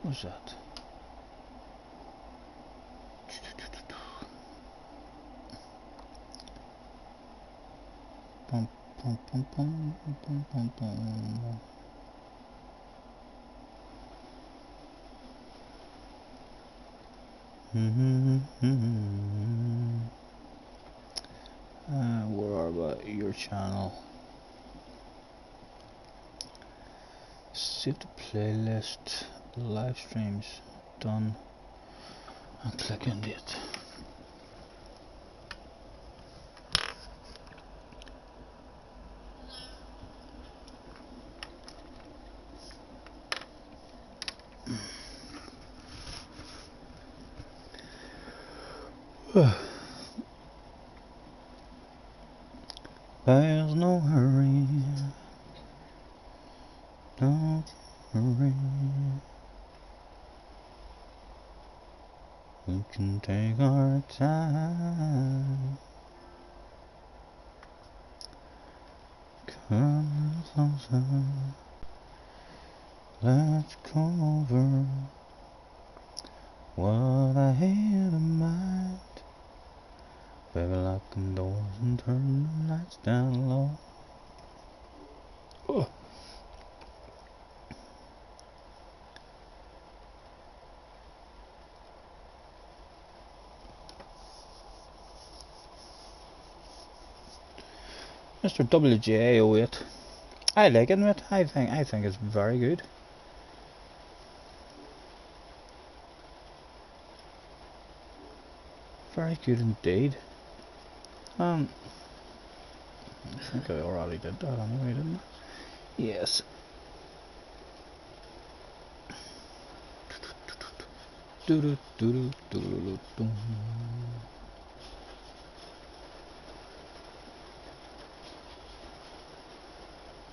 was that? Bum, bum, bum, bum, bum, bum, bum. Where are about your channel? Save the playlist, live streams, done, and click end it. There's no hurry, don't hurry. We can take our time. Come closer, let's go over what I had in mind. Baby, lock them doors and turn the lights down low. Oh. Mr. WJ08. I like it, mate. I think it's very good. Very good indeed. I think I already did that anyway, didn't I? Yes.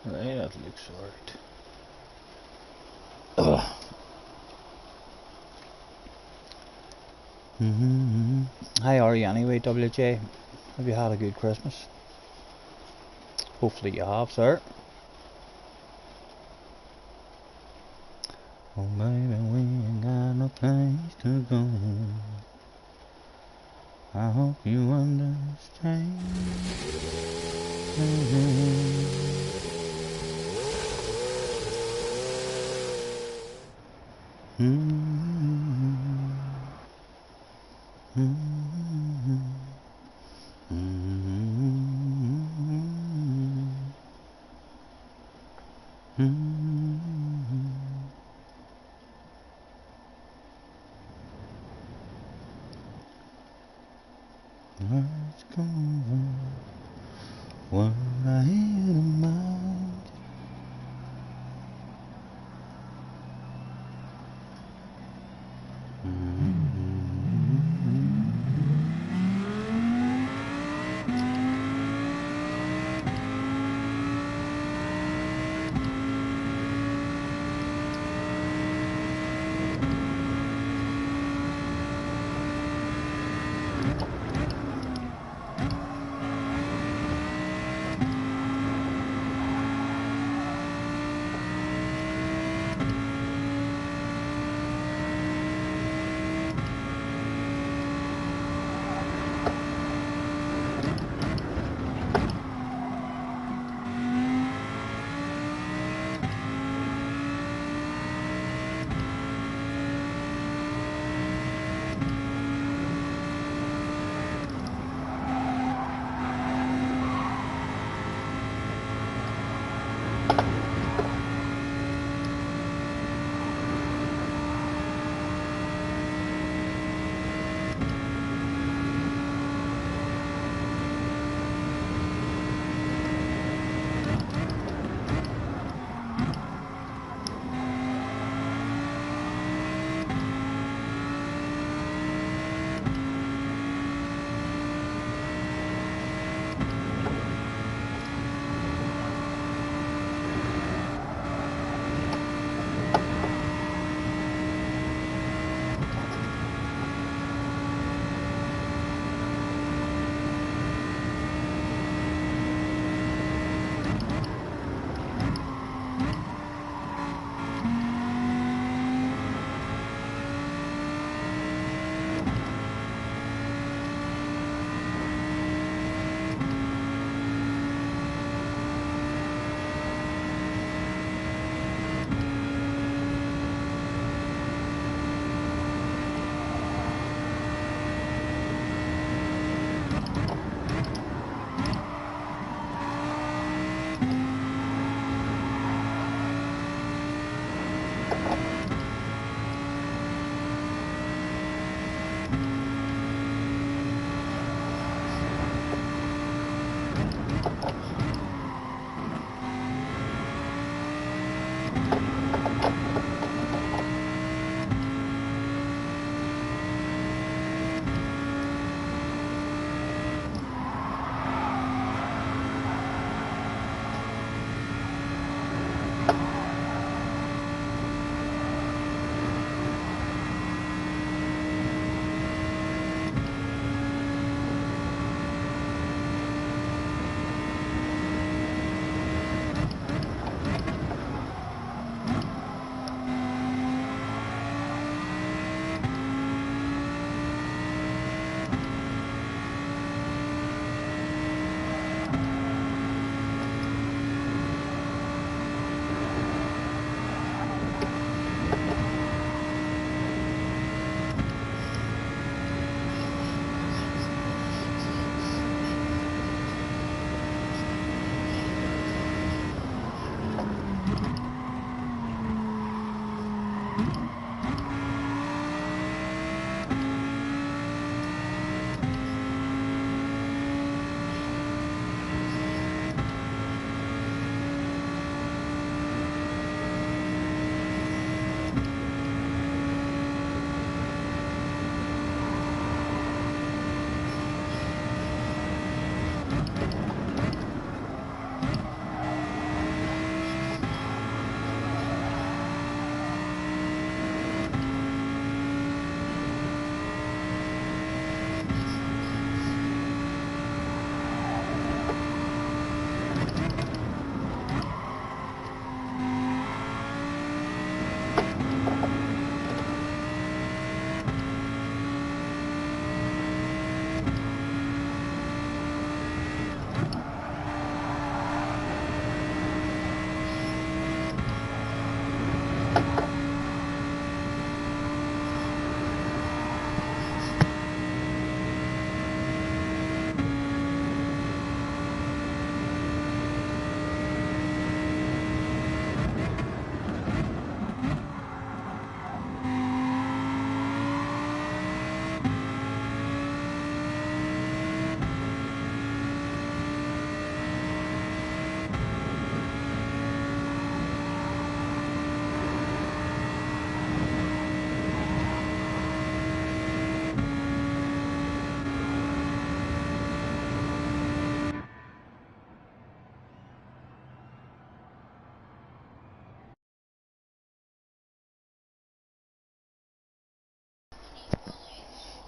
Right, that looks alright. How are you anyway, WJ? Have you had a good Christmas? Hopefully you have, sir. Oh baby, we ain't got no place to go. I hope you understand. Let's go over what I had in mind.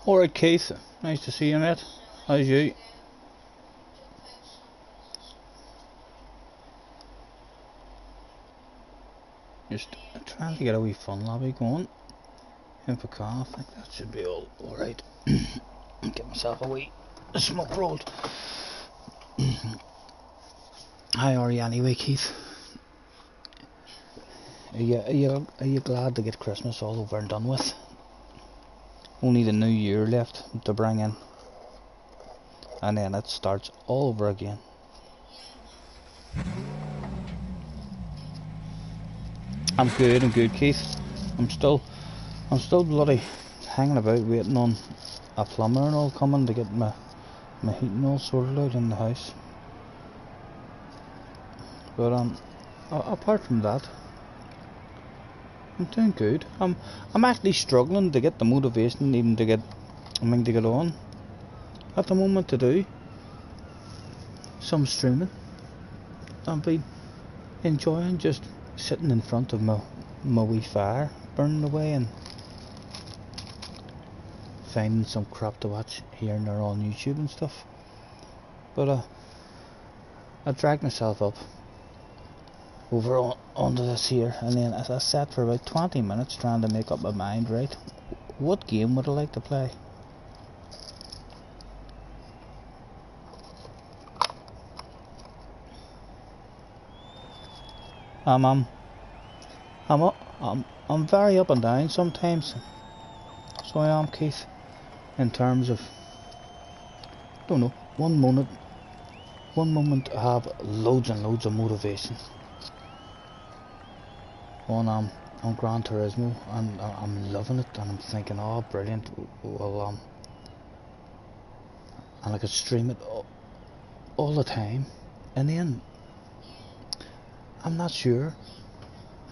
Alright, Keith. Nice to see you, mate. How's you? Just trying to get a wee fun lobby going. In for car, I think that should be alright. Get myself a wee smoke rolled. How are you anyway, Keith? Are you glad to get Christmas all over and done with? Only the new year left to bring in, and then it starts all over again. I'm good, Keith. I'm still bloody hanging about waiting on a plumber and all coming to get my heating all sorted out in the house. But apart from that, I'm doing good. I'm actually struggling to get the motivation even to get on at the moment to do some streaming. I've been enjoying just sitting in front of my wee fire burning away and finding some crap to watch here and there on YouTube and stuff. But I dragged myself up over onto this here, and then as I sat for about 20 minutes trying to make up my mind, right, what game would I like to play? I'm very up and down sometimes, so I am, Keith, in terms of, don't know, one moment I have loads and loads of motivation on Gran Turismo, and I'm loving it, and I'm thinking, oh brilliant, well and I could stream it all the time, and then I'm not sure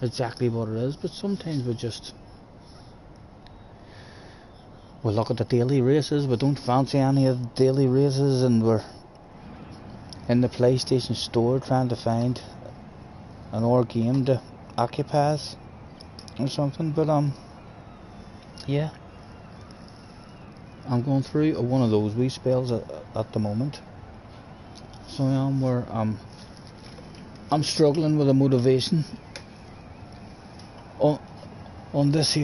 exactly what it is, but sometimes we look at the daily races, we don't fancy any of the daily races, and we're in the PlayStation store trying to find another game to occupy us or something. But yeah, I'm going through one of those wee spells at the moment, so I am where I'm struggling with the motivation on this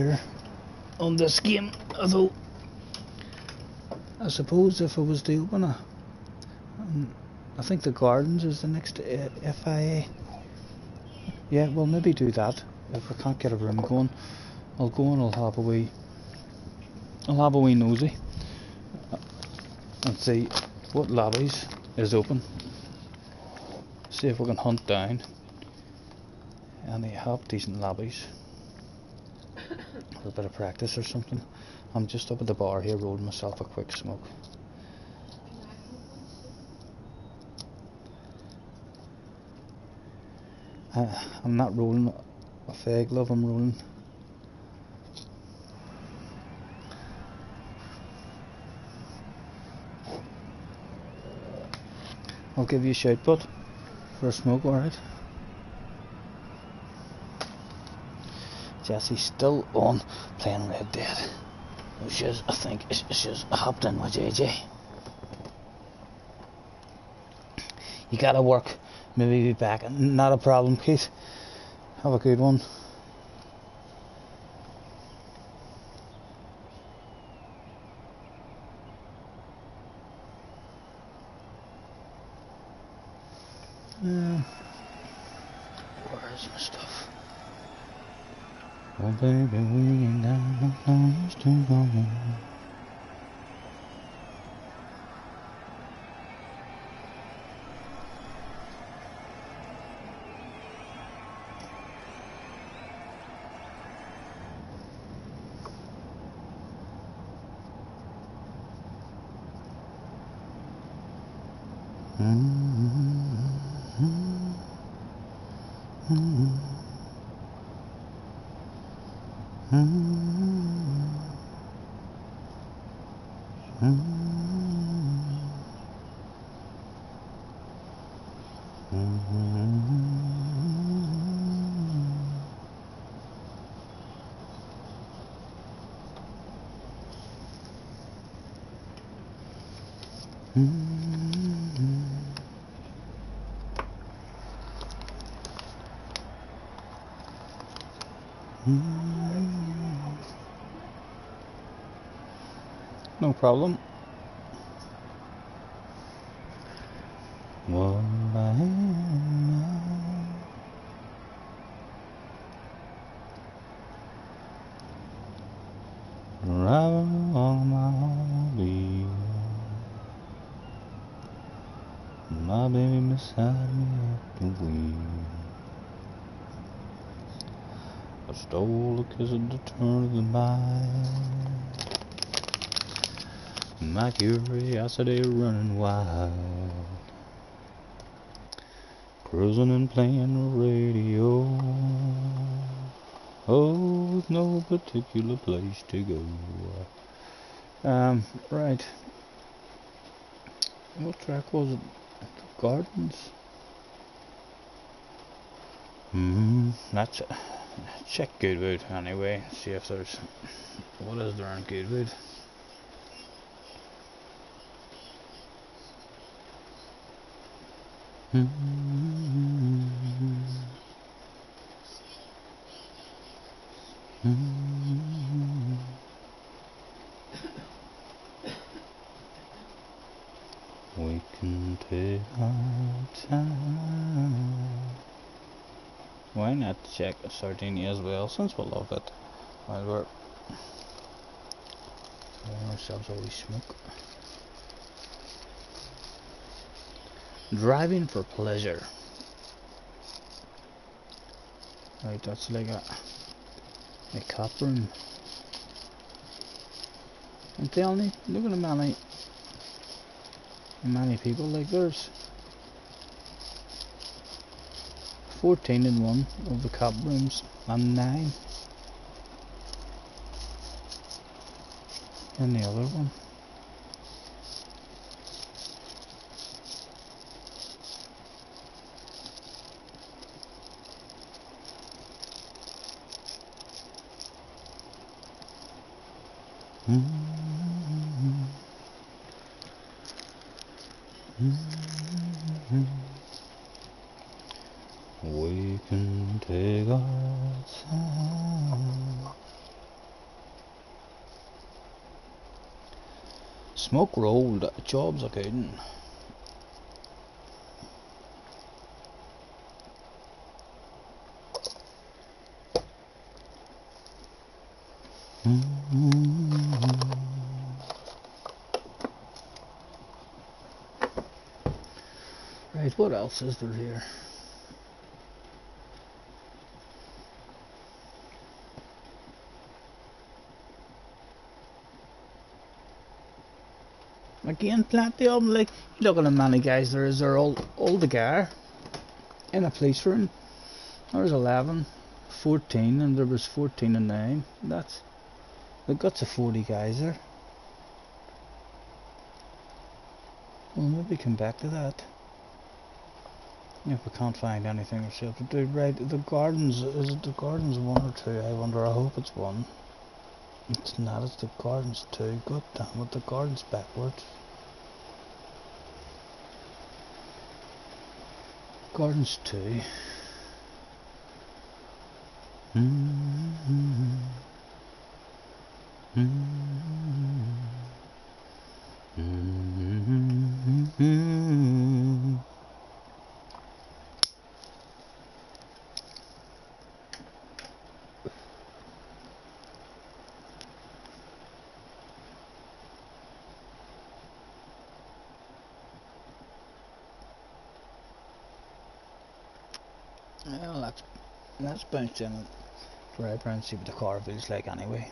game. Although I suppose if I was to open I think the Gardens is the next FIA. Yeah, we'll maybe do that. If I can't get a room going, I'll go and I'll have a wee nosy and see what lobbies is open. See if we can hunt down any half decent lobbies for a bit of practice or something. I'm just up at the bar here rolling myself a quick smoke. I'm not rolling a fag, love, I'm rolling I'll give you a shout, bud, for a smoke, alright? Jesse's still on playing Red Dead, which is, I think, she's hopped in with JJ. You gotta work, maybe be back. Not a problem, Keith. Have a good one. Where's my stuff? Oh baby, we ain't got no place to go. No problem. Well, I am driving along my way, my baby beside me at the wheel. I stole a kiss at the turn of the mile, my curiosity running wild, cruising and playing the radio, oh, with no particular place to go. Right. What track was it? The Gardens? That's it. Check Goodwood anyway, see if there's, what is there in Goodwood? We can take our time. Why not check Sardinia as well, since we love it, while we're pouring ourselves a wee smoke. Driving for pleasure. Right, that's like a cop room. I'm telling you, look at the many people, like there's 14 in one of the cop rooms and 9 in the other one. We can take our time. Smoke rolled, jobs are good. Right, what else is there here? Again, plenty of them. Like, look at the many guys there is. They're all together in a police room. There's 11, 14, and there was 14 and 9. That's the guts of 40 guys there. We'll maybe come back to that if we can't find anything ourselves to do. Right, the Gardens, is it the Gardens 1 or 2? I wonder. I hope it's 1. It's not, it's the Gardens 2. God damn it, the Gardens backwards. Gardens 2. Well, let's bounce in right around and see what the car feels like anyway.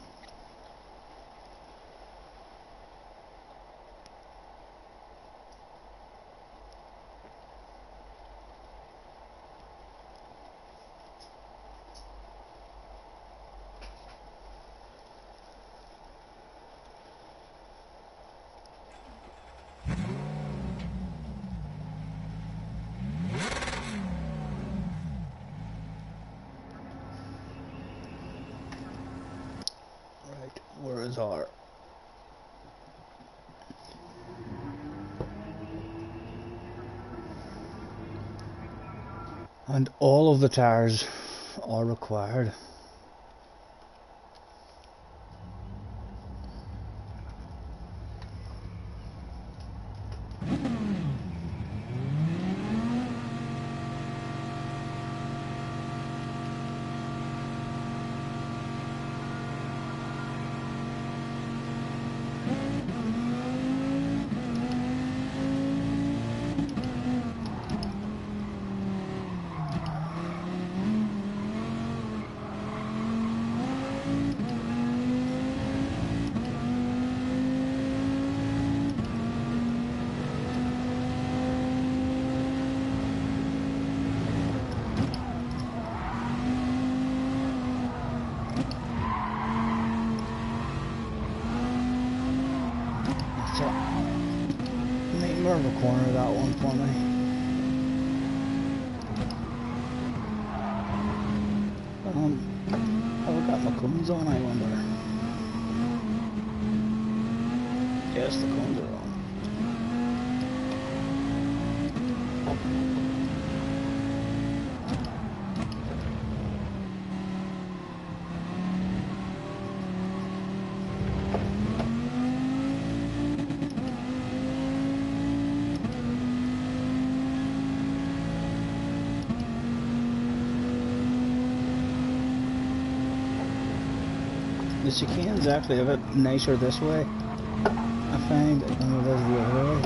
Where is our And all of the tires are required. Make more of a corner that one for me. Have I got my cones on, I wonder? Yes, the cones are on. The chicane's actually a bit nicer this way, I find, than it is the other way.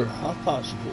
Half past 4.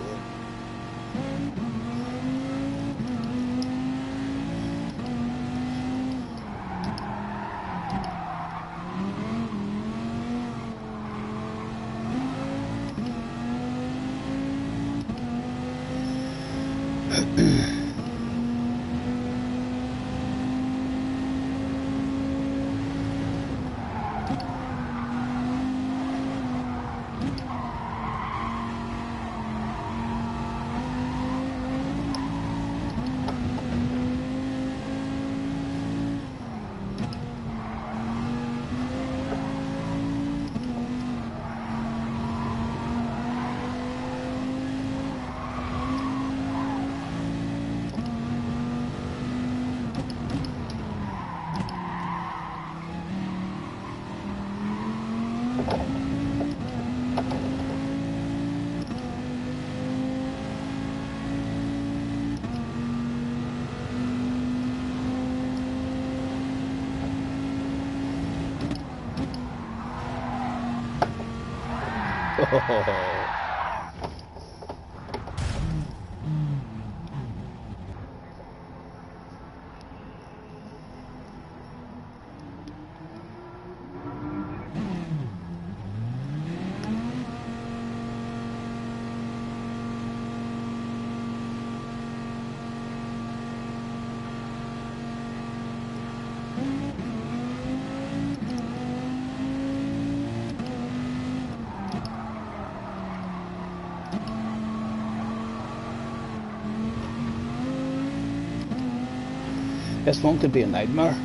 This one could be a nightmare.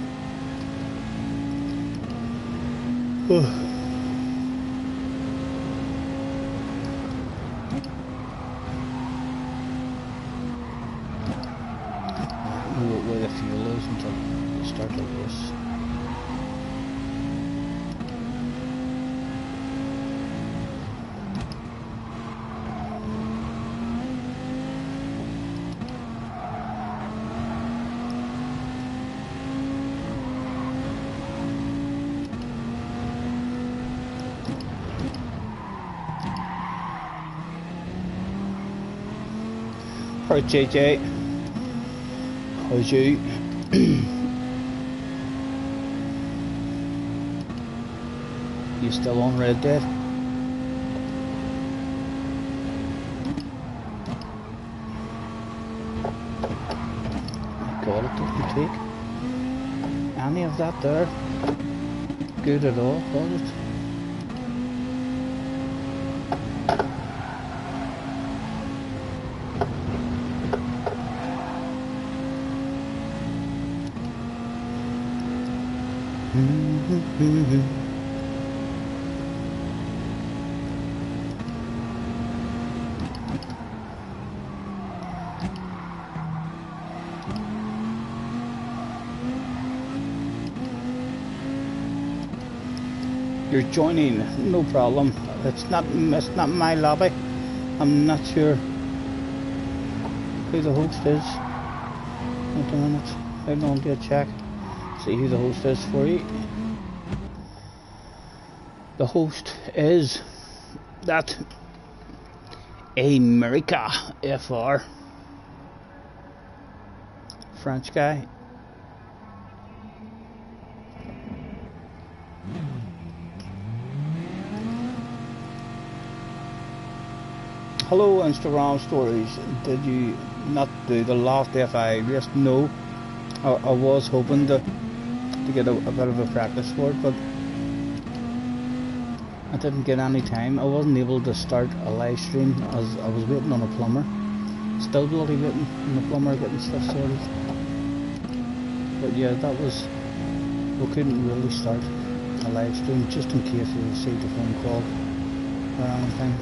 Where the fuel is until we start the race. Alright, JJ, how's you? You still on Red Dead? God, it doesn't take any of that there good at all, does it? You're joining, no problem. It's not my lobby. I'm not sure who the host is. Wait a minute. I'm going to check. See who the host is for you. The host is that America FR French guy. Hello Instagram stories. Did you not do the last FI race? No. I was hoping to get a bit of a practice for it, but I didn't get any time. I wasn't able to start a live stream as I was waiting on a plumber. Still bloody waiting on the plumber getting stuff sorted. But yeah, that was, we couldn't really start a live stream just in case we received a phone call or anything.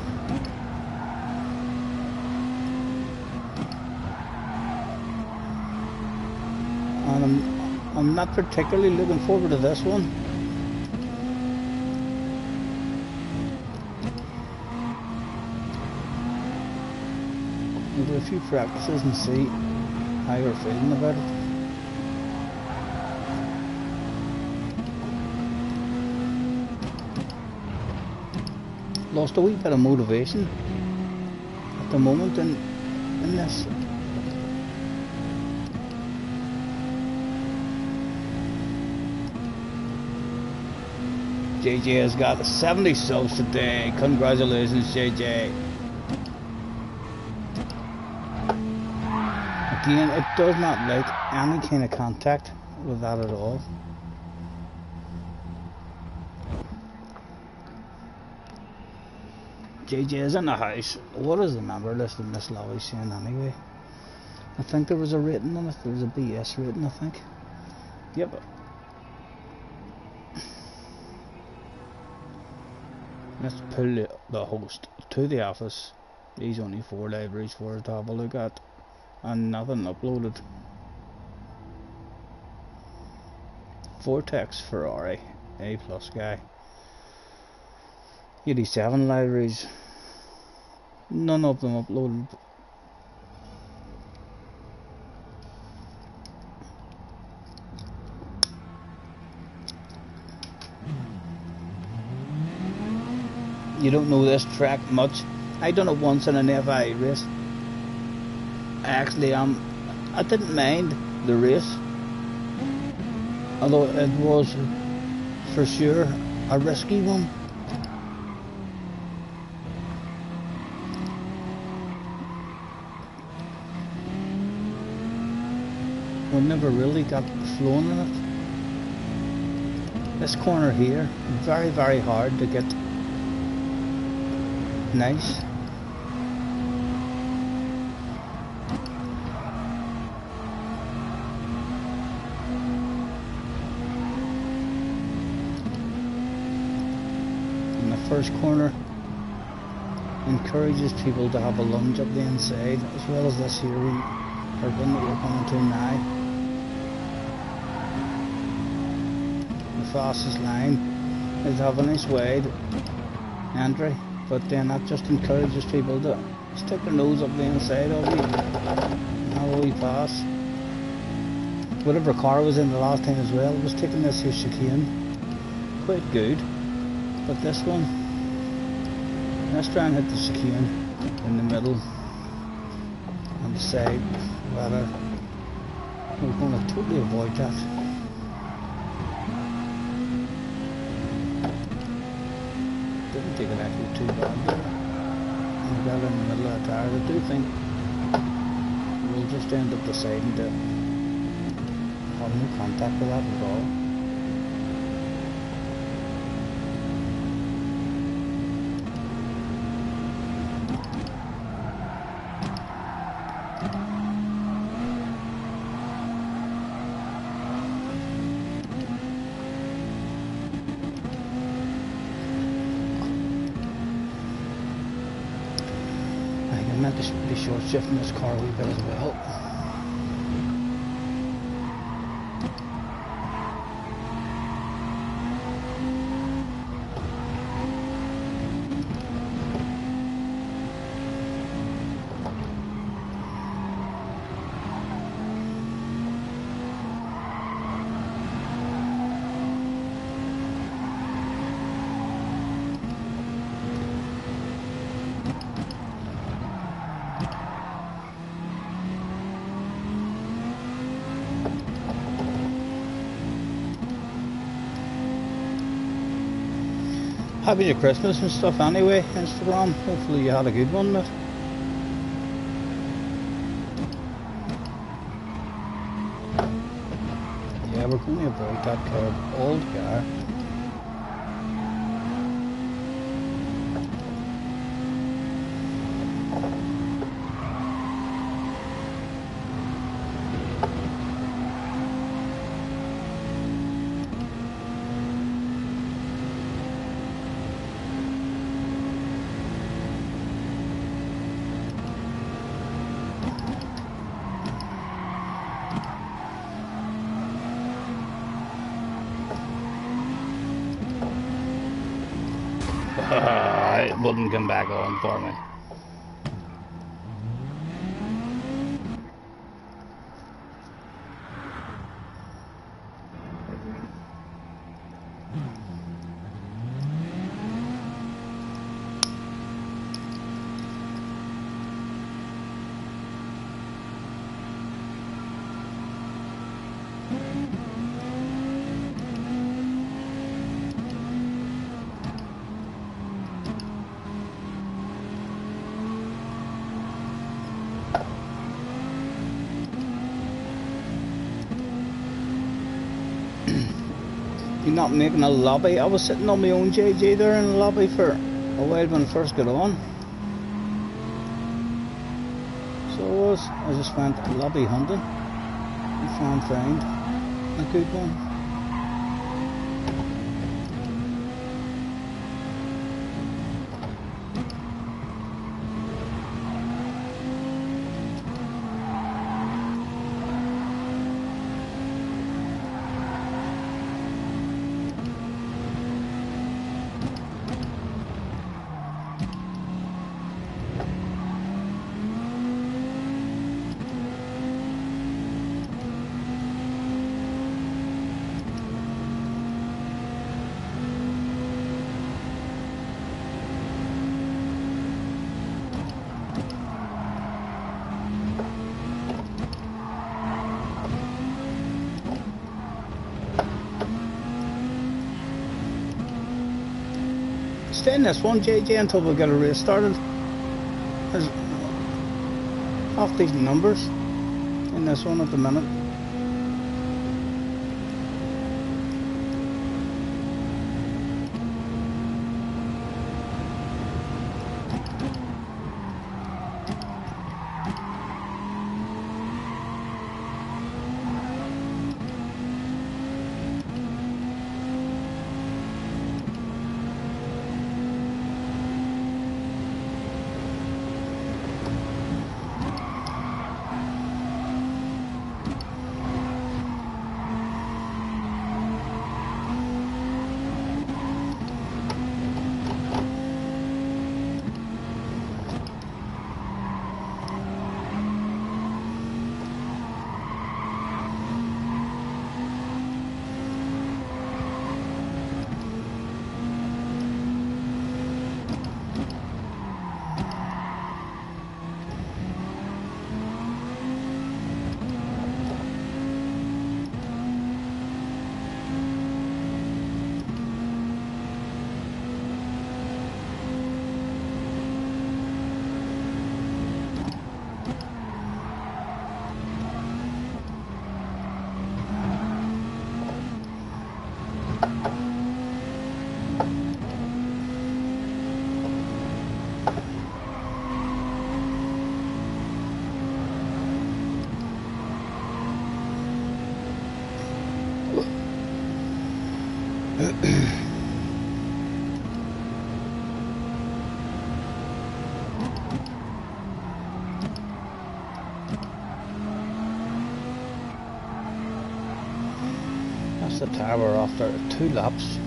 And I'm not particularly looking forward to this one. We'll do a few practices and see how you're feeling about it. Lost a wee bit of motivation at the moment in this. JJ has got 70 subs today. Congratulations, JJ. Again, it does not like any kind of contact with that at all. JJ is in the house. What is the member list in this lobby saying anyway? I think there was a rating on it. There was a BS rating, I think. Yep. Let's pull the host to the office. There's only 4 libraries for us to have a look at, and nothing uploaded. Vortex Ferrari A+ guy. 87 libraries. None of them uploaded. You don't know this track much. I done it once in an FI race. Actually, I didn't mind the race, although it was for sure a risky one. We never really got flowing in it. This corner here, very, very hard to get nice. first corner encourages people to have a lunge up the inside, as well as this here hairpin that we're coming to now. The fastest line is to have a nice wide entry, but then that just encourages people to stick their nose up the inside of it and have a wee pass. Whatever car was in the last time as well was taking this here chicane quite good, but this one, let's try and hit the chicane in the middle on the side. Whether we're going to totally avoid that. Didn't take it actually too bad there. I got in the middle of the tires. I do think we'll just end up deciding to have no contact with that at all. I think I meant to be short shifting this car a wee bit as well. Happy to Christmas and stuff anyway, Instagram. Hopefully you had a good one, mate. Yeah, we're going to avoid that curb altogether. It wouldn't come back on for me. You're not making a lobby. I was sitting on my own JJ there in the lobby for a while when I first got on. So I just went lobby hunting and find a good one. Stay in this one, JJ, until we get a race started. There's half decent numbers in this one at the minute. That's the tower after 2 laps.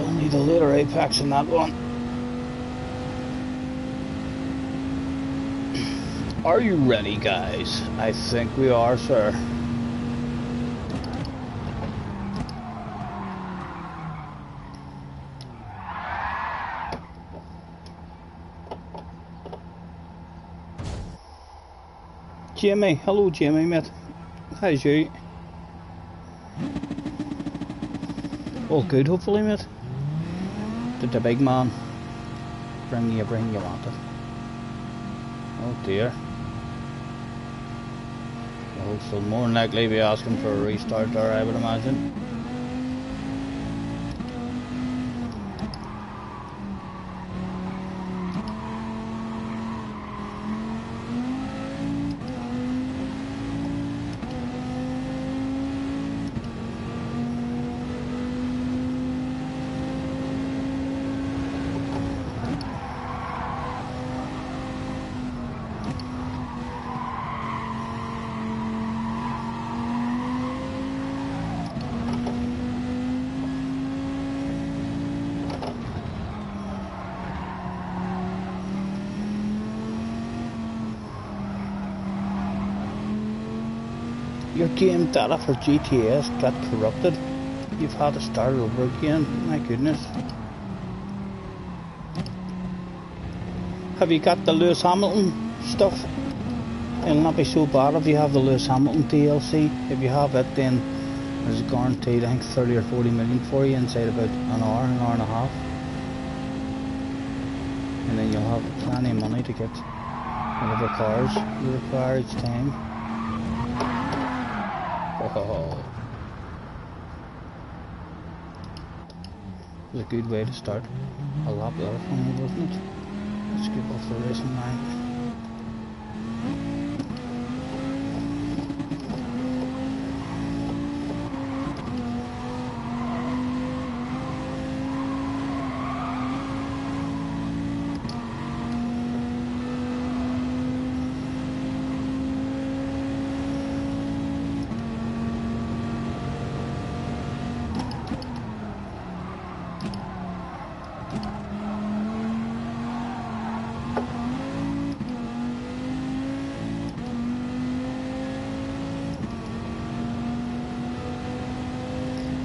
Still need a later apex in that one. Are you ready, guys? I think we are, sir. Jamie, hello Jamie, mate. How's you? All good, hopefully, mate. Did the big man bring you wanted? Oh dear. Well, so more than likely be asking for a restart there, I would imagine. Your game data for GTS got corrupted. You've had to start over again. My goodness. Have you got the Lewis Hamilton stuff? It'll not be so bad if you have the Lewis Hamilton DLC. If you have it, then there's guaranteed, I think, 30 or 40 million for you inside about an hour and a half. And then you'll have plenty of money to get whatever cars you require each time. Oh, it was a good way to start a lap there for me, wasn't it? Let's get off the racing line.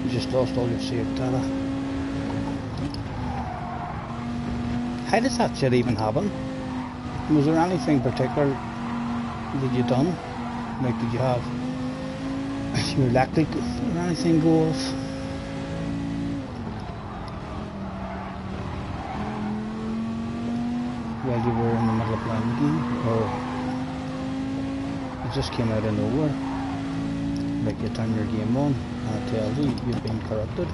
Just lost all your saved data. How does that shit even happen? Was there anything particular that you done? Like, did you have your electric or anything go off? While you were in the middle of playing the game? Or it just came out of nowhere? Like you turn your game on and it tells you you've been corrupted.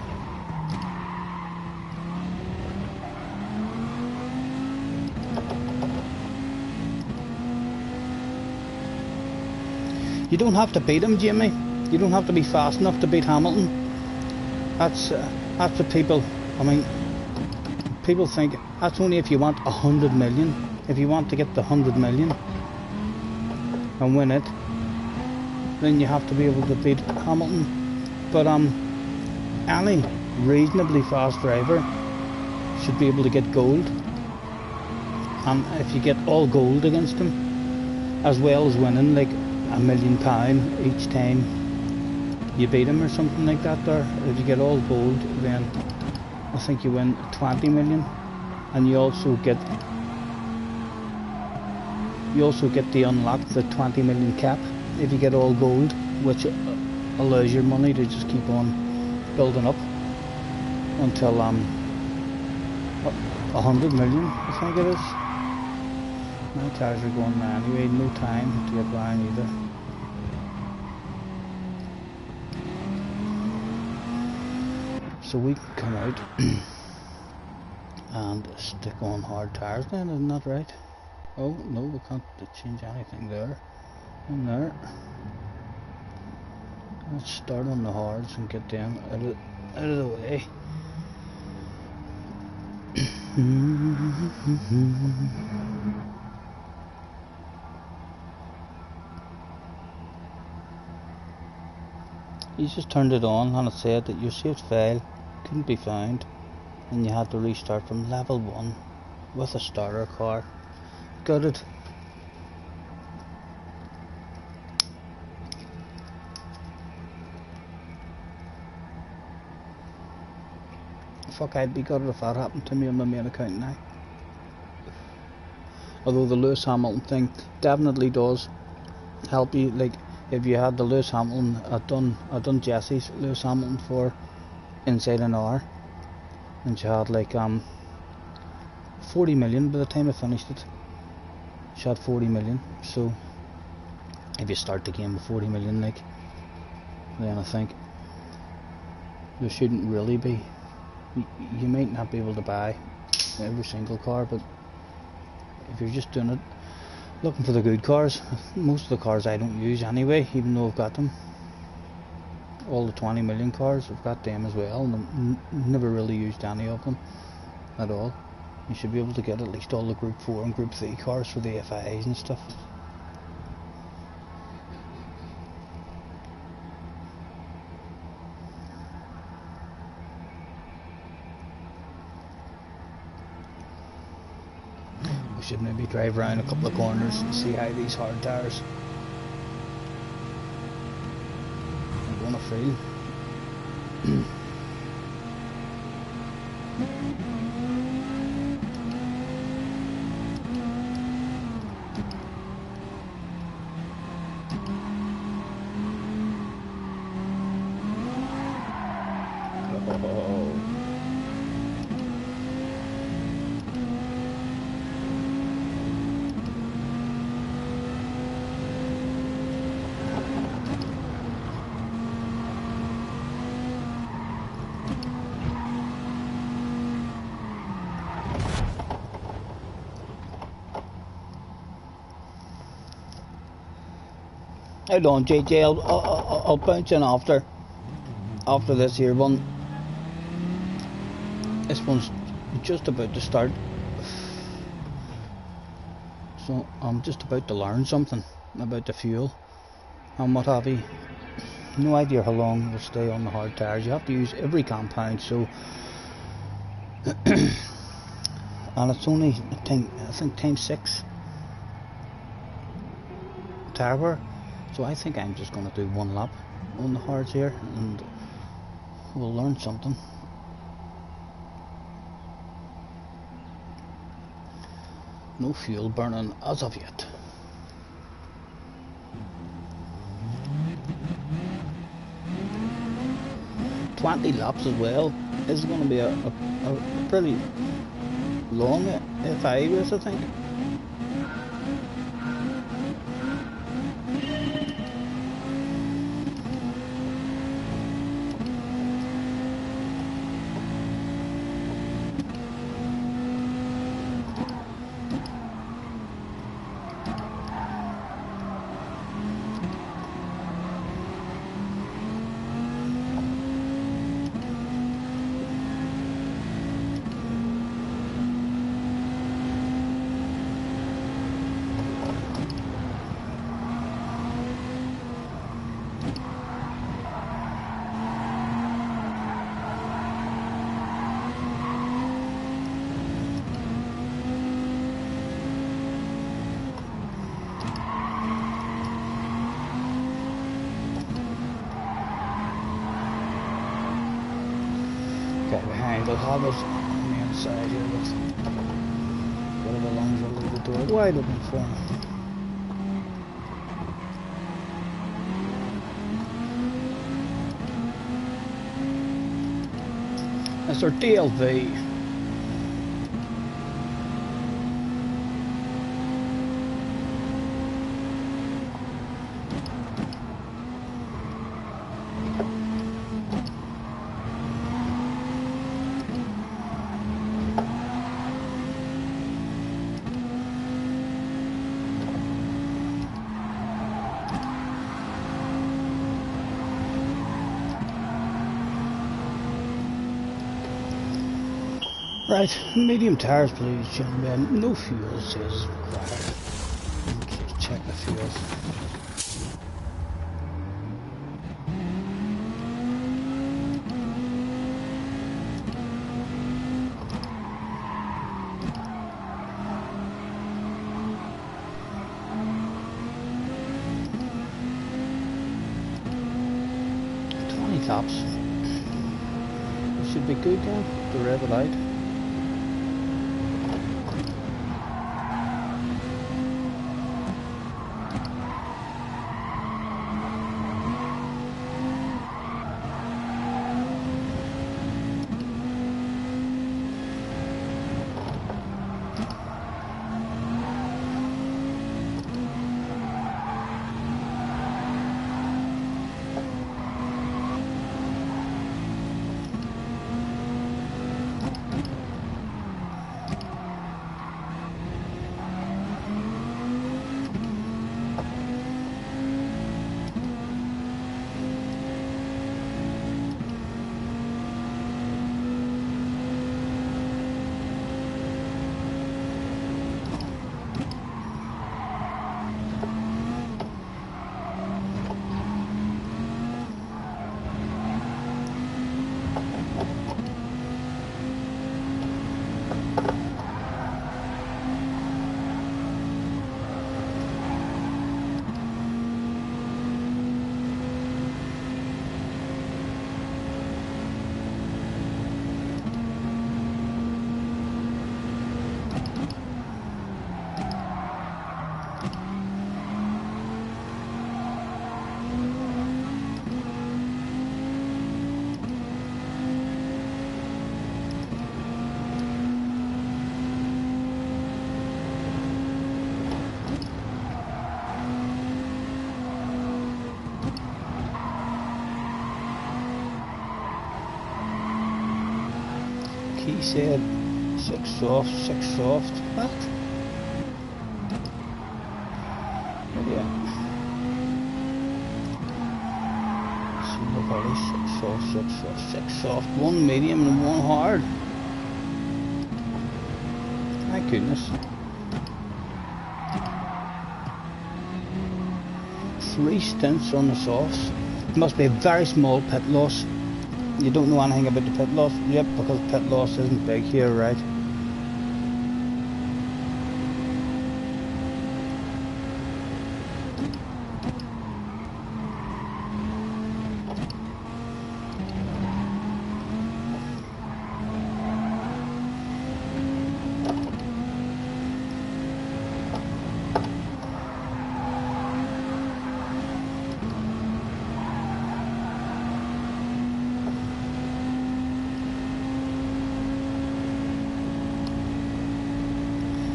You don't have to beat him, Jamie. You don't have to be fast enough to beat Hamilton. That's what people, I mean, people think that's only if you want 100 million. If you want to get the 100 million and win it, then you have to be able to beat Hamilton. But any reasonably fast driver should be able to get gold. And if you get all gold against him, as well as winning like £1 million each time you beat him or something like that, or if you get all gold, then I think you win 20 million. And you also get the unlock the 20 million cap if you get all gold, which allows your money to just keep on building up until 100 million, I think it is. My tires are going now anyway, no time to get round either. So we can come out and stick on hard tires then, isn't that right? Oh no, we can't change anything there. In there. Let's start on the hards and get them out of the way. You just turned it on and it said that your saved file couldn't be found and you had to restart from level 1 with a starter car. Got it. Fuck, I'd be gutted if that happened to me on my main account now. Although the Lewis Hamilton thing definitely does help you. Like if you had the Lewis Hamilton, I done Jesse's Lewis Hamilton for inside an hour, and she had like 40 million by the time I finished it. She had 40 million. So if you start the game with 40 million, like, then I think there shouldn't really be. You might not be able to buy every single car, but if you're just doing it looking for the good cars, most of the cars I don't use anyway, even though I've got them. All the 20 million cars, I've got them as well, and I've never really used any of them at all. You should be able to get at least all the Group 4 and Group 3 cars for the FIAs and stuff. We should maybe drive around a couple of corners and see how these hard tires are going to feel. Hold on, JJ, I'll bounce in after this here one. This one's just about to start, so I'm just about to learn something about the fuel and what have you. No idea how long we'll stay on the hard tires. You have to use every compound, so and it's only I think times 6 tire wear. So I think I'm just going to do one lap on the hards here and we'll learn something. No fuel burning as of yet. $20 laps as well. This is going to be a pretty long FIA race, I think. behind. I'll have it on the inside here with whatever lungs will leave the door wide open for me. That's our DLV. Right, medium tires please, gentlemen. No fuel says required. Just check the fuels. Tops. It should be good then, the red light. He said 6 soft, 6 soft. What? Yeah. Single body, 6 soft, 6 soft, 6 soft. 1 medium and 1 hard. My goodness. 3 stints on the softs. It must be a very small pit loss. You don't know anything about the pit loss? Yep, because pit loss isn't big here, right?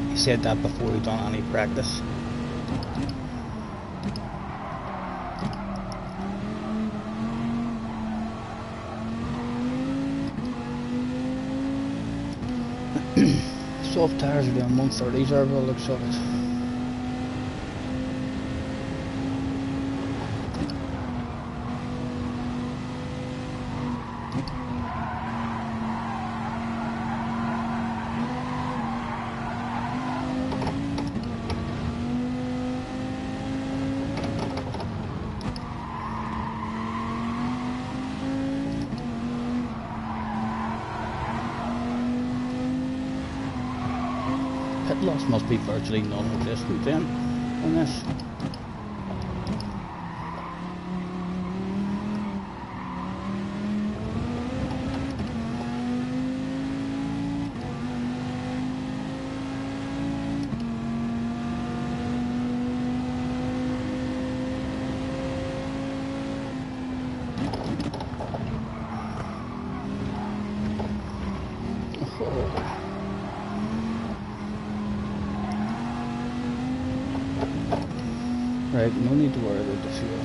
He said that before he done any practice. Soft tires are doing 130s are by the looks of it. Pit loss must be virtually non-existent then on this. Right, no need to worry about the fuel.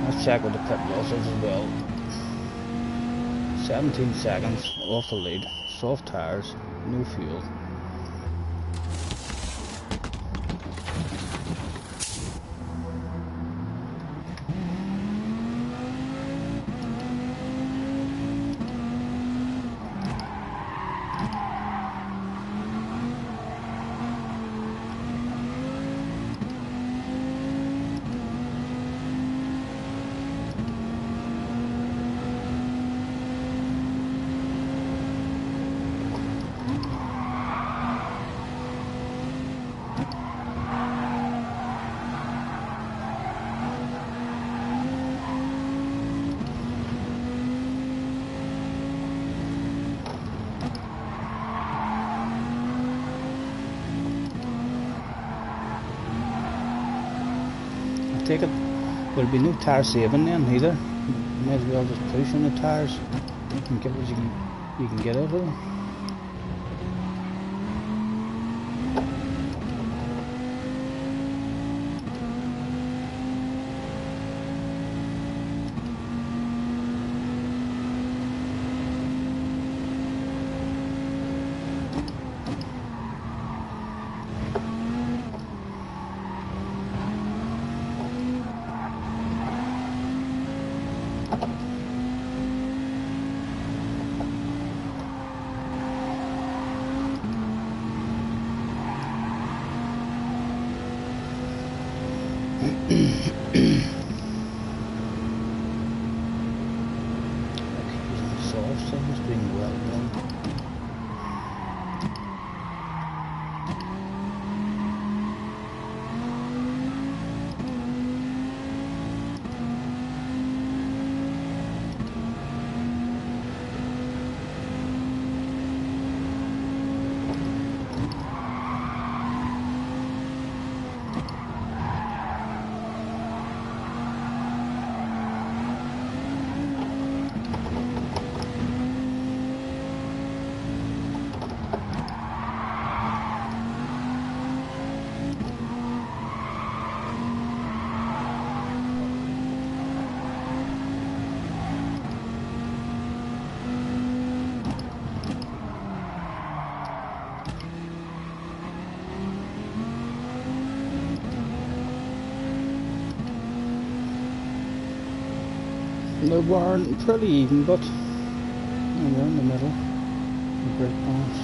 Let's check with the pit losses as well. 17 seconds off the lead, soft tyres, no fuel. Take it, there'll be no tyre saving then either. You may as well just push on the tyres and get what you can get out of them. Soft, so it's being well done. They weren't pretty even, but they're in the middle. A great balance.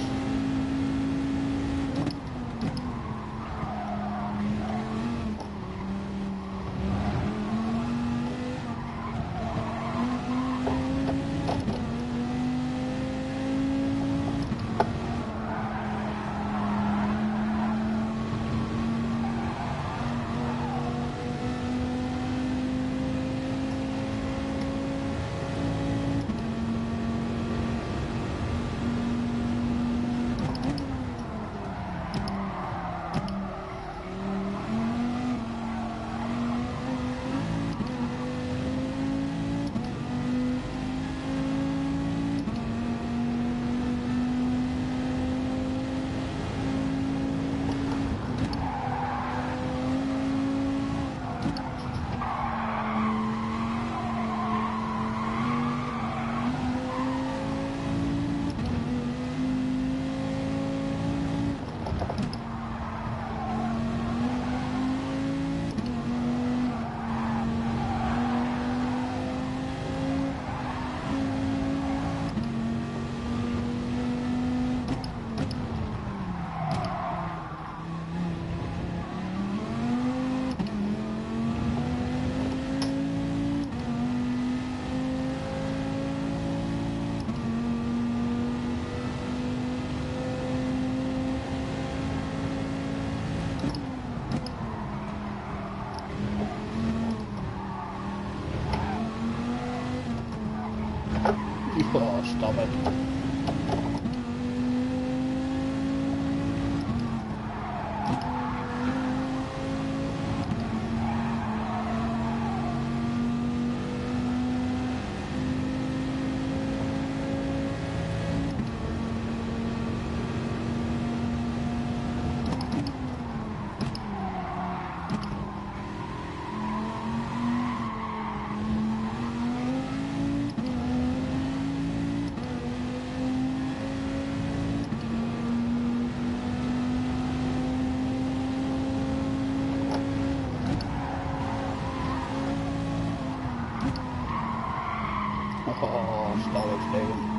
Oh, stop it. Oh, slowly flying.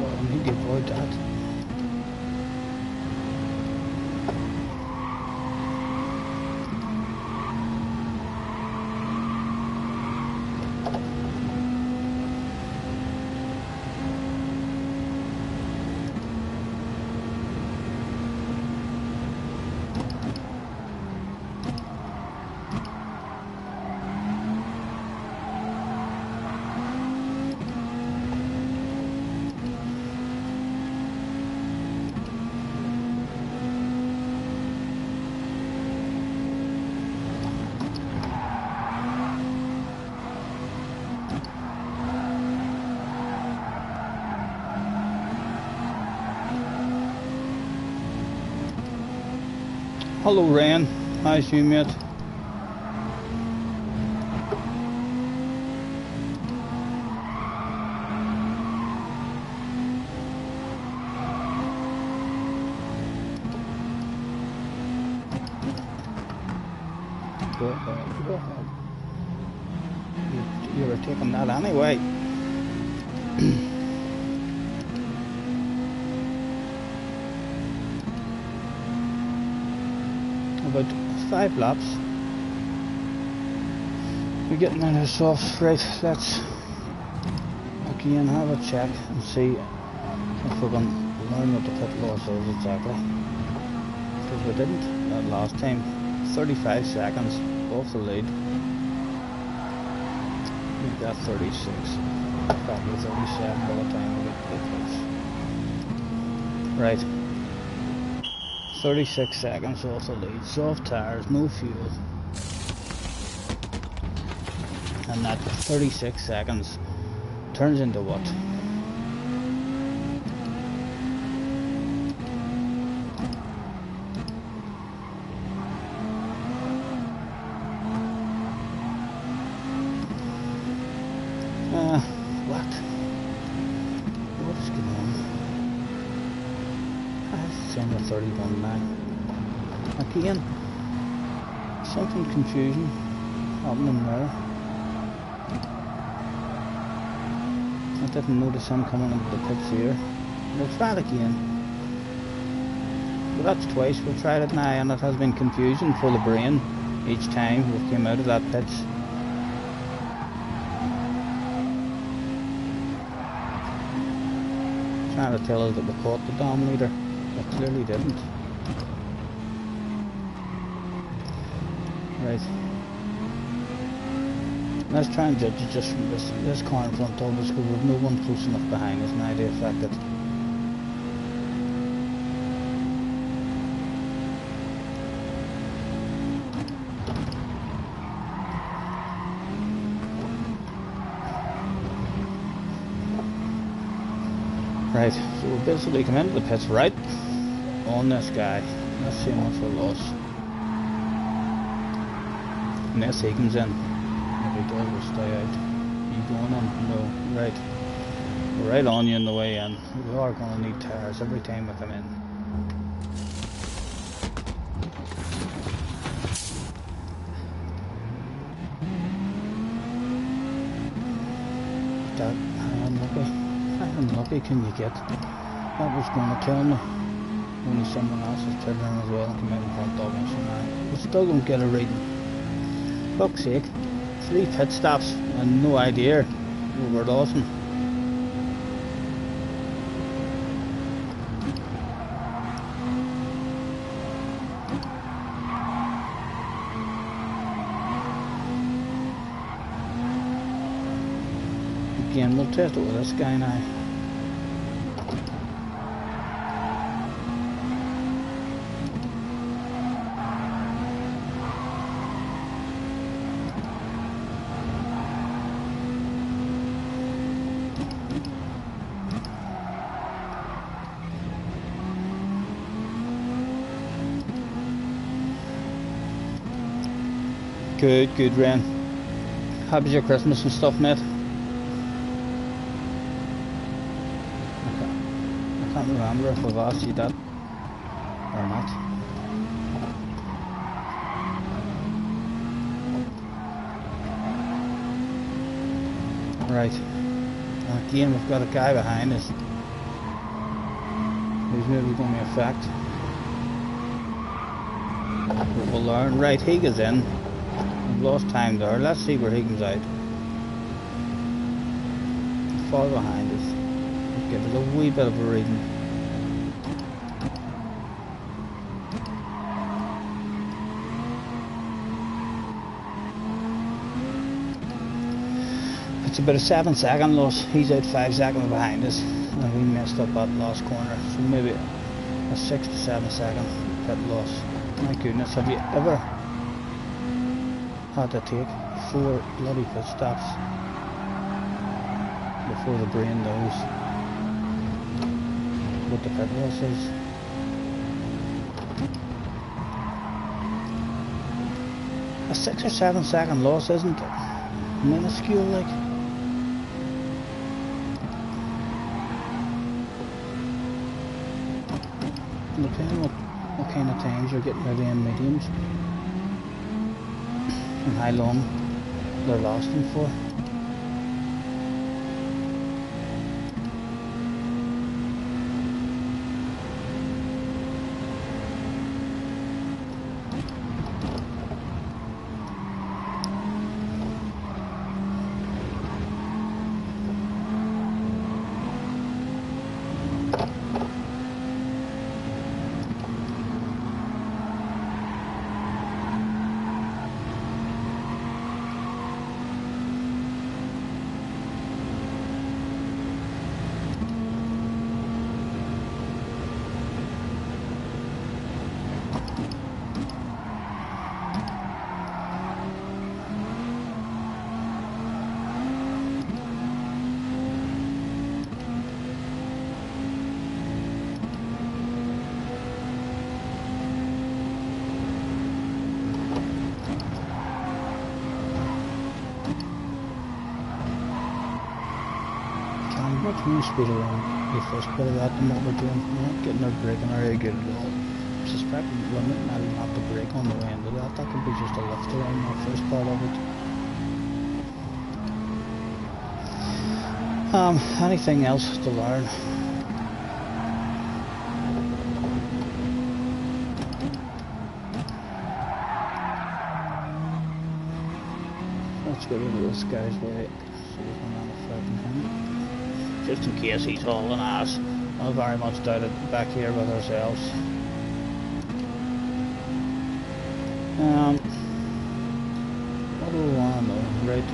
I need to avoid that. Hello Ryan, how's you mate? Go ahead, go ahead. You were taking that anyway. About 5 laps. We're getting on this off. Right, let's again have a check and see if we can learn what the pit loss is exactly. Because we didn't that last time. 35 seconds off the lead. We got 36. Probably 37 by the time we get to the pits. Right. 36 seconds off the lead, soft tires, no fuel, and that 36 seconds turns into what? What is going on? It's on the 31 now. Again, something confusing happening there. I didn't notice him coming into the pits here. We'll try it again. But that's twice we've tried it now, and it has been confusing for the brain each time we came out of that pits. Trying to tell us that we caught the dominator. But clearly didn't. Right. Let's try and judge it just from this car in front of us, because we've no one close enough behind us now to affect it. Right, so we basically come into the pits right on this guy. Let's see how much we lost. Unless he comes in. If he does, we'll stay out. You going in? No. Right. We're right on you on the way in. We are going to need tires every time we come in. That, how unlucky can you get? That was going to kill me. Only someone else is turning as well and come out in front of us, and we still don't get a reading. Fuck's sake. 3 pit stops and no idea we were losing. again. We'll test it with this guy now. Good, Ren. How was your Christmas and stuff, mate? I can't remember if I've asked you that or not. Right. Again, we've got a guy behind us who's maybe going to affect. We'll learn. Right, he goes in. We've lost time there. Let's see where he comes out. Far behind us. Let's give it a wee bit of a reading. It's about a 7-second loss. He's out 5 seconds behind us. And we messed up that last corner. So maybe a 6 to 7 second pit loss. My goodness, have you ever had to take 4 bloody pit stops before the brain knows what the pit loss is? A 6 or 7 second loss isn't minuscule, like. Depending on what kind of times you're getting ready in mediums and how long they're lasting for. Much more speed around the first bit of that than what we're doing. We're not getting our braking very good at all. I suspect we might not even have to brake on the way into that. That could be just a lift around that first part of it. Anything else to learn? Let's get rid of this guy's way so we can have a flatten him. Just in case he's hauling ass. I very much doubt it back here with ourselves. What do we want to know? Right,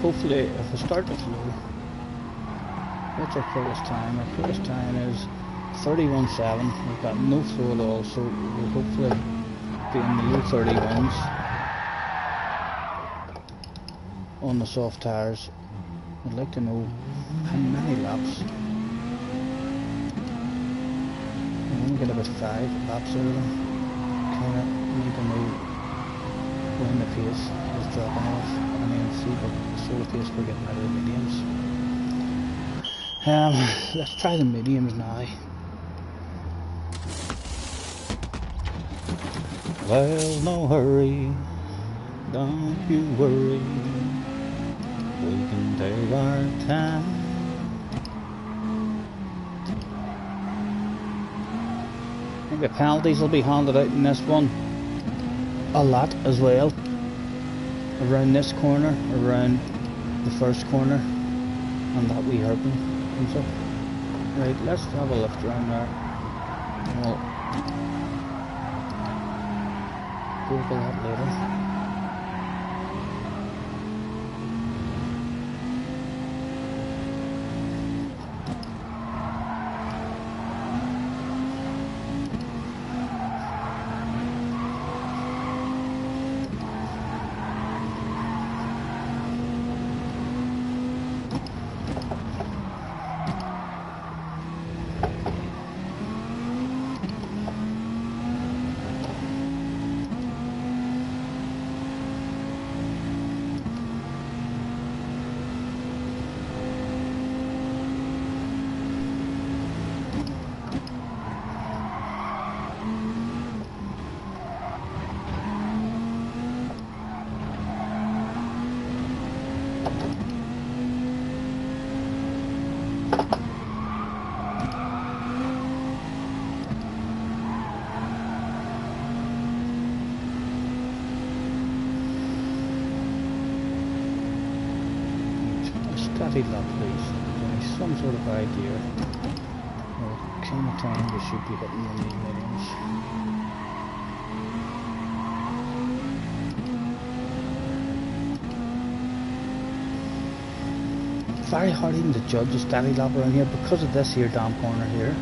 hopefully if we start the flow, what's our quickest time? Our quickest time is 31.7. We've got no flow at all, so we'll hopefully be in the low 31s on the soft tires. I'd like to know how many laps. I'm going to get about 5 laps out of them. Kind of need to know when the pace is dropping off and then see what sort of pace we're getting out of the mediums. Let's try the mediums now. Well, no hurry, don't you worry. We can take our time. I think the penalties will be handed out in this one a lot as well. Around this corner, around the first corner, and that wee hairpin comes up. Right, let's have a lift around there. We'll go over that later. Steady lap, please. Give me some sort of idea what kind of time we should be hitting on these mediums. Very hard even to judge a steady lap around here because of this here damn corner here.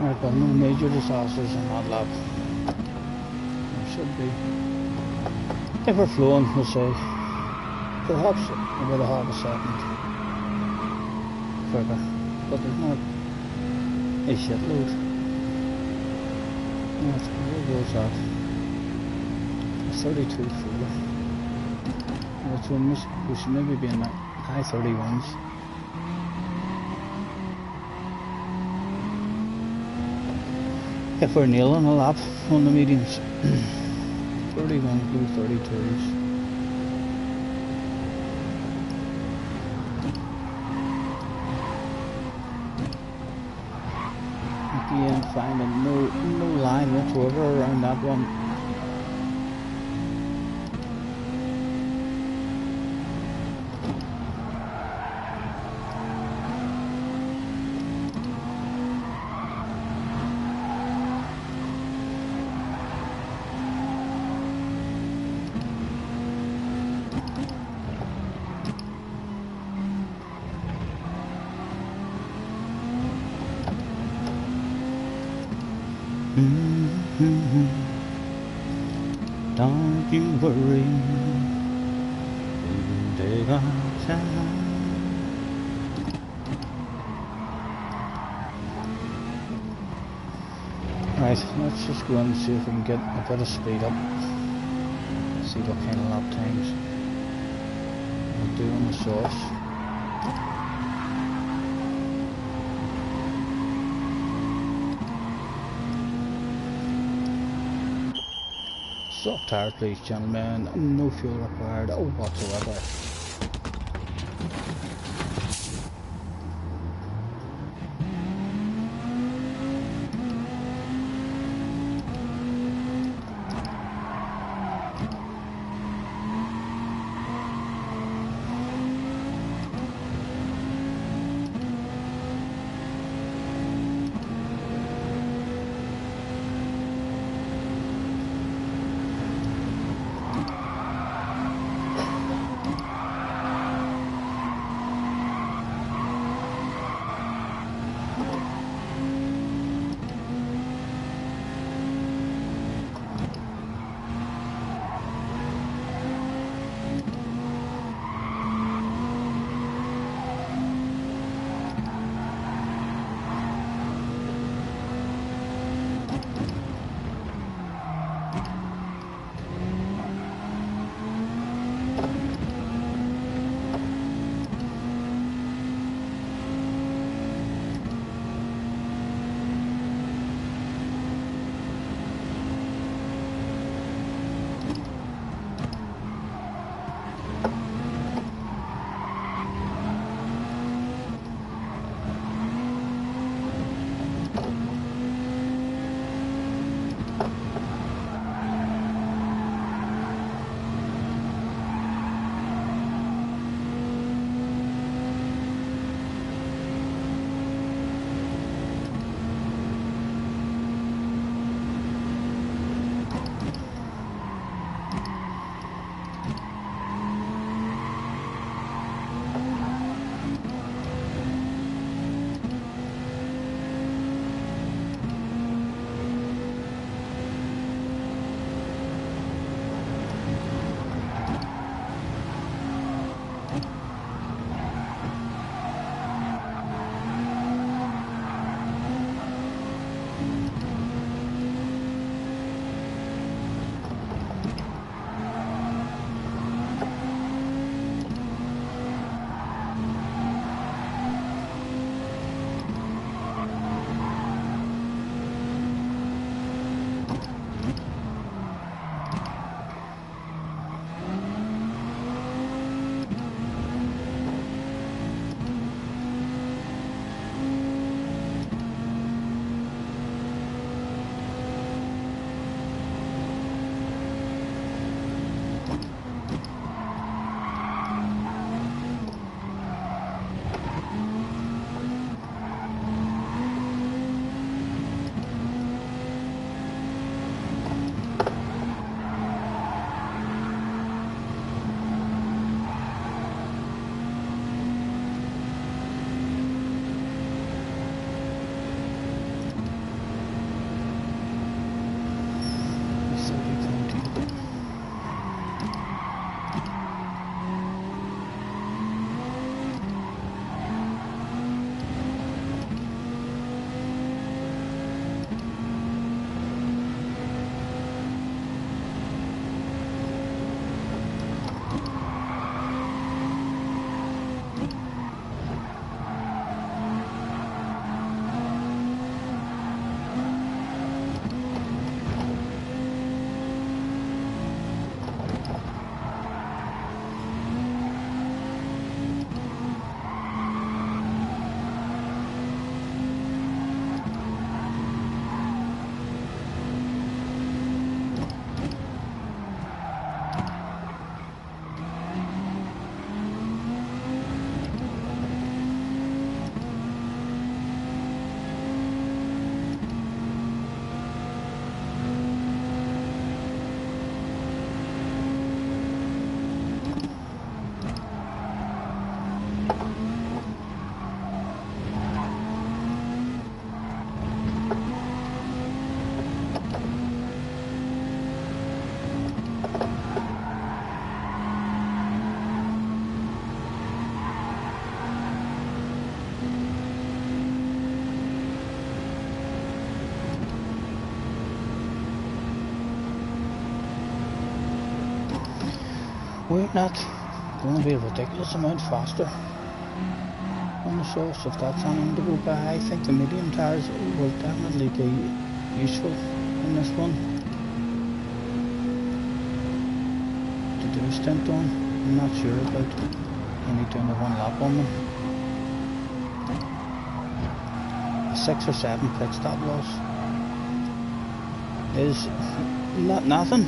Right, but no major disasters in that lap. There should be. If we're flowing, we'll say, perhaps about a half a second quicker. But there's not a shitload. Where goes that? 32.4. So we should maybe be in the high 31s. If we're nailing a lap on the mediums. 31 through 32s. Again, finding no line whatsoever around that one. Don't you worry, we can take our time. Right, let's just go and see if we can get a bit of speed up. See what kind of lap times we'll do on the sauce. Soft tire please gentlemen, no fuel required whatsoever. We're not going to be a ridiculous amount faster on the source if that's anything to go by. I think the medium tyres will definitely be useful in this one to do a stint on. I'm not sure about only doing a one lap on them. A 6 or 7 pit stop loss is not nothing.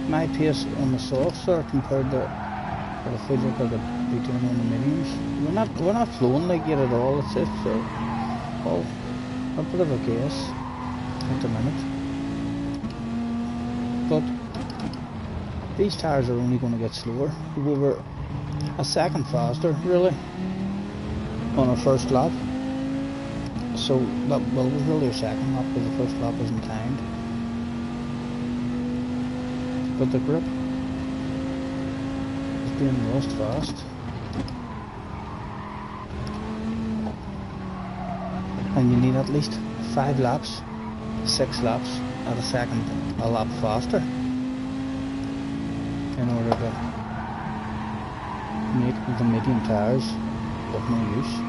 My pace on the softs are compared to what I feel like I could be doing on the mediums. We're not flowing like it at all. It's all a bit of a guess at the minute. But these tyres are only going to get slower. We were a second faster, really, on our first lap. So that was really our second lap because the first lap wasn't timed. But the grip is being lost fast. And you need at least 5 laps, 6 laps at a lap faster in order to make the medium tyres of no use.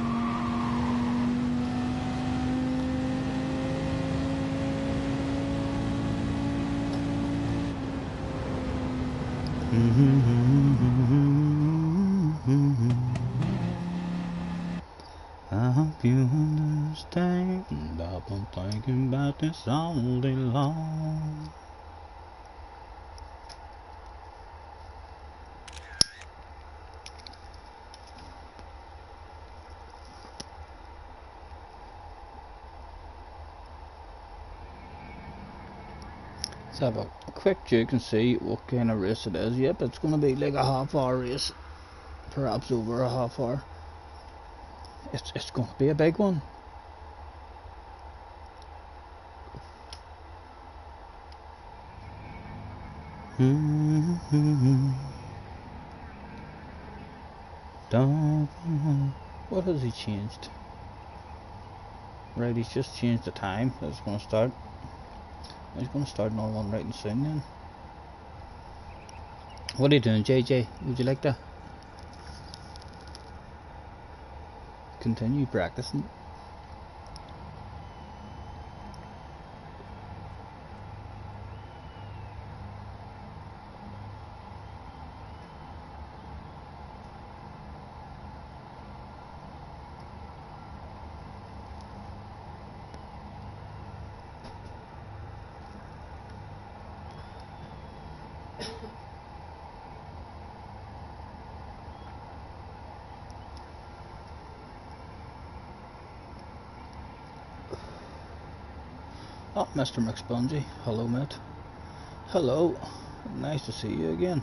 I hope you understand. I've been thinking about this all day long. Let's have a quick check and see what kind of race it is. Yep, it's going to be like a half-hour race, perhaps over a half hour. It's going to be a big one. What has he changed? Right, he's just changed the time. It's going to start. He's going to start another one right and soon then. What are you doing, JJ? Would you like to continue practicing? Oh, Mr. McSpongy. Hello, mate. Hello. Nice to see you again.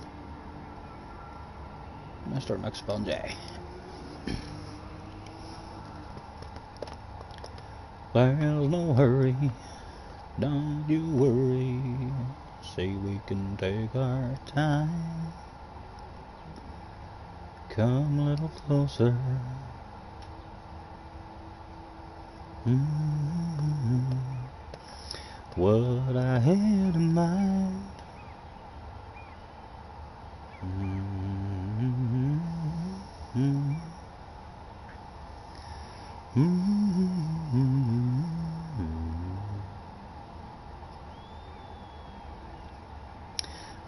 Mr. McSpongy. There's no hurry. Don't you worry. Say we can take our time. Come a little closer. What I had in mind.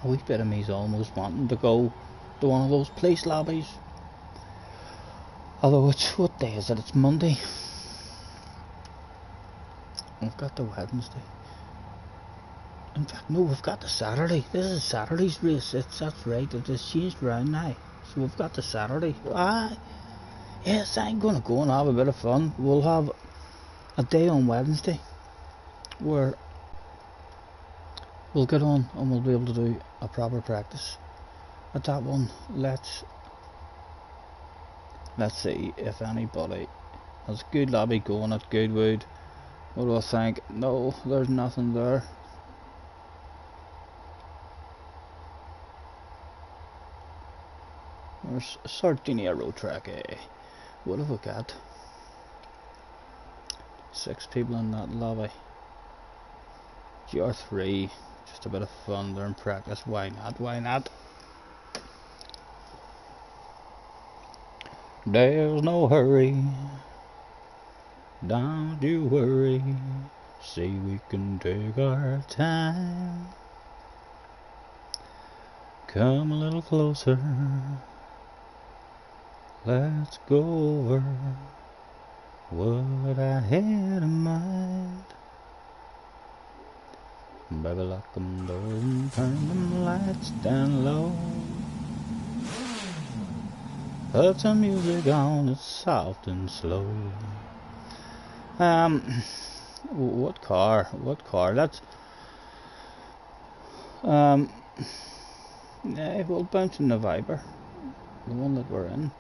A wee bit of me's almost wanting to go to one of those place lobbies. Although what day is it? It's Monday. We've got the Wednesday. In fact, no, we've got the Saturday. This is Saturday's race. That's right. It has changed around now. So we've got the Saturday. Yes, I'm going to go and have a bit of fun. We'll have a day on Wednesday where we'll get on and we'll be able to do a proper practice at that one. Let's see if anybody has a good lobby going at Goodwood. What do I think? No, there's nothing there. There's Sardinia Road Track A. What have we got? 6 people in that lobby. GR3, Just a bit of fun during practice. Why not? Why not? There's no hurry. Don't you worry. See, we can take our time. Come a little closer. Let's go over what I had in mind. Baby, lock them doors and turn them lights down low. Put some music on, it's soft and slow. What car? What car? That's yeah, we'll bounce in the Viper, the one that we're in.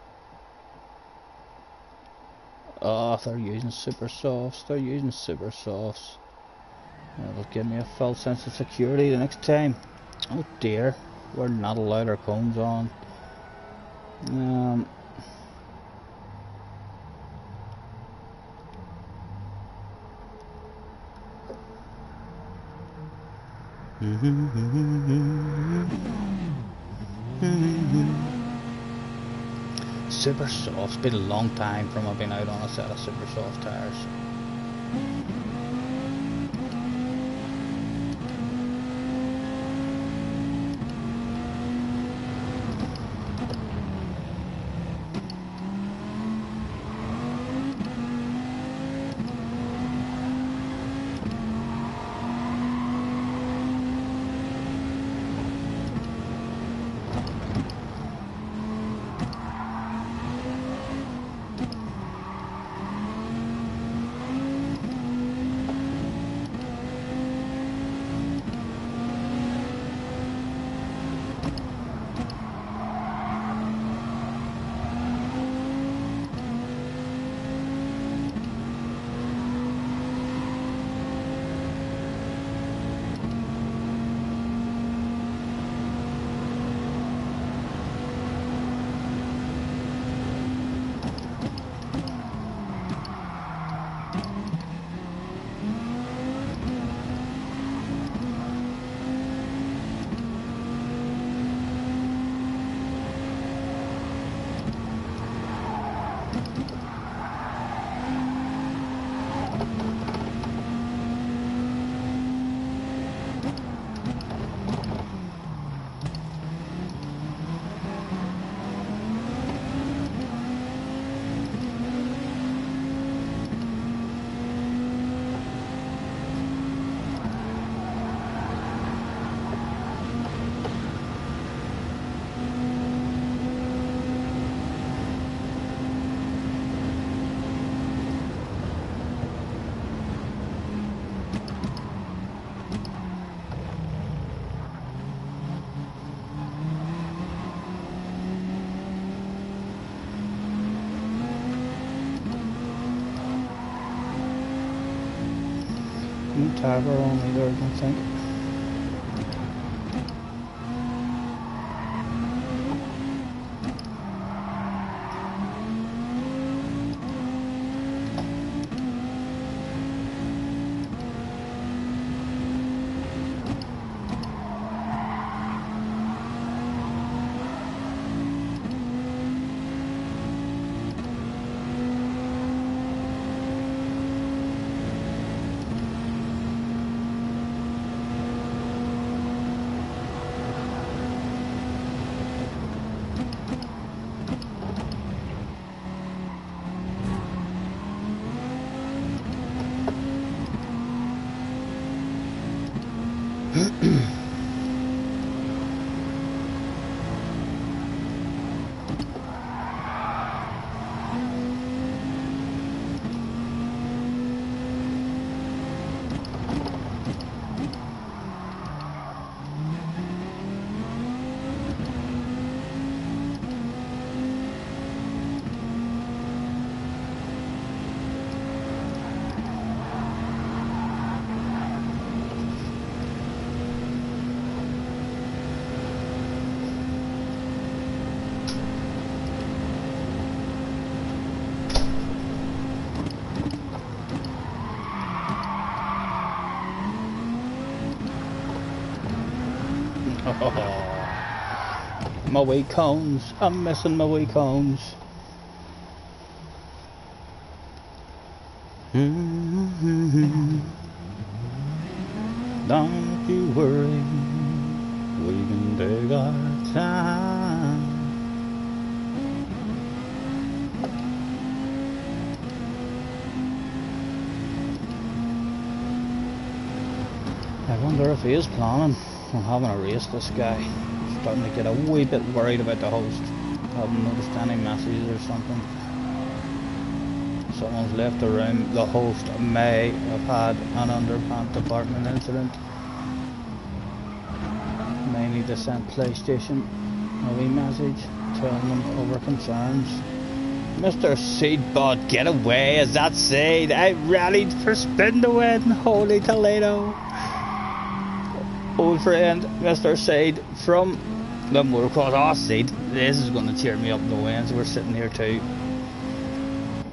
Oh, they're using super softs. They're using super softs. That'll give me a false sense of security the next time. Oh dear, we're not allowed our cones on. Super soft. It's been a long time from I've been out on a set of super soft tires. Tire only there, I don't think. My wee cones, I'm missing my wee cones. Don't you worry, we can take our time. I wonder if he is planning on having a race, this guy. I'm starting to get a wee bit worried about the host. I haven't noticed any messages or something. Someone's left the room. The host may have had an underpants department incident. May need to send PlayStation a wee message telling them over concerns. Mr. Seedbot, get away, is that Seed? I rallied for spin to win. Holy Toledo. Old friend, Mr. Seed from the motocross. Oh, Seed, this is going to cheer me up in the wins. We're sitting here too.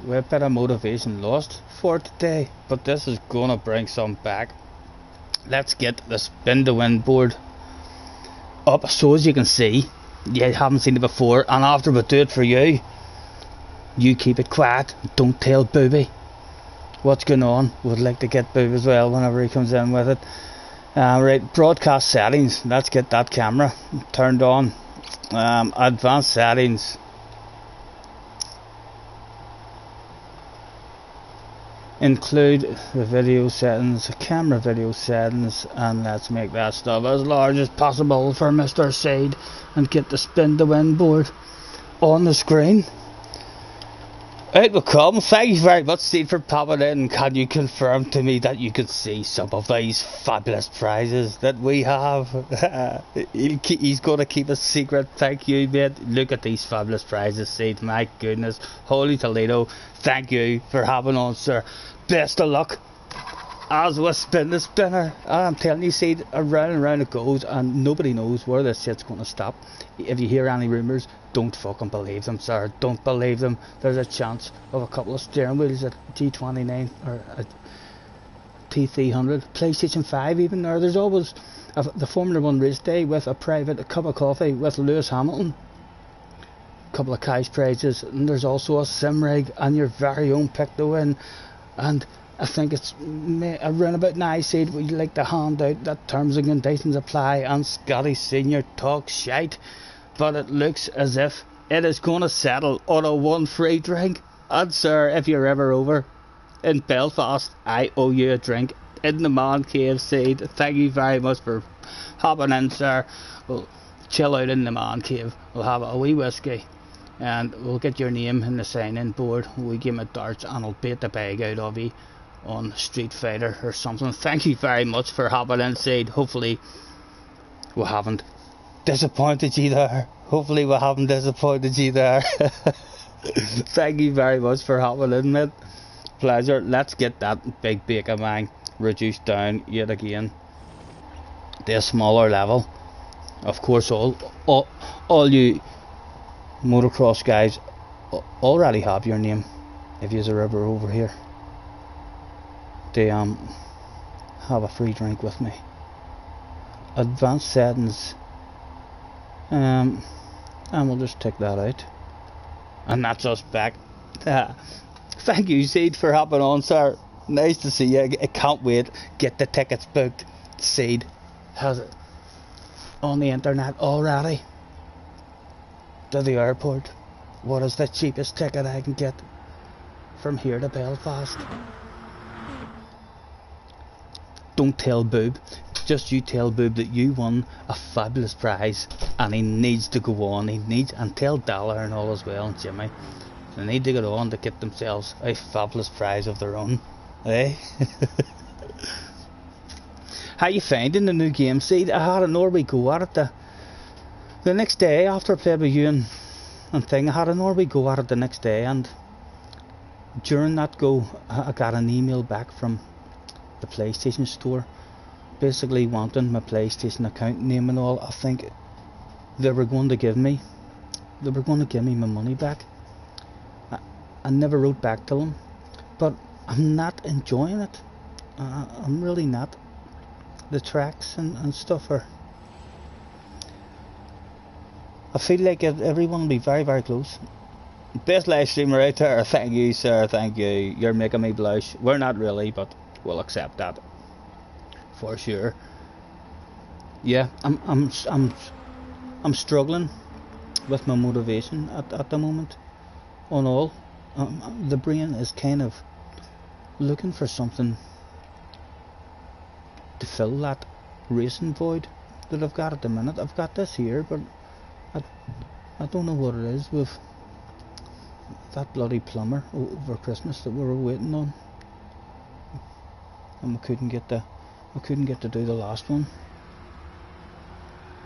We're a bit of motivation lost for today, but this is going to bring some back. Let's get the spin to win board up so as you can see. You haven't seen it before, and after we do it for you, you keep it quiet. Don't tell Booby what's going on. Would like to get Boob as well whenever he comes in with it. Right, broadcast settings. Let's get that camera turned on. Advanced settings. Include the video settings, camera video settings, and let's make that stuff as large as possible for Mr. Seed and get the spin to win board on the screen. It will come. Thank you very much, Steve, for popping in. Can you confirm to me that you can see some of these fabulous prizes that we have? He's going to keep a secret. Thank you, mate. Look at these fabulous prizes, Steve. My goodness. Holy Toledo. Thank you for having on, sir. Best of luck as we spin the spinner. I'm telling you, Steve, around and round it goes, and nobody knows where this shit's going to stop. If you hear any rumours, don't fucking believe them, sir. Don't believe them. There's a chance of a couple of steering wheels at G29 or a T300, PlayStation 5 even. Or there's always the Formula 1 race day with a cup of coffee with Lewis Hamilton. A couple of cash prizes, and there's also a sim rig and your very own pick to win. And I think it's around about now, Seed, we'd like to hand out that terms and conditions apply, and Scotty Senior talks shite, but it looks as if it is going to settle on a one free drink. And sir, if you're ever over in Belfast, I owe you a drink in the man cave, Seed. Thank you very much for hopping in, sir. We'll chill out in the man cave, we'll have a wee whiskey, and we'll get your name in the sign-in board. We'll give him a darts and I'll bait the bag out of you on Street Fighter or something. Thank you very much for hopping inside. Hopefully we haven't disappointed you there. Hopefully we haven't disappointed you there. Thank you very much for hopping in, mate. Pleasure. Let's get that big bacon man reduced down yet again to a smaller level. Of course, all you motocross guys already have your name if you're ever over here. They have a free drink with me. Advanced settings, and we'll just take that out, and that's us back. Thank you, Seed, for hopping on, sir. Nice to see you. I can't wait. Get the tickets booked. Seed has it on the internet already to the airport. What is the cheapest ticket I can get from here to Belfast? Don't tell Boob, just you tell Boob that you won a fabulous prize and he needs to go on. He needs, and tell Dollar and all as well, and Jimmy, they need to go on to get themselves a fabulous prize of their own, eh? How you finding the new game, Seed? I had a Norway go at it the next day after I played with you and thing. I had a Norway go at it the next day, and during that go I got an email back from the PlayStation store basically wanting my PlayStation account name and all. I think they were going to give me my money back. I never wrote back to them, but I'm not enjoying it. I'm really not. The tracks and stuff are I feel like everyone will be very, very close. Best live streamer out there. Thank you, sir. Thank you. You're making me blush. We're not really, but we'll accept that for sure. Yeah, I'm struggling with my motivation at the moment. On all, the brain is kind of looking for something to fill that racing void that I've got at the minute. I've got this here, but I don't know what it is with that bloody plumber over Christmas that we were waiting on, and we couldn't get to do the last one.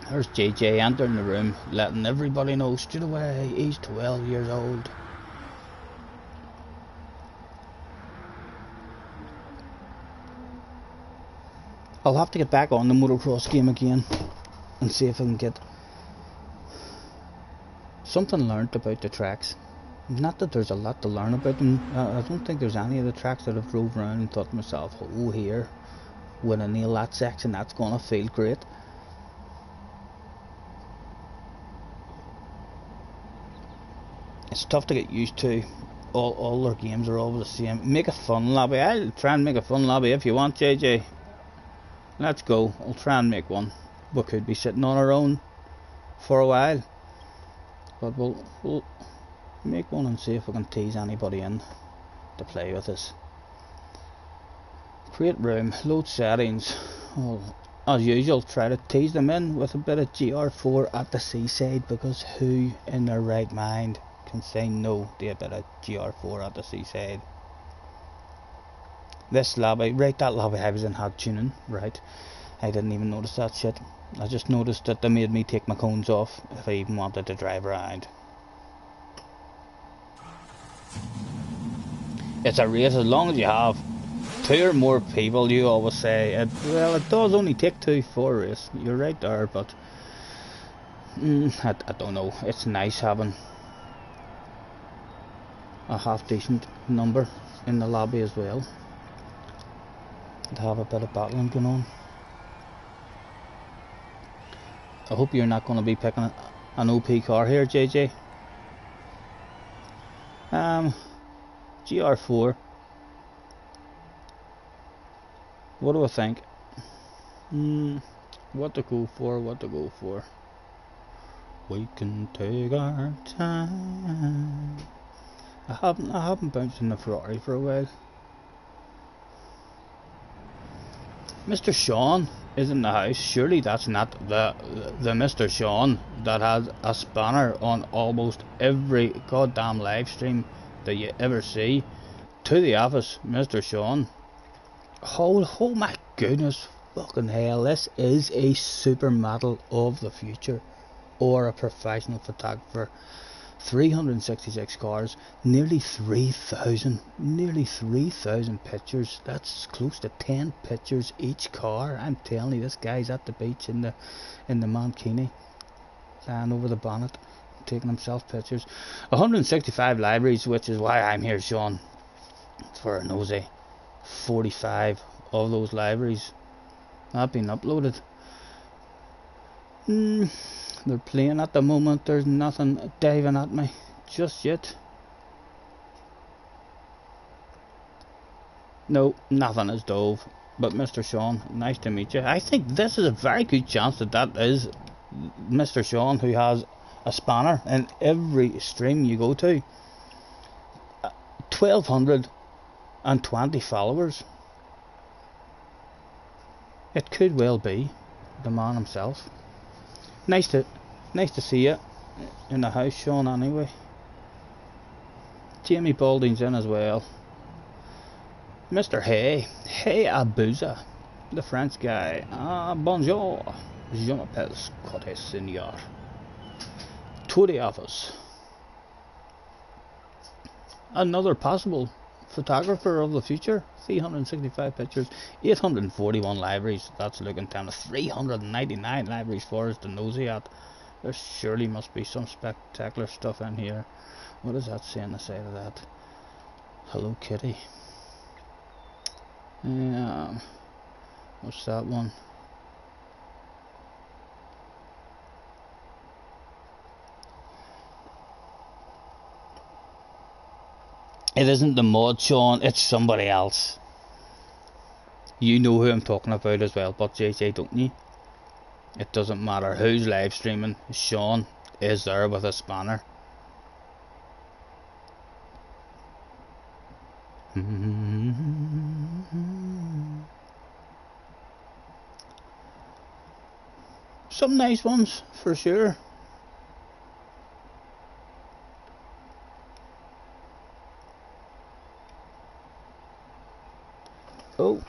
There's JJ entering the room, letting everybody know straight away he's 12 years old. I'll have to get back on the motocross game again and see if I can get something learnt about the tracks. Not that there's a lot to learn about them. I don't think there's any of the tracks that I've drove around and thought to myself, oh, here, when I nail that section, that's gonna feel great. It's tough to get used to. All their games are all the same. Make a fun lobby. I'll try and make a fun lobby if you want, JJ. Let's go. I'll try and make one. We could be sitting on our own for a while, but we'll make one and see if we can tease anybody in to play with us. Create room, load settings. As usual, try to tease them in with a bit of GR4 at the seaside, because who in their right mind can say no to a bit of GR4 at the seaside? This lobby, right, that lobby I was in had tuning, right? I didn't even notice that shit. I just noticed that they made me take my cones off if I even wanted to drive around. It's a race. As long as you have 2 or more people, you always say, well, it does only take 2 for a race. You're right there, but I don't know. It's nice having a half decent number in the lobby as well, to have a bit of battling going on. I hope you're not going to be picking an OP car here, JJ. GR4. What do I think? What to go for? We can take our time. I haven't bounced in the Ferrari for a while. Mr. Sean is in the house. Surely that's not the Mr. Sean that has a spanner on almost every goddamn live stream that you ever see. To the office, Mr. Sean. Oh my goodness, fucking hell, this is a supermodel of the future, or a professional photographer. 366 cars, nearly 3,000 pictures. That's close to 10 pictures each car. I'm telling you, this guy's at the beach in the mankini, lying over the bonnet, taking himself pictures. 165 libraries, which is why I'm here, Sean, for a nosy. 45 of those libraries have been uploaded. They're playing at the moment. There's nothing diving at me just yet. No, nothing is dove. But Mr. Sean, nice to meet you. I think this is a very good chance that is Mr. Sean, who has a spanner in every stream you go to. 1,220 followers. It could well be the man himself. Nice to see you in the house, Sean, anyway. Jamie Balding's in as well. Mr. Hey Abuza, the French guy. Bonjour, je m'appelle Scotty Senior. To the office. Another possible photographer of the future. 365 pictures, 841 libraries. That's looking down. 399 libraries for us to nosy at. There surely must be some spectacular stuff in here. What does that say on the side of that? Hello Kitty. What's that one? It isn't the mod, Sean, it's somebody else. You know who I'm talking about as well, but JJ, don't you? It doesn't matter who's live streaming, Sean is there with a spanner. Some nice ones, for sure. Oh,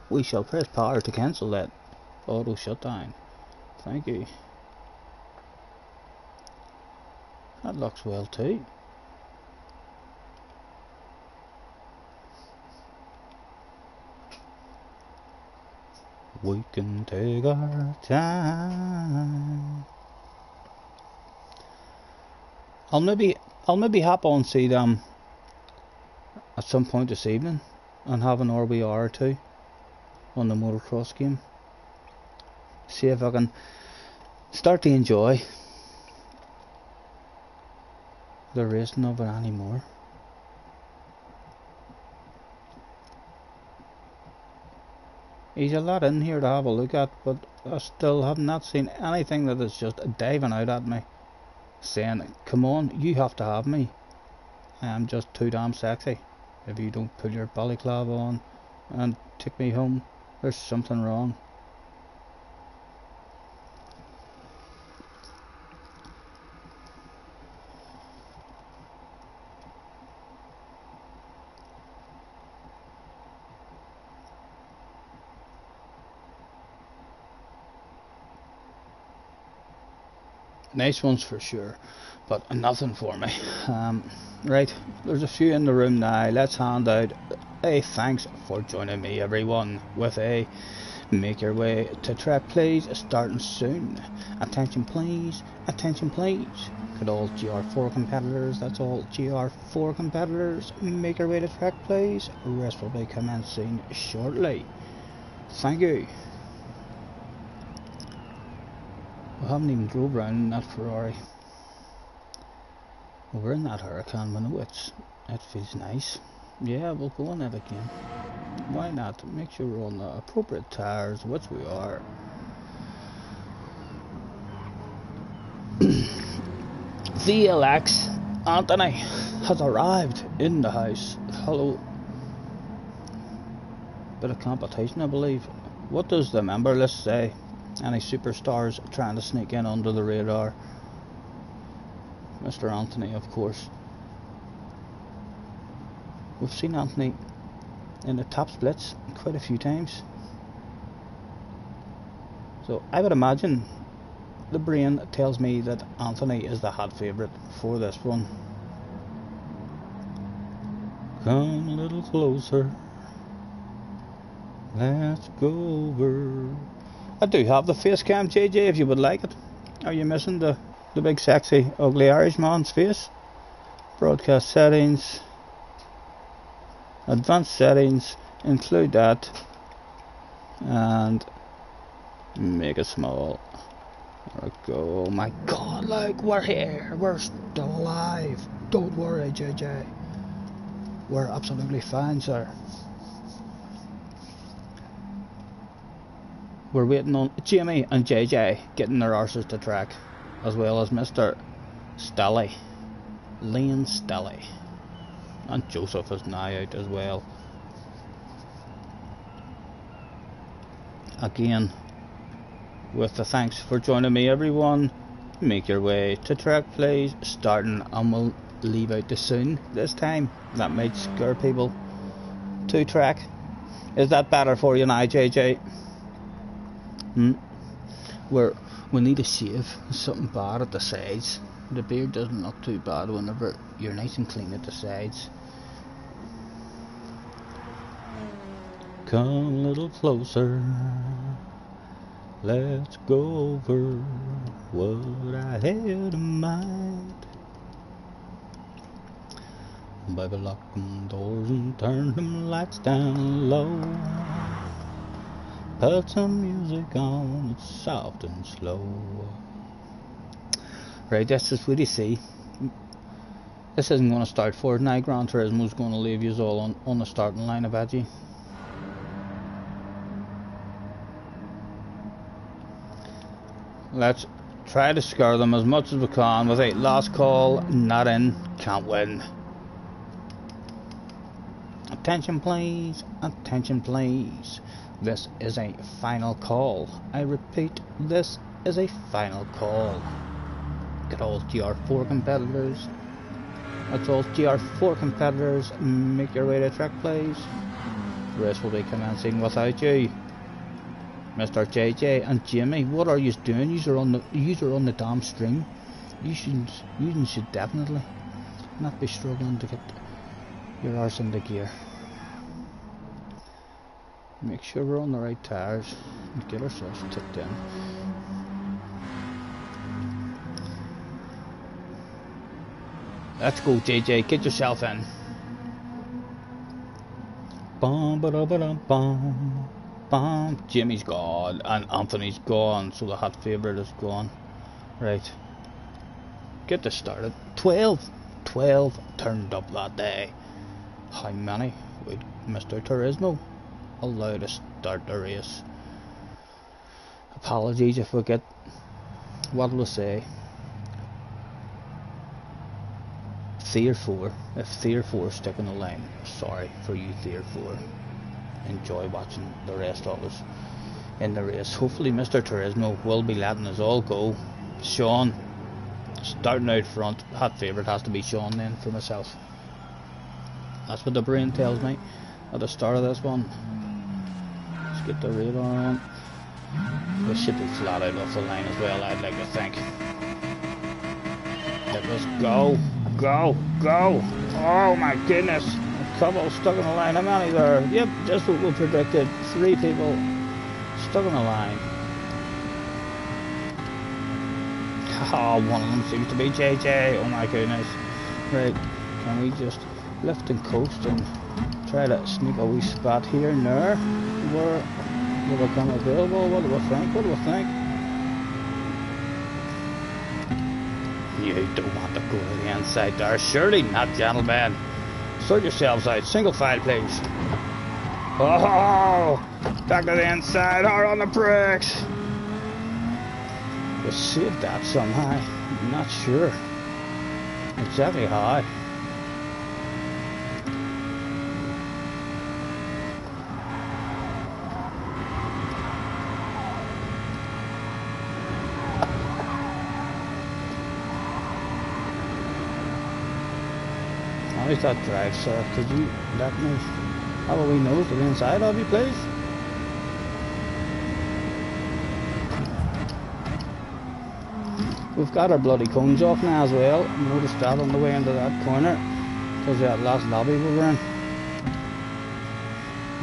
we shall press power to cancel that auto shutdown. Thank you. That looks well too. We can take our time. I'll maybe hop on and see them at some point this evening and have an RBR or two on the motocross game. See if I can start to enjoy the racing of it anymore. He's a lot in here to have a look at, but I still have not seen anything that is just diving out at me saying, come on, you have to have me. I am just too damn sexy. If you don't put your balaclava on and take me home, there's something wrong. Nice ones for sure, but nothing for me. Right, there's a few in the room now. Let's hand out a thanks for joining me, everyone, with a make your way to track please, starting soon. Attention please, attention please. Good all GR4 competitors, that's all GR4 competitors, make your way to track please. Rest will be commencing shortly. Thank you. We haven't even drove around in that Ferrari. We're in that Hurricane, we know it feels nice. Yeah, we'll go on it again. Why not? Make sure we're on the appropriate tires, which we are. The Alex Anthony has arrived in the house. Hello. Bit of competition, I believe. What does the member list say? Any superstars trying to sneak in under the radar? Mr. Anthony, of course. We've seen Anthony in the top splits quite a few times. So I would imagine the brain tells me that Anthony is the hot favourite for this one. Come a little closer. Let's go over. I do have the face cam, JJ, if you would like it. Are you missing the big sexy ugly Irishman's face? Broadcast settings, advanced settings, include that, and make it small. There we go. Oh my god, like we're here, we're still alive. Don't worry, JJ, we're absolutely fine, sir. We're waiting on Jamie and JJ getting their arses to track, as well as Mr. Stelly, Lane Stelly, and Joseph is now out as well. Again, with the thanks for joining me, everyone. Make your way to track please, starting, and we'll leave out the soon this time. That might scare people to track. Is that better for you now, JJ? We need a shave, something bad at the sides. The beard doesn't look too bad whenever you're nice and clean at the sides. Come a little closer. Let's go over what I had in mind. Baby, lock them doors and turn them lights down low. Put some music on, it's soft and slow. Right, that's just what you see. This isn't going to start for it now. Gran Turismo's going to leave you all on the starting line, I bet you. Let's try to scare them as much as we can without last call, not in, can't win. Attention please, attention please. This is a final call. I repeat, this is a final call. Get all GR4 competitors. That's all GR4 competitors. Make your way to track please. The race will be commencing without you. Mr. JJ and Jimmy, what are you doing? You're on the damn stream. You should definitely not be struggling to get your arse in the gear. Make sure we're on the right tires and get ourselves tipped in. Let's go, JJ. Get yourself in. Bum ba da ba dum bum. Jimmy's gone and Anthony's gone, so the hot favourite is gone. Right, get this started. 12 turned up that day. How many would Mr. Turismo allow to start the race? Apologies if we get, what will I say, 3 or 4. If 3 or 4 stick in the line, sorry for you 3 or 4. Enjoy watching the rest of us in the race. Hopefully Mr. Turismo will be letting us all go. Sean starting out front. Hot favourite has to be Sean then for myself. That's what the brain tells me at the start of this one. Let's get the radar on. This should be flat out off the line as well, I'd like to think. Let us go. Go. Oh my goodness. Couple stuck in the line. How many there? Yep, just what we predicted. 3 people stuck in the line. Oh, one of them seems to be JJ. Oh my goodness. Right, can we just lift and coast and try to sneak a wee spot here and there? Where will become available? What do we think? You don't want to go to the inside there. Surely not, gentlemen. Sort yourselves out. Single file, please. Oh, back to the inside. Hard on the brakes. We'll save that somehow. I'm not sure exactly how. How's that drive, sir? Could you let me have a wee nose to the inside of you, please? We've got our bloody cones off now as well. Noticed that on the way into that corner because of that last lobby we were in.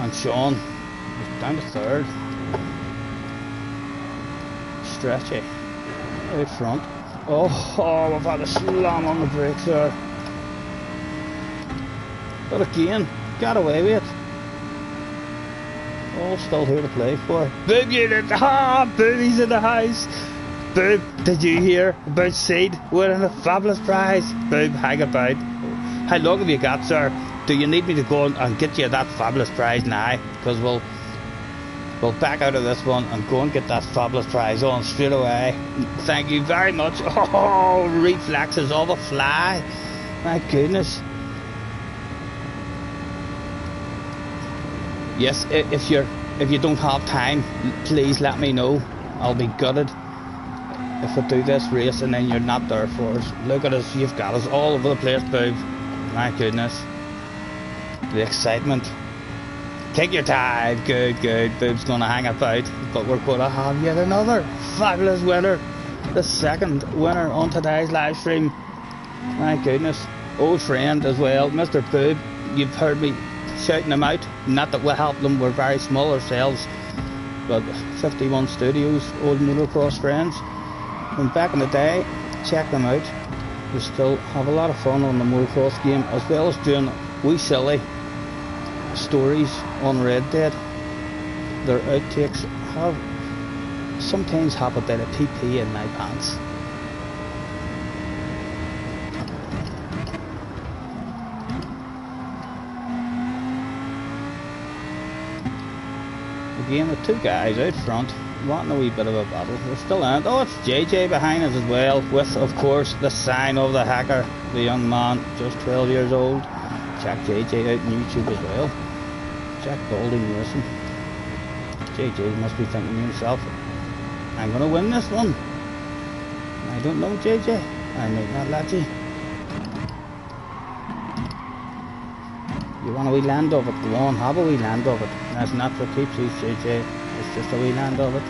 And Sean is down to 3rd. Stretchy out front. Oh, we've had a slam on the brakes there. But again, got away with it. All still here to play for. Boob unit! Ah, Booby's in the house! Boob, did you hear about Seed winning a fabulous prize? Boob, hang about. How long have you got, sir? Do you need me to go and get you that fabulous prize now? Because we'll back out of this one and go and get that fabulous prize on straight away. Thank you very much. Oh, reflexes of a fly. My goodness. Yes, if you don't have time, please let me know. I'll be gutted if we do this race and then you're not there for us. Look at us, you've got us all over the place, Boob. My goodness. The excitement. Take your time. Good. Boob's gonna hang about, but we're gonna have yet another fabulous winner. The 2nd winner on today's live stream. My goodness. Old friend as well, Mr. Boob. You've heard me shouting them out. Not that we help them, we're very small ourselves, but 51 Studios, old motocross friends from back in the day. Check them out. We still have a lot of fun on the motocross game, as well as doing wee silly stories on Red Dead. Their outtakes have sometimes have a bit of PP in my pants. again with two guys out front, wanting a wee bit of a battle. We're still in it. Oh, it's JJ behind us as well, with, of course, the sign of the hacker, the young man, just 12 years old. Check JJ out on YouTube as well. Check Golding Racing. JJ must be thinking to himself, I'm going to win this one. I don't know, JJ. I might not let you. You want a wee land of it? Go on, have a wee land of it. That's not for keeps, JJ. It's just a wee land of it.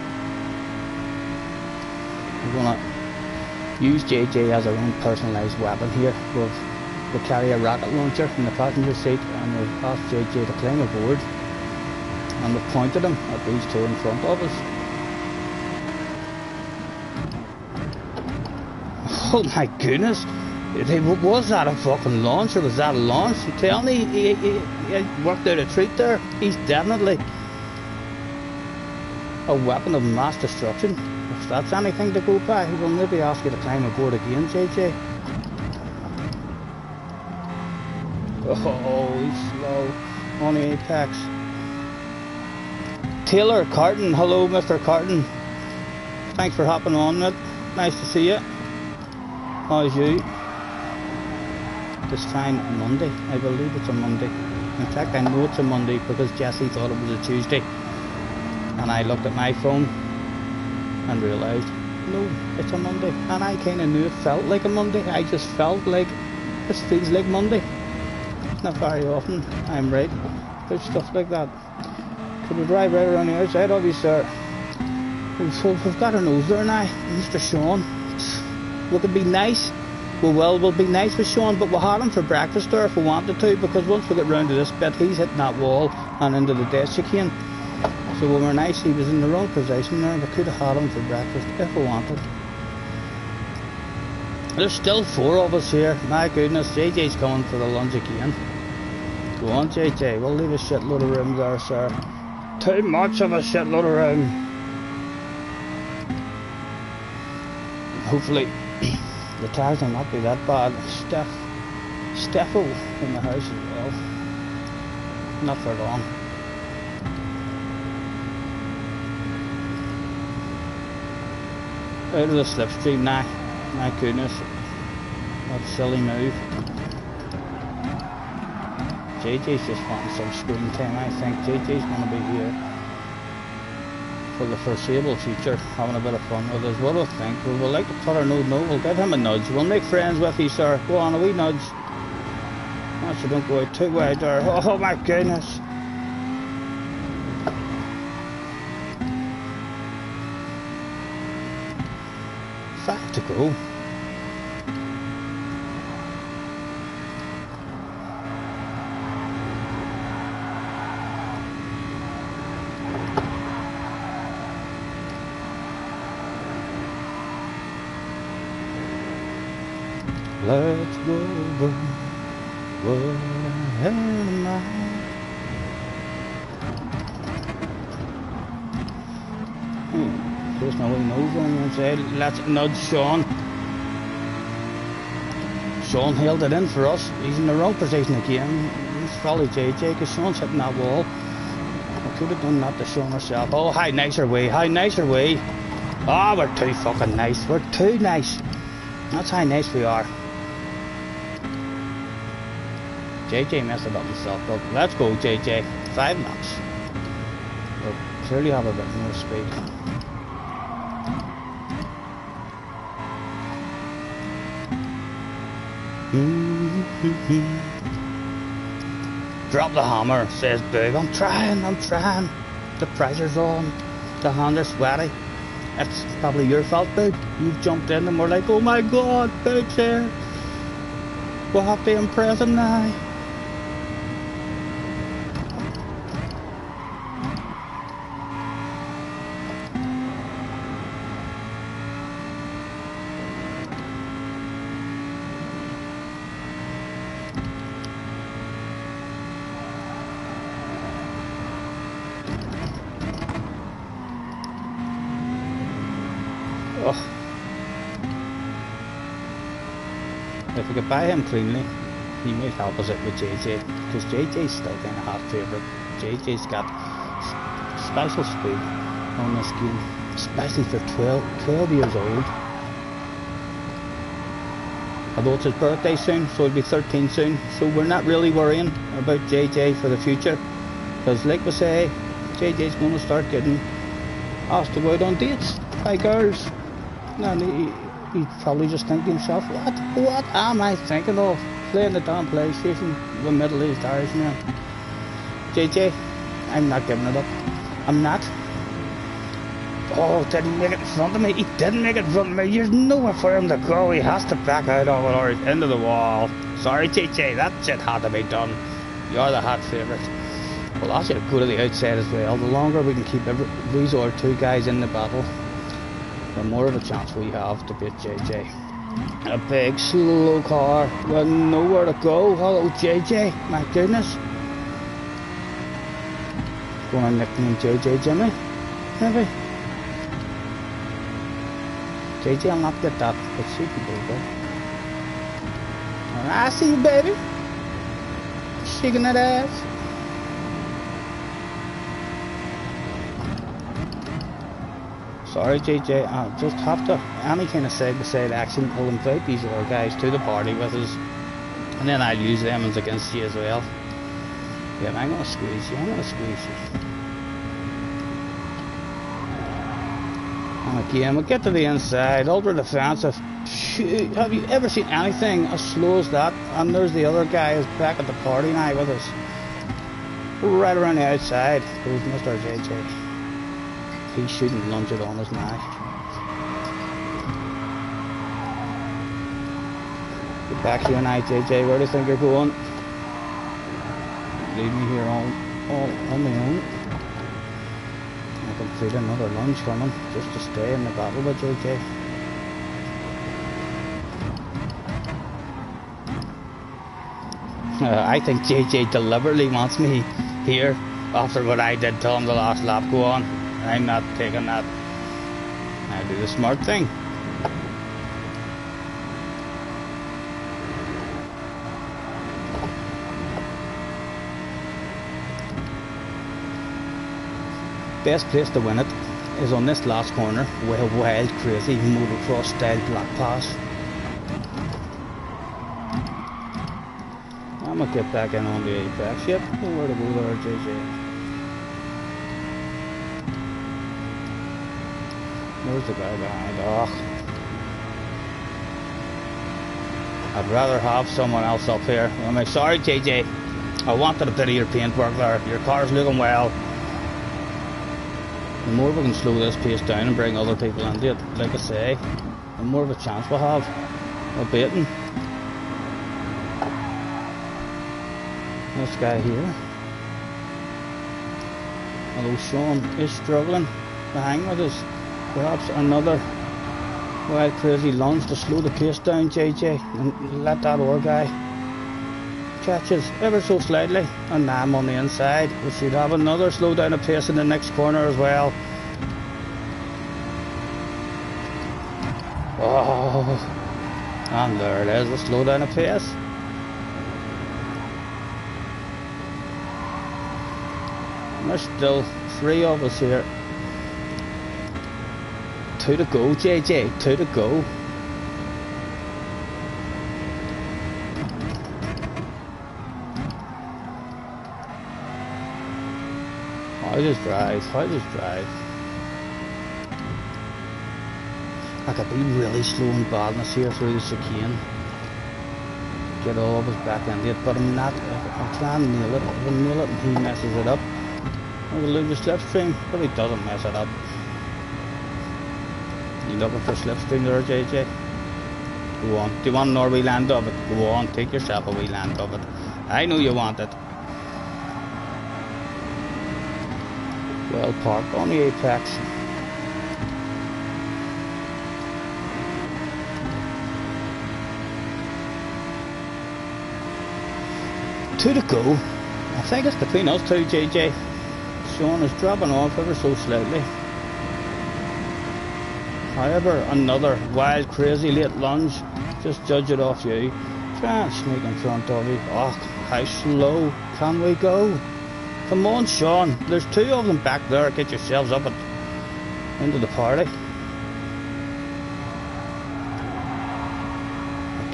We're going to use JJ as our own personalised weapon here. We'll carry a rocket launcher in the passenger seat, and we've asked JJ to climb aboard, and we've pointed him at these two in front of us. Oh my goodness, was that a fucking launch, or was that a launch? You tell me, he worked out a treat there. He's definitely a weapon of mass destruction. If that's anything to go by, we'll maybe ask you to climb aboard again, JJ. Oh, he's slow on the apex. Taylor Carton, hello Mr. Carton. Thanks for hopping on it. Nice to see you. How's you? This fine Monday, I believe it's a Monday. In fact, I know it's a Monday because Jesse thought it was a Tuesday. And I looked at my phone and realised, no, it's a Monday. And I kind of knew it felt like a Monday. I just felt like, this feels like Monday. It's not very often I'm right about stuff like that. Could we drive right around the outside of you, sir? We've got our nose there now, Mr. Sean. We could be nice. We'll be nice with Sean, but we'll have him for breakfast there if we wanted to, because once we get round to this bit, he's hitting that wall and into the death chicane. So when we're nice, he was in the wrong position there. We could have had him for breakfast if we wanted. There's still 4 of us here. My goodness, JJ's coming for the lunch again. Go on, JJ. We'll leave a shitload of room there, sir. Too much of a shitload of room. Hopefully the tires will not be that bad. Steffo in the house as well. Not for long. Out of the slipstream now. My goodness. What a silly move. JJ's just wanting some screen time. I think JJ's going to be here for the foreseeable future, having a bit of fun with us. What do I think? We'll like to put our nose, no, we'll give him a nudge. We'll make friends with you, sir. Go on, a wee nudge. Oh, so don't go out too wide there. Oh my goodness. Five to go. Let's go over what am I? There's no way nose on the inside. Let's nudge Sean. Sean held it in for us. He's in the wrong position again. He's probably JJ because Sean's hitting that wall. I could have done that to Sean herself. Oh, how nicer way, how nicer way. Ah, we're too fucking nice. We're too nice. That's how nice we are. JJ messed it up himself, but let's go JJ. 5 laps. We'll clearly have a bit more speed. Drop the hammer, says Boog. I'm trying. The pressure's on. The hands are sweaty. It's probably your fault, Boog. You've jumped in and we're like, oh my god, Boog's here. We'll have to impress him now. If we could buy him cleanly, he might help us out with JJ, because JJ's still kind of half favourite. JJ's got special speed on this game, especially for 12 years old. Although it's his birthday soon, so he'll be 13 soon, so we're not really worrying about JJ for the future, because like we say, JJ's going to start getting asked to go out on dates by girls, and he'd probably just think to himself, what am I thinking of, playing the damn PlayStation with middle-aged Irishmen? JJ, I'm not giving it up. I'm not. Oh, didn't make it in front of me. He didn't make it in front of me. There's nowhere for him to go. He has to back out of it or he's into the wall. Sorry, JJ, that shit had to be done. You're the hot favourite. Well, I should go to the outside as well. The longer we can keep these other two guys in the battle, the more of a chance we have to beat JJ. A big, slow car with nowhere to go. Hello, JJ. My goodness. Gonna nickname JJ Jimmy, maybe. JJ, I'll not get that, but she can do that. I see you, baby. Shaking that ass. Sorry, JJ, I just have to, any kind of side-by-side action, I'll invite these other guys to the party with us, and then I'll use them as against you as well. Yeah, I'm gonna squeeze you, And again, we'll get to the inside, ultra defensive. Shoot, have you ever seen anything as slow as that? And there's the other guy who's back at the party now with us. Right around the outside goes Mr. JJ. He shouldn't lunge it on us now. Get back here now, JJ. Where do you think you're going? Leave me here all on my own. I can feel another lunge from him just to stay in the battle with JJ. I think JJ deliberately wants me here after what I did to him the last lap. Go on. I'm not taking that. I do the smart thing. Best place to win it is on this last corner with a wild, crazy motocross style black pass. I'm gonna get back in on the apex. Yep, where to go there, JJ. There's the guy behind. Oh, I'd rather have someone else up here. I'm like, sorry, JJ. I wanted a bit of your paintwork there. Your car's looking well. The more we can slow this pace down and bring other people into it, like I say, the more of a chance we'll have of beating this guy here. Although Sean is struggling to hang with us. Perhaps another wild crazy lunge to slow the pace down, JJ, and let that other guy catches ever so slightly, and now I'm on the inside. We should have another slow down of pace in the next corner as well. Oh, and there it is, the slow down of pace. And there's still 3 of us here. 2 to go, JJ, 2 to go. I just drive. I could be really slow and badness here through the chicane. Get all of us back into it, but I'm not. I'm trying to nail it. If I nail it and he messes it up, I'm going to lose the slipstream, but he doesn't mess it up. You looking for slipstream there, JJ? Go on. Do you want an wee land of it? Go on, take yourself a wee land of it. I know you want it. Well parked on the apex. Two to go. I think it's between us two, JJ. Sean is dropping off ever so slightly. However, another wild, crazy late lunge. Just judge it off you. Try and sneak in front of you. Oh, how slow can we go? Come on, Sean. There's two of them back there. Get yourselves up into the party.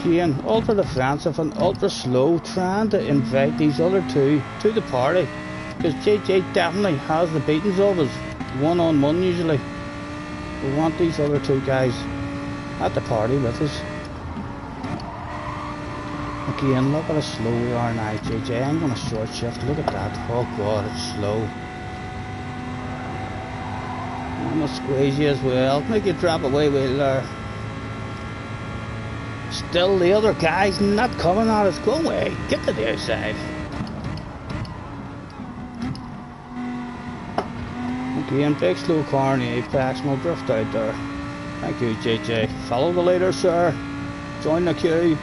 Again, ultra defensive and ultra slow, trying to invite these other two to the party. Because JJ definitely has the beatings of us, one-on-one usually. We want these other two guys at the party with us. Again, look at how slow we are now, JJ. I'm going to short shift. Look at that. Oh god, it's slow. I'm going to squeeze you as well. Make you drop away wheel there. Still the other guys not coming at us. Go away. Get to the outside. Again, big slow car in the apex. We'll drift out there. Thank you, JJ. Follow the leader, sir. Join the queue.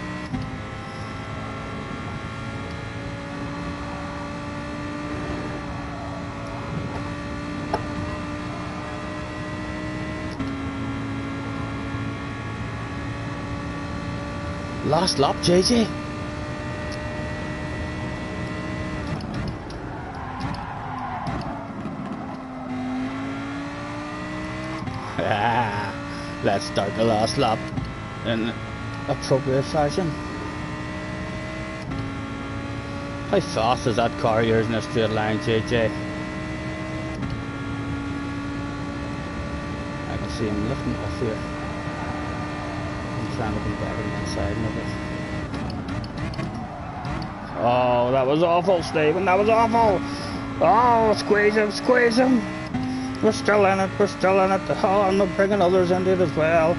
Last lap, JJ. Let's start the last lap in appropriate fashion. How fast is that car yours in a straight line, JJ? I can see him lifting off here. Trying to be back on the inside of it. Oh, that was awful, Stephen. That was awful. Oh, squeeze him, squeeze him. We're still in it. We're still in it. Oh, I'm not bringing others into it as well.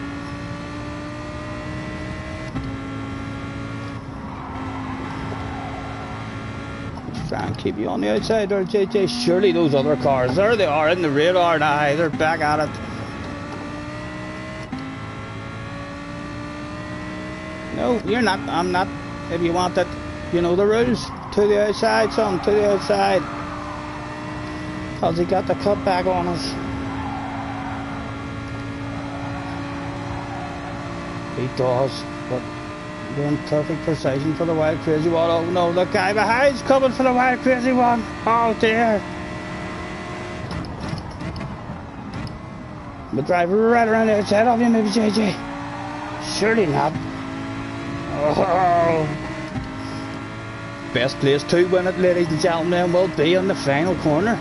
Let's try and keep you on the outside there, JJ. Surely those other cars, there they are in the radar now. They're back at it. No, you're not. I'm not. If you want it, you know the rules. To the outside, son. To the outside. Cause he got the cut back on us. He does, but we're in perfect precision for the wild crazy one. Oh no, the guy behind's coming for the wild crazy one. Oh dear. The driver right around the outside of you, maybe, JJ. Surely not. Oh. Best place to win it, ladies and gentlemen, will be on the final corner.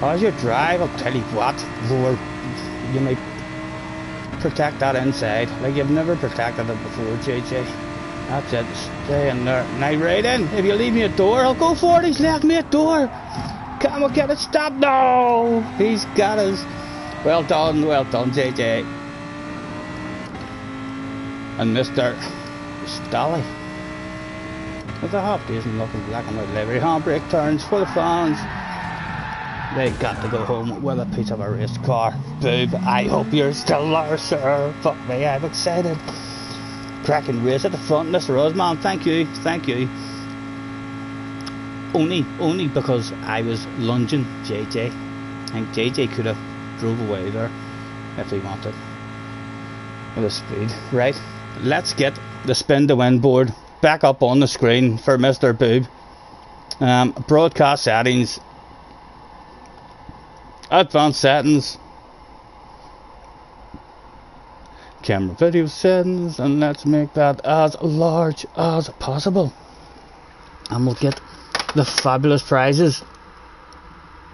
How's your drive? I'll tell you what, you may protect that inside like you've never protected it before, JJ. That's it, stay in there. Now right in, if you leave me a door, I'll go for it. He's left me a door. Come on, get it stopped. No, he's got us. Well done, JJ. And Mr. Stally. With a half decent looking black and white livery. Handbrake turns for the fans. They got to go home with a piece of a race car. Boob, I hope you're still there, sir. Fuck me, I'm excited. Cracking race at the front, Mr. Osman. Thank you, thank you. Only because I was lunging JJ. I think JJ could have drove away there if he wanted with a speed. Right, let's get the spin to win board back up on the screen for Mr. Boob. Broadcast settings, advanced settings, camera video settings, and let's make that as large as possible, and we'll get the fabulous prizes.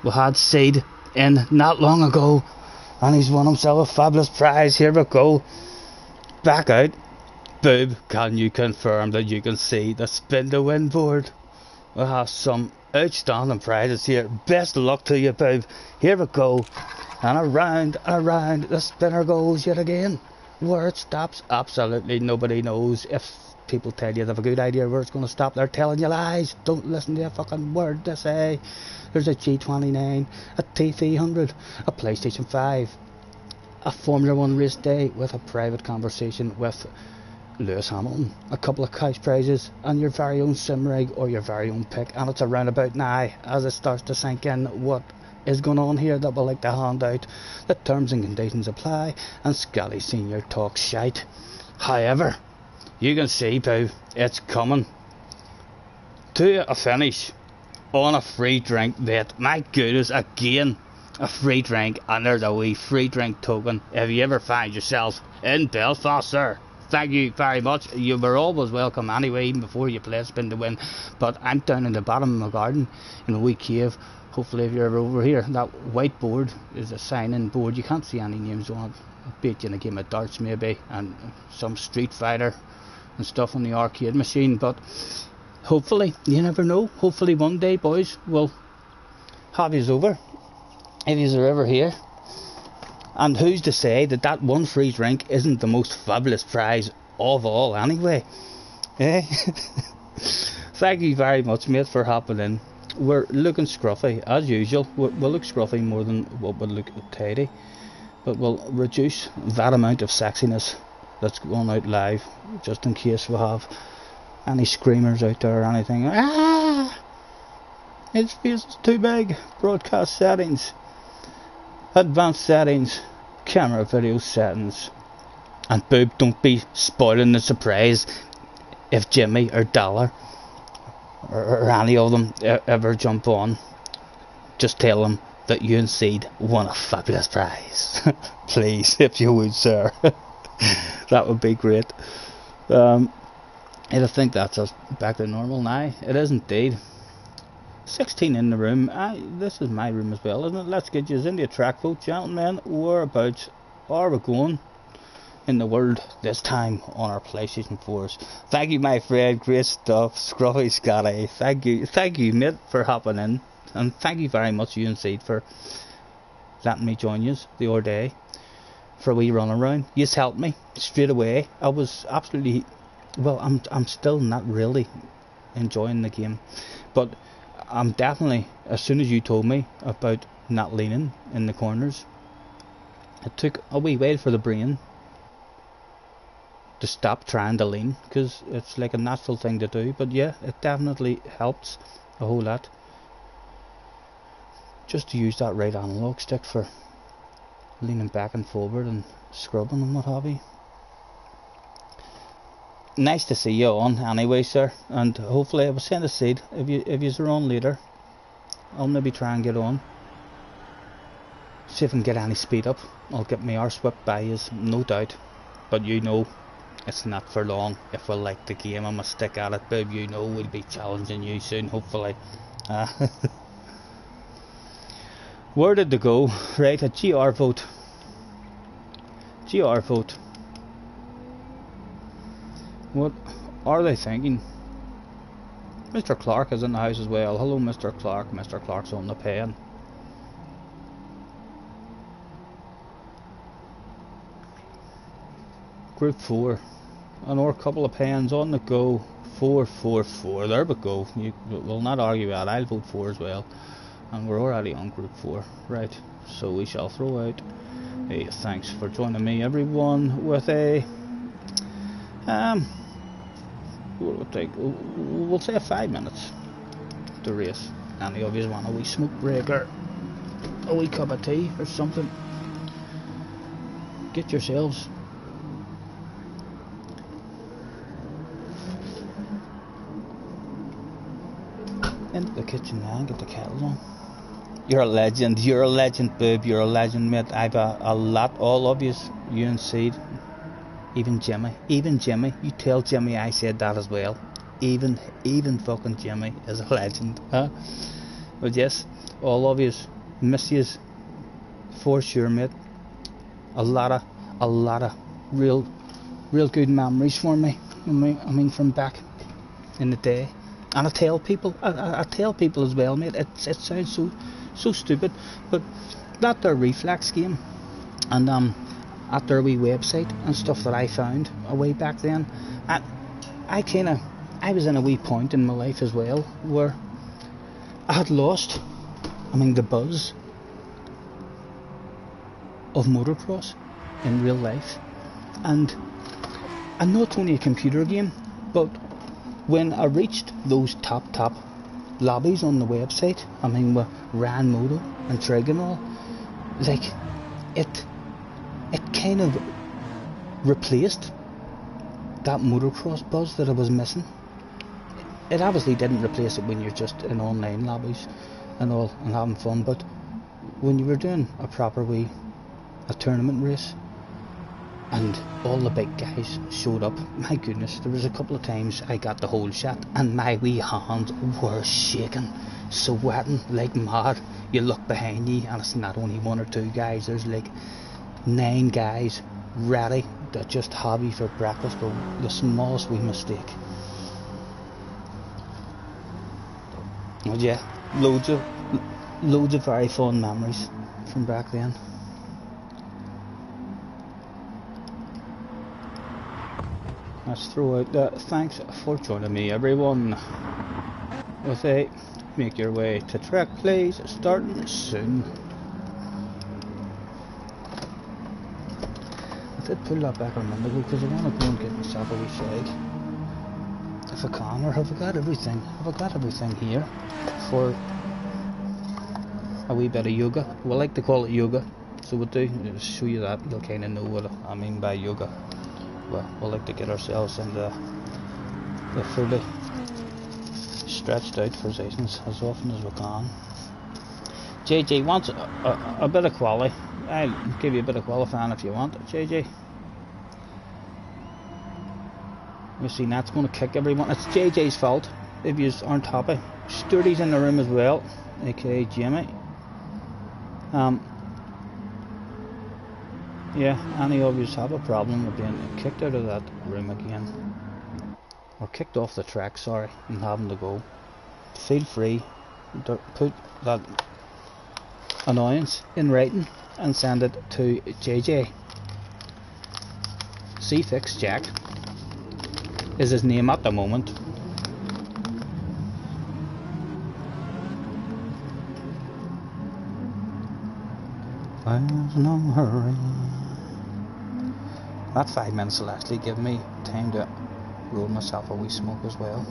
We had Seed in not long ago and he's won himself a fabulous prize. Here we go, back out. Boob, can you confirm that you can see the spin to win board? We have some outstanding prizes here. Best of luck to you, Boob. Here we go, and around the spinner goes yet again. Where it stops, absolutely nobody knows. If people tell you they have a good idea where it's going to stop, they're telling you lies. Don't listen to a fucking word they say. There's a G29, a T300, a PlayStation 5, a Formula 1 race day with a private conversation with Lewis Hamilton, a couple of cash prizes, and your very own sim rig or your very own pick. And it's around about now, as it starts to sink in what is going on here, that we'll like to hand out. The terms and conditions apply, and Scally Senior talks shite. However, you can see, Pooh, it's coming. to a finish on a free drink, mate. My goodness, again, a free drink, and there's a wee free drink token if you ever find yourself in Belfast, sir. Thank you very much. You were always welcome anyway, even before you played Spin to Win. But I'm down in the bottom of my garden in a wee cave. Hopefully if you're ever over here, that white board is a sign-in board. You can't see any names on it. I beat you in a game of darts maybe, and some Street Fighter and stuff on the arcade machine. But hopefully, you never know, hopefully one day, boys, we'll have yous over if yous are ever here. And who's to say that that one free drink isn't the most fabulous prize of all anyway? Eh? Thank you very much, mate, for hopping in. We're looking scruffy, as usual. We'll look scruffy more than what would look tidy. But we'll reduce that amount of sexiness that's going out live, just in case we have any screamers out there or anything. Ah! His face is too big. Broadcast settings. Advanced settings, camera video settings, and boob, don't be spoiling the surprise if Jimmy or Dollar or any of them ever jump on. Just tell them that you and Seed won a fabulous prize. Please, if you would, sir. That would be great. I think that's us back to normal now. It is indeed. 16 in the room. This is my room as well, isn't it? Let's get you into a track vote, gentlemen. Whereabouts are we going in the world this time on our PlayStation 4s? Thank you, my friend. Great stuff. Scruffy Scotty. Thank you, mate, for hopping in. And thank you very much, you and Seed, for letting me join you the other day for a wee run around. You've helped me straight away. I was absolutely, well, I'm still not really enjoying the game, but I'm definitely, as soon as you told me about not leaning in the corners, it took a wee while for the brain to stop trying to lean, because it's like a natural thing to do. But yeah, it definitely helps a whole lot just to use that right analog stick for leaning back and forward and scrubbing and what have you. Nice to see you on anyway, sir, and hopefully I was saying to Seed, if you are on later, I'll maybe try and get on, see if I can get any speed up. I'll get my arse whipped by yous, no doubt, but you know it's not for long. If we like the game, I'm a stick at it, babe. You know we'll be challenging you soon, hopefully. Where did they go? Right, a GR vote. GR vote. What are they thinking? Mr. Clark is in the house as well. Hello, Mr. Clark. Mr. Clark's on the pen. Group 4. Another couple of pens on the go. 4, 4, 4. There we go. We'll not argue that. I'll vote 4 as well. And we're already on Group 4. Right. So we shall throw out a thanks for joining me, everyone, with a what will it take? We'll say 5 minutes to race. And the obvious one, a wee smoke break or a wee cup of tea or something. Get yourselves into the kitchen now and get the kettle on. You're a legend, boob, you're a legend, mate. I've a lot, all of you and Seed. Even Jimmy, you tell Jimmy I said that as well. Even fucking Jimmy is a legend, huh? But yes, all of yous, miss yous for sure, mate. A lot of real good memories for me. I mean from back in the day. And I tell people as well, mate. It sounds so stupid, but that their reflex game, and at their wee website and stuff that I found a way back then, I was in a wee point in my life as well where I had lost, the buzz of motocross in real life. And not only a computer game, but when I reached those top lobbies on the website, with Ran Moto and Trig and all, like it kind of replaced that motocross buzz that I was missing. it obviously didn't replace it when you're just in online lobbies and all and having fun, but when you were doing a proper a tournament race and all the big guys showed up, my goodness, there was a couple of times I got the whole shot and my wee hands were shaking, sweating like mad. You look behind you and it's not only one or two guys, there's like 9 guys ready to just have you for breakfast for the smallest wee mistake. But yeah, loads of very fun memories from back then. Let's throw out that. Thanks for joining me, everyone. With a make your way to track, please. Starting soon. I did pull that back a minute ago because I want to go and get myself a wee shake. If I can, or have I got everything? Have I got everything here for a wee bit of yoga? We like to call it yoga, so we'll do. I'll show you that. You'll kind of know what I mean by yoga. Well, we like to get ourselves in the fully stretched out positions as often as we can. JJ wants a bit of quali. I'll give you a bit of qualifying if you want it, JJ. You see, that's going to kick everyone. It's JJ's fault if you aren't happy. Sturdy's in the room as well, aka Jimmy. Yeah, any of you have a problem with being kicked out of that room again, or kicked off the track, sorry, and having to go, feel free to put that annoyance in writing and send it to JJ. C-Fix Jack is his name at the moment. There's no hurry. That 5 minutes will actually give me time to roll myself a wee smoke as well.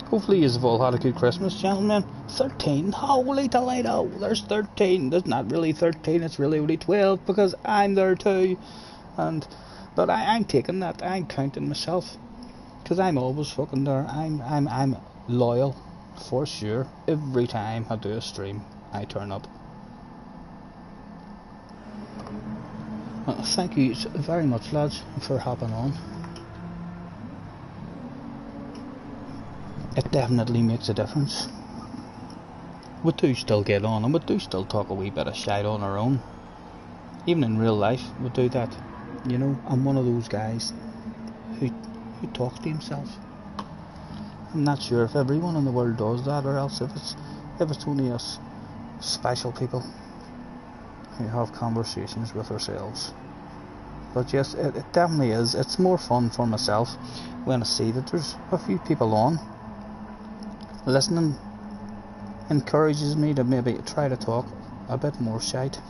Hopefully you've all had a good Christmas, gentlemen. 13, holy Toledo, there's 13. There's not really 13, it's really only 12 because I'm there too. But I'm taking that, I'm counting myself, because I'm always fucking there. I'm loyal for sure. Every time I do a stream, I turn up. Thank you very much, lads, for hopping on. It definitely makes a difference. We do still get on and we do still talk a wee bit of shite on our own. Even in real life, we do that. You know, I'm one of those guys who talks to himself. I'm not sure if everyone in the world does that, or else if it's only us special people who have conversations with ourselves. But yes, it definitely is. It's more fun for myself when I see that there's a few people on. Listening encourages me to maybe try to talk a bit more shite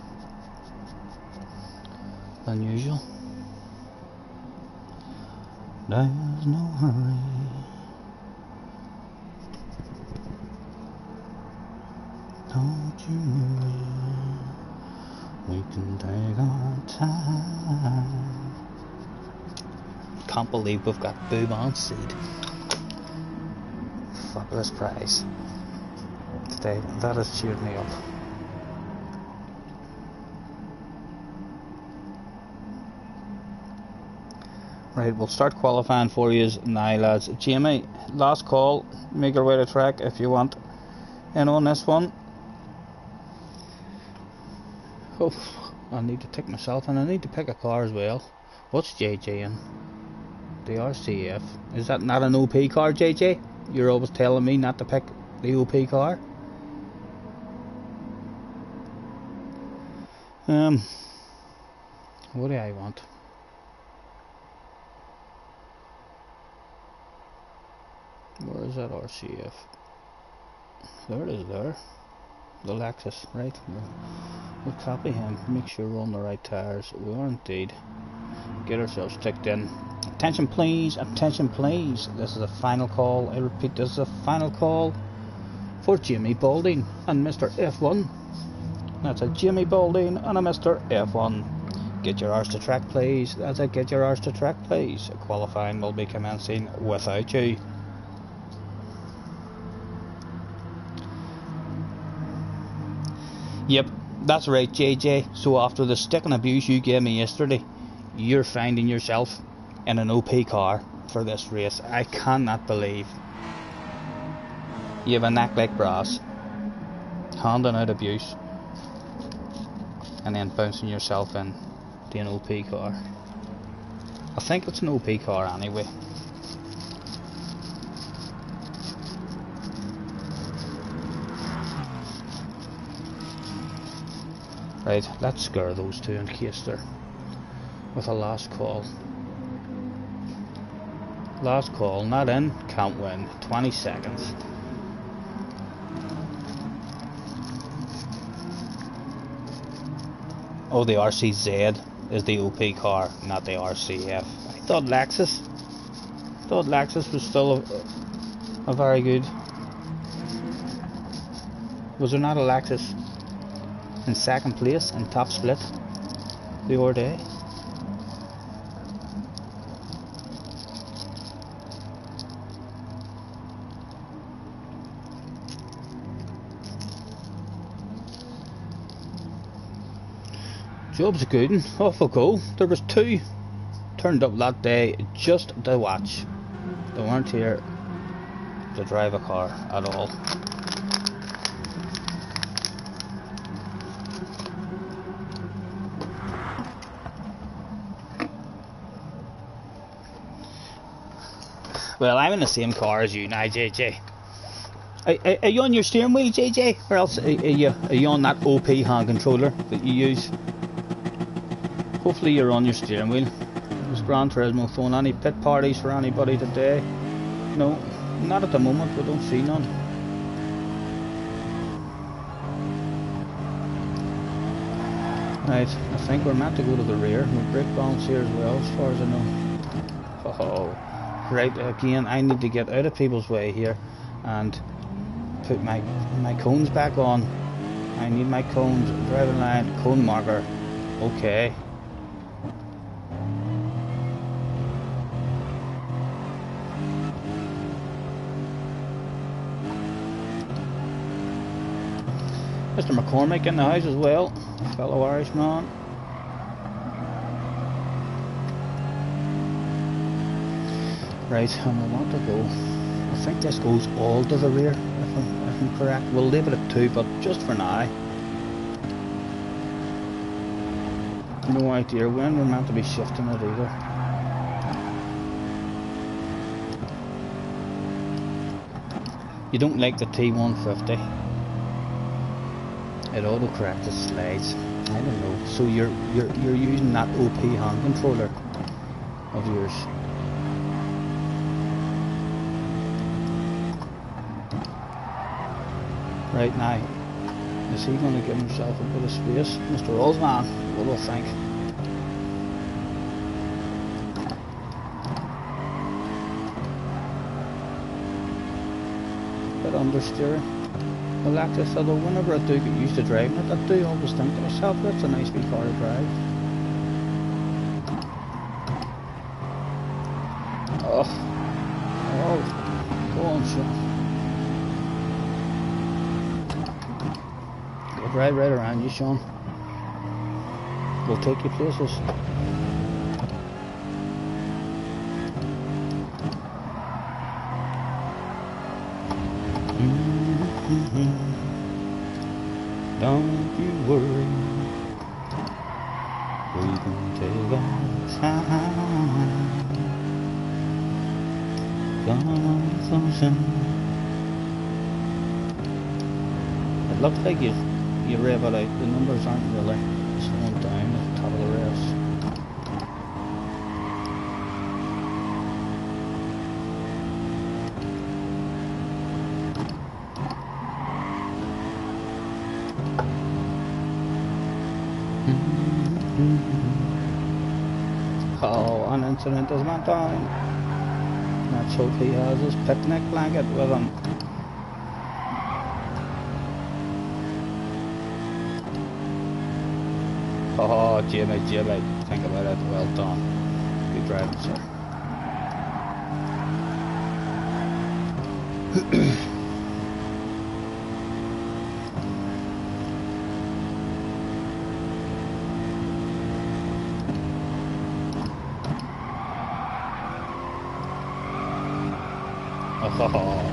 than usual. There's no hurry. Don't you worry, we can take our time. Can't believe we've got boob on seed. Fabulous prize today. That has cheered me up. Right, we'll start qualifying for you now, lads. Jamie, last call. Make your way to track if you want in on this one. Oh, I need to tick myself, and I need to pick a car as well. What's JJ in? The RCF. Is that not an OP car, JJ? You're always telling me not to pick the OP car. What do I want? Where is that RCF? There it is there. The Lexus, right? We'll copy him, make sure we're on the right tires. We are indeed. Get ourselves ticked in. Attention please, attention please. This is a final call. I repeat, this is a final call for Jimmy Balding and Mr. F1. That's a Jimmy Balding and a Mr. F1. Get your arse to track, please. That's it, get your arse to track, please. Qualifying will be commencing without you. Yep, that's right, JJ. So after the stick and abuse you gave me yesterday, you're finding yourself in an OP car for this race. I cannot believe you have a neck like brass, handing out abuse, and then bouncing yourself in to an OP car. I think it's an OP car anyway. Right, let's scare those two in case they're with a last call. Last call, not in, can't win. 20 seconds. Oh, the RCZ is the OP car, not the RCF. I thought Lexus was still a very good. Was there not a Lexus in second place in top split the other day? Job's a good one. Off we go. There was two turned up that day just to watch. They weren't here to drive a car at all. Well, I'm in the same car as you now, JJ. Are you on your steering wheel, JJ? Or else are you on that OP hand controller that you use? Hopefully you're on your steering wheel. Is Gran Turismo throwing any pit parties for anybody today? No, not at the moment. We don't see none. Right, I think we're meant to go to the rear. We've brake balance here as well, as far as I know. Oh, right, again, I need to get out of people's way here and put my cones back on. I need my cones, driving line, cone marker. Okay. Mr. McCormick in the house as well, fellow Irishman. Right, and I want to go. I think this goes all to the rear, if I'm correct. We'll leave it at 2, but just for now. No idea when we're meant to be shifting it either. You don't like the T150? It auto-corrects its slides. I don't know. So you're using that OP hand controller of yours. Right now, is he going to give himself a bit of space? Mr. Osman, what do I think? Bit understeering. I like this, although whenever I do get used to driving it, I do always think to myself, that's a nice wee car to drive. Oh, go on, Sean. We'll drive right around you, Sean. We'll take you places. Don't you worry, we can take our time. It looks like you rev it out. The numbers aren't really slowing down at the top of the race. Oh, an incident has went down. Let's hope he has his picnic blanket with him. Oh, Oh, Jimmy, think about it. Well done. Good driving, sir. Oh.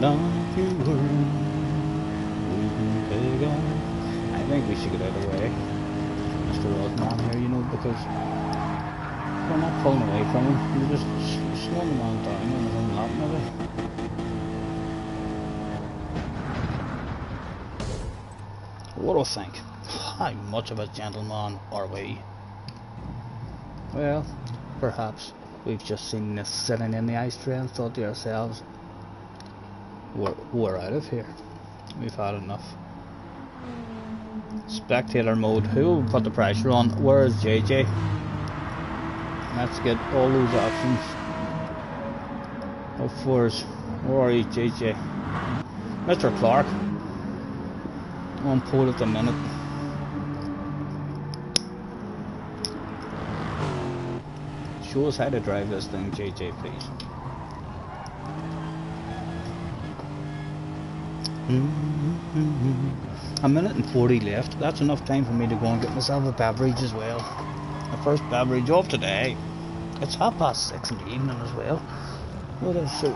Don't you worry, we can take on. I think we should get out of the way, Mr. Osman here, you know, because we're not pulling away from him. We're just slowing the man down and anything happening with it. What do I think? How much of a gentleman are we? Well, perhaps we've just seen this sitting in the ice tray and thought to ourselves, we're out of here. We've had enough. Spectator mode. Who will put the pressure on? Where is JJ? Let's get all those options. Of course. Where are you, JJ? Mr. Clark. On pole at the minute. Show us how to drive this thing, JJ, please. A minute and 40 left. That's enough time for me to go and get myself a beverage as well. The first beverage of today. It's 6:30 in the evening as well. What is so?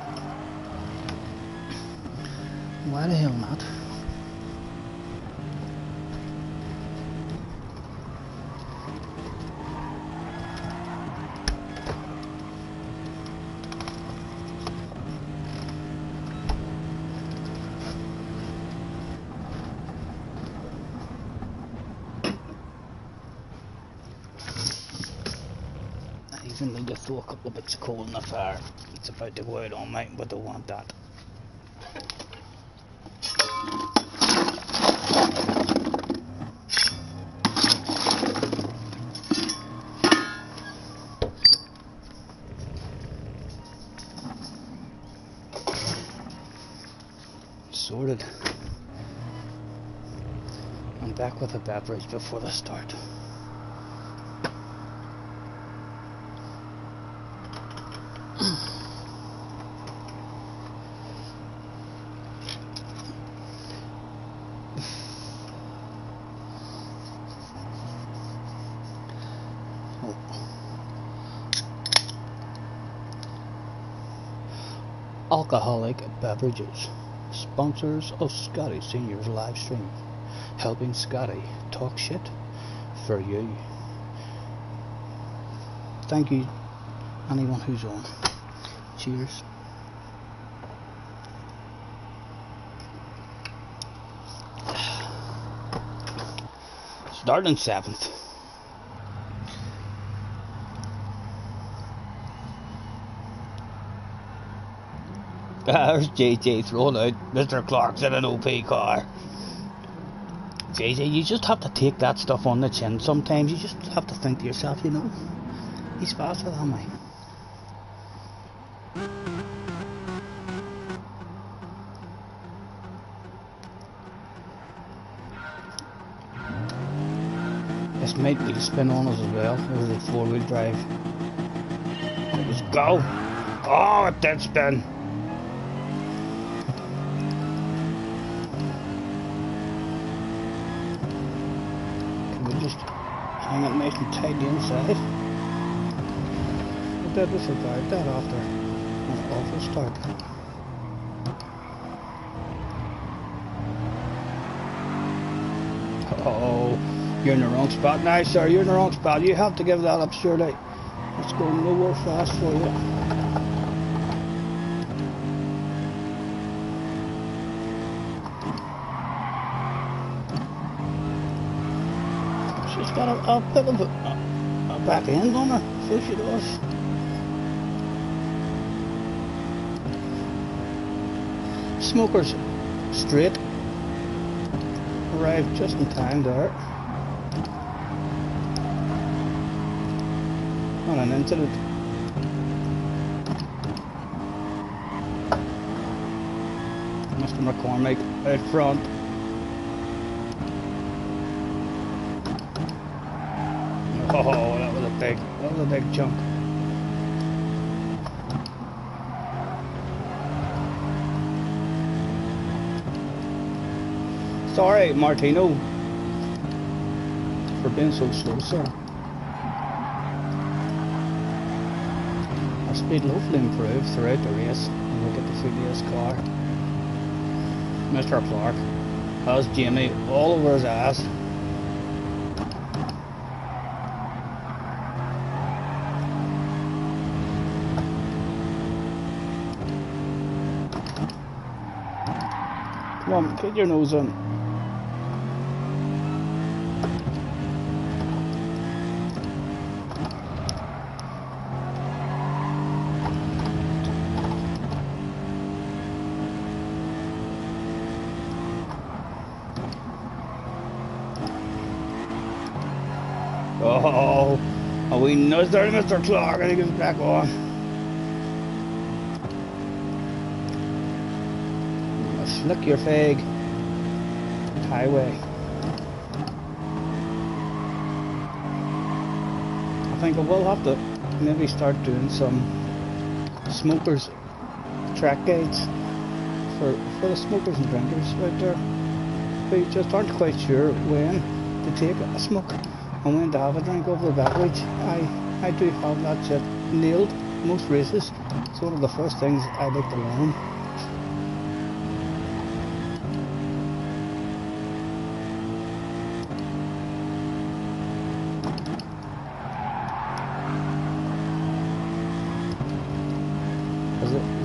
Why the hell not? I need to throw a couple of bits of coal in the fire. It's about to go out on me, but I don't want that. Sorted. I'm back with a beverage before the start. Alcoholic beverages, sponsors of Scotty Senior's live stream, helping Scotty talk shit for you. Thank you, anyone who's on. Cheers. Starting 7th. There's JJ thrown out. Mr. Clark's in an OP car. JJ, you just have to take that stuff on the chin sometimes. You just have to think to yourself, you know, he's faster than me. This might be the spin on us as well. There's the 4-wheel drive. Let's go. Oh, it did spin. Just hang it nice and tight inside. But that will survive that after an awful start. Oh, you're in the wrong spot now, sir. You're in the wrong spot. You have to give that up, surely. It's going nowhere fast for you. got a bit of a back end on her, so she does. Smokers straight. Arrived just in time there. On an incident. Mr. McCormick out front. Oh, that was a big chunk. Sorry, Martino, for being so slow, sir. Our speed will hopefully improve throughout the race, and we'll get to see this car. Mr. Clark has Jamie all over his ass. Come on, get your nose in. Oh, a wee nudge there, Mr. Clark, I think it's back on. Slick your fag. Highway. I think I will have to maybe start doing some smokers track guides for the smokers and drinkers out there who just aren't quite sure when to take a smoke and when to have a drink over the beverage. I do have that shit nailed most races. It's one of the first things I like to learn.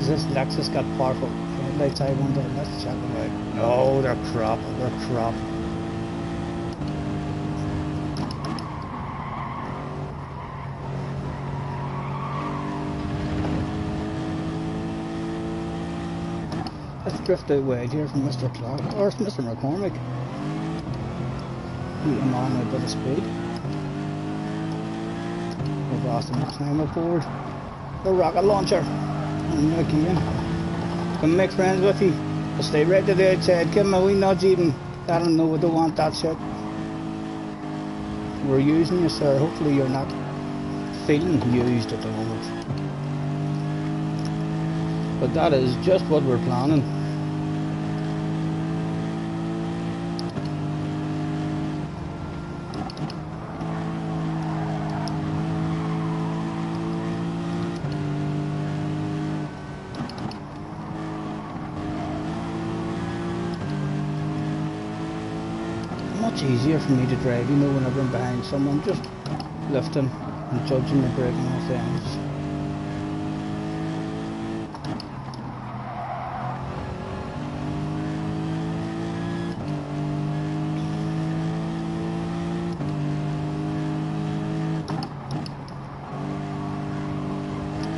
Has this Lexus got powerful headlights? I wonder. Let's check them out. No, they're crap. They're crap. Let's drift out wide here from Mr. Clark, or it's Mr. McCormick. Beating on a bit of speed. We've asked him to climb aboard the rocket launcher. And again, come make friends with you. I'll stay right to the outside. Give them a wee nudge even. I don't know what they want that shit. We're using you, sir. Hopefully you're not feeling used at the moment. But that is just what we're planning. Much easier for me to drive, you know, whenever I'm behind someone, just lifting and judging the braking off the ends.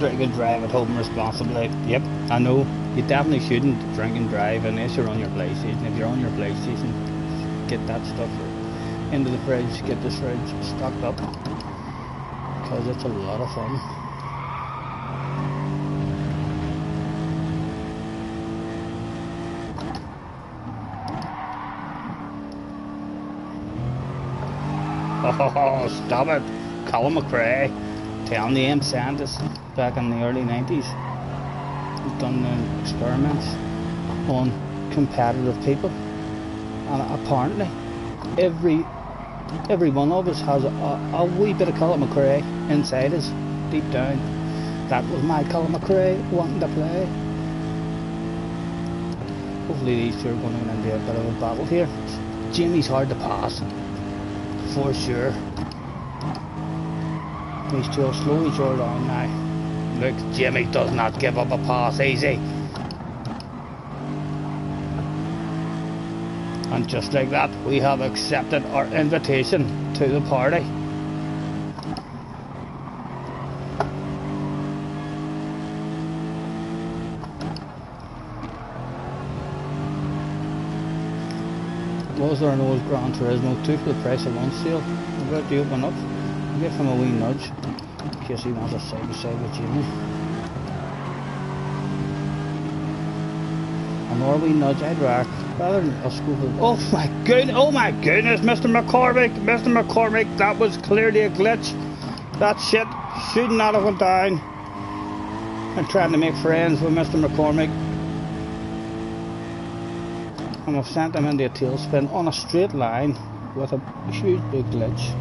Drink and drive at home responsibly. Yep, I know. You definitely shouldn't drink and drive unless you're on your PlayStation. If you're on your PlayStation, get that stuff into the fridge, get this fridge stocked up, because it's a lot of fun. Oh, stop it. Colin McRae telling the M scientists back in the early 90s. He's done the experiments on competitive people. And apparently, every one of us has a wee bit of Colin McRae inside us, deep down. That was my Colin McRae wanting to play. Hopefully these two are going to be a bit of a battle here. Jamie's hard to pass, for sure. These two will slow each other down now. Look, Jamie does not give up a pass easy. And just like that, we have accepted our invitation to the party. Was there an old Gran Turismo 2 for the price of one sale? I'm about to open up. I'll give him a wee nudge in case he wants a side by side with Jimmy. Another wee nudge, I'd rather than us go for. Oh my goodness, Mr. McCormick, that was clearly a glitch. That shit should not have went down. I'm trying to make friends with Mr. McCormick. And I've sent him into a tailspin on a straight line with a huge big glitch.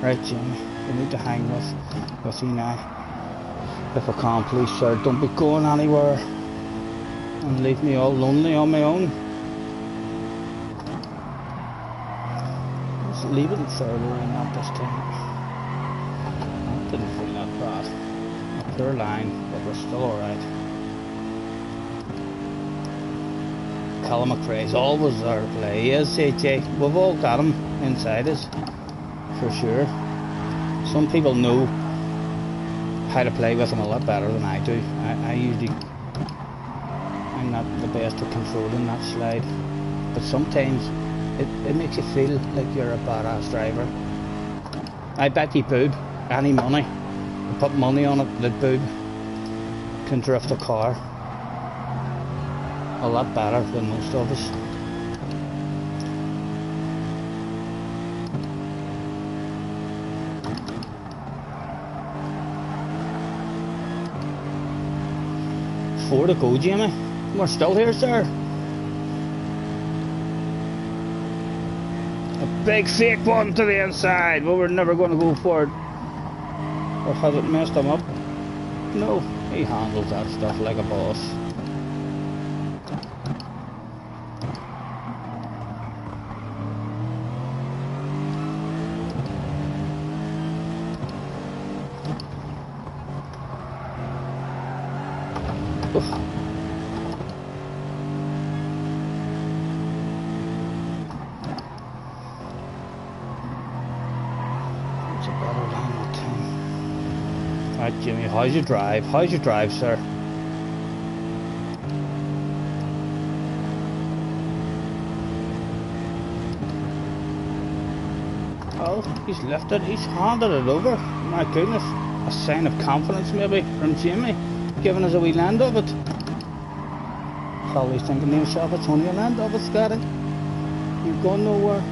Right, Jimmy, we need to hang with you now. If I can, please, sir, don't be going anywhere and leave me all lonely on my own. Let's leave it further in at this time. That didn't feel that bad. A poor line, but we're still alright. Callum McRae's always there to play. He is, CJ. We've all got him inside us, for sure. Some people know how to play with him a lot better than I do. I'm not the best at controlling that slide, but sometimes it makes you feel like you're a badass driver. I bet you Boob, any money, you put money on it, that Boob can drift a car a lot better than most of us. Four to go, Jamie. We're still here, sir. A big fake one to the inside. Well, we're never going to go for it. Or has it messed him up? No, he handles that stuff like a boss. Right, Jimmy, how's your drive? How's your drive, sir? Oh, he's lifted, he's handed it over. My goodness, a sign of confidence maybe from Jimmy, giving us a wee land of it. Probably thinking to himself, it's only a land of it, Scotty. You're going nowhere.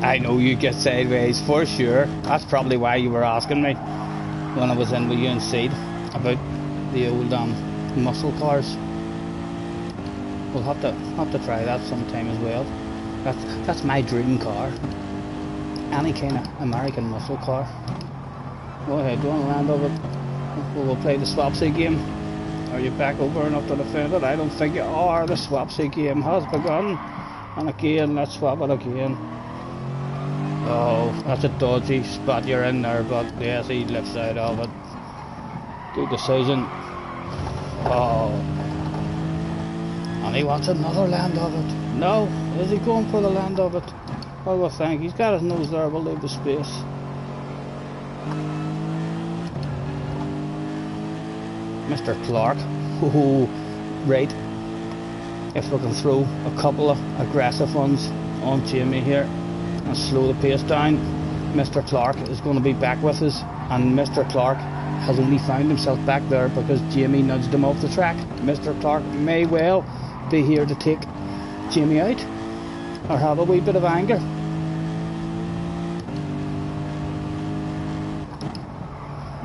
I know you get sideways for sure. That's probably why you were asking me when I was in with you and Seed about the old muscle cars. We'll have to try that sometime as well. That's my dream car. Any kind of American muscle car. Go ahead, do you want to land over? We'll play the swapsy game. Are you back over enough to defend it? I don't think you are. The swapsy game has begun. And again, let's swap it again. Oh, that's a dodgy spot you're in there, but yes, he lifts out of it. Good decision. Oh. And he wants another land of it. No, is he going for the land of it? I will think. He's got his nose there, we'll leave the space. Mr. Clark. Ooh, right. If we can throw a couple of aggressive ones on Jamie here and slow the pace down, Mr. Clark is going to be back with us, and Mr. Clark has only found himself back there because Jamie nudged him off the track. Mr. Clark may well be here to take Jamie out or have a wee bit of anger.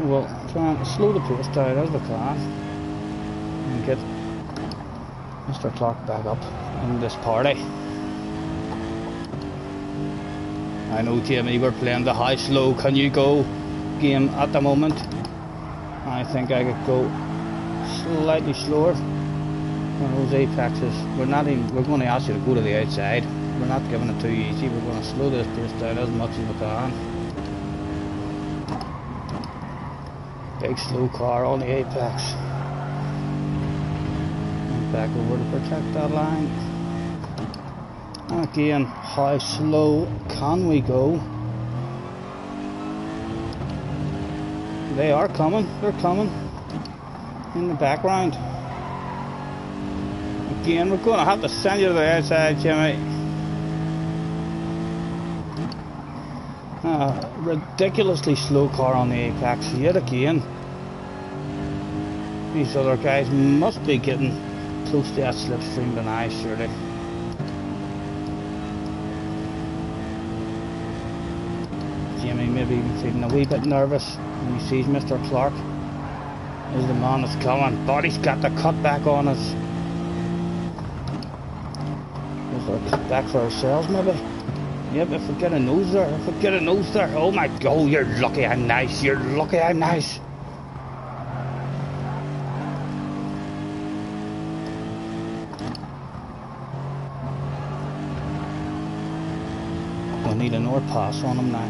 We'll try and slow the pace down as we can and get Mr. Clark back up in this party. I know, Jamie, we're playing the how slow can you go game at the moment. I think I could go slightly slower on those apexes. We're going to ask you to go to the outside. we're not giving it too easy. We're going to slow this pace down as much as we can. Big slow car on the apex. And back over to protect that line. Again, how slow can we go? They are coming, they're coming in the background. Again, we're going to have to send you to the outside, Jimmy. Ridiculously slow car on the apex yet again. These other guys must be getting close to that slipstream than I, surely. Jimmy maybe even feeling a wee bit nervous when he sees Mr. Clark. There's the man that's coming, but he's got the cut back on us. Is there a cut back for ourselves maybe? Yep, if we get a nose there, if we get a nose there. Oh my god, you're lucky I'm nice, you're lucky I'm nice. We need another pass on him now.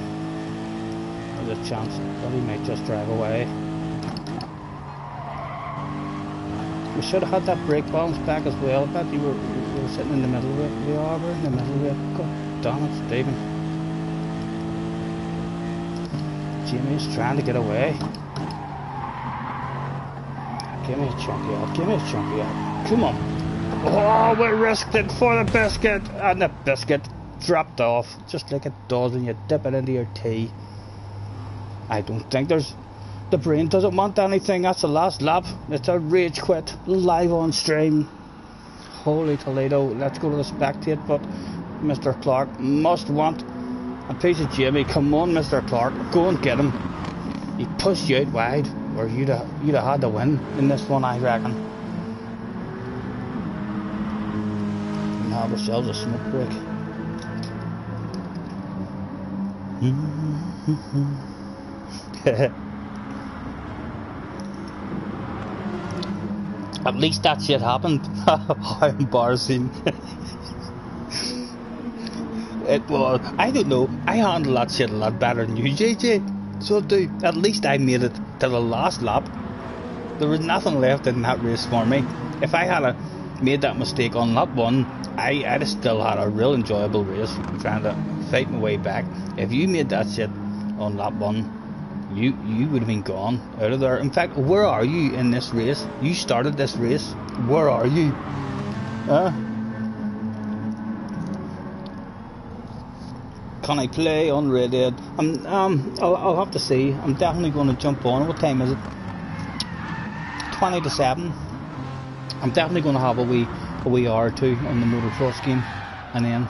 There's a chance that he might just drive away. We should have had that brake balance back as well. I bet we were sitting in the middle of it. We are, we're in the middle of it. God damn it, Stephen. Jimmy's trying to get away. Give me a chunky out, give me a chunky out. Come on. Oh, we risked it for the biscuit. And the biscuit dropped off. Just like it does when you dip it into your tea. I don't think there's... The brain doesn't want anything. That's the last lap. It's a rage quit. Live on stream. Holy Toledo. Let's go to the spectate. But Mr. Clark must want a piece of Jimmy. Come on, Mr. Clark. Go and get him. He pushed you out wide. Or you'd have had the win in this one, I reckon. And have ourselves a smoke break. At least that shit happened. How embarrassing. It was. I don't know. I handle that shit a lot better than you, JJ. So do. At least I made it to the last lap. There was nothing left in that race for me. If I had made that mistake on lap 1, I'd have still had a real enjoyable race trying to fight my way back. If you made that shit on lap 1, you would have been gone out of there. In fact, where are you in this race? You started this race. Where are you? Can I play on Red Dead? I'll have to see. I'm definitely going to jump on. What time is it? 20 to 7. I'm definitely going to have a wee hour or two on the motocross game, and then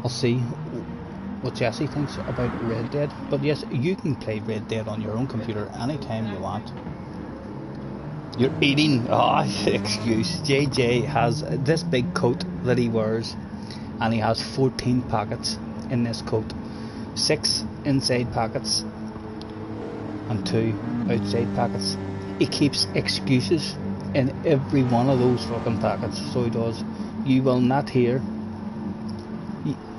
I'll see what Jesse thinks about Red Dead. But yes, you can play Red Dead on your own computer anytime you want. You're eating. Excuse. JJ has this big coat that he wears, and he has 14 pockets in this coat. 6 inside pockets and 2 outside pockets. He keeps excuses in every one of those fucking pockets. So he does. You will not hear.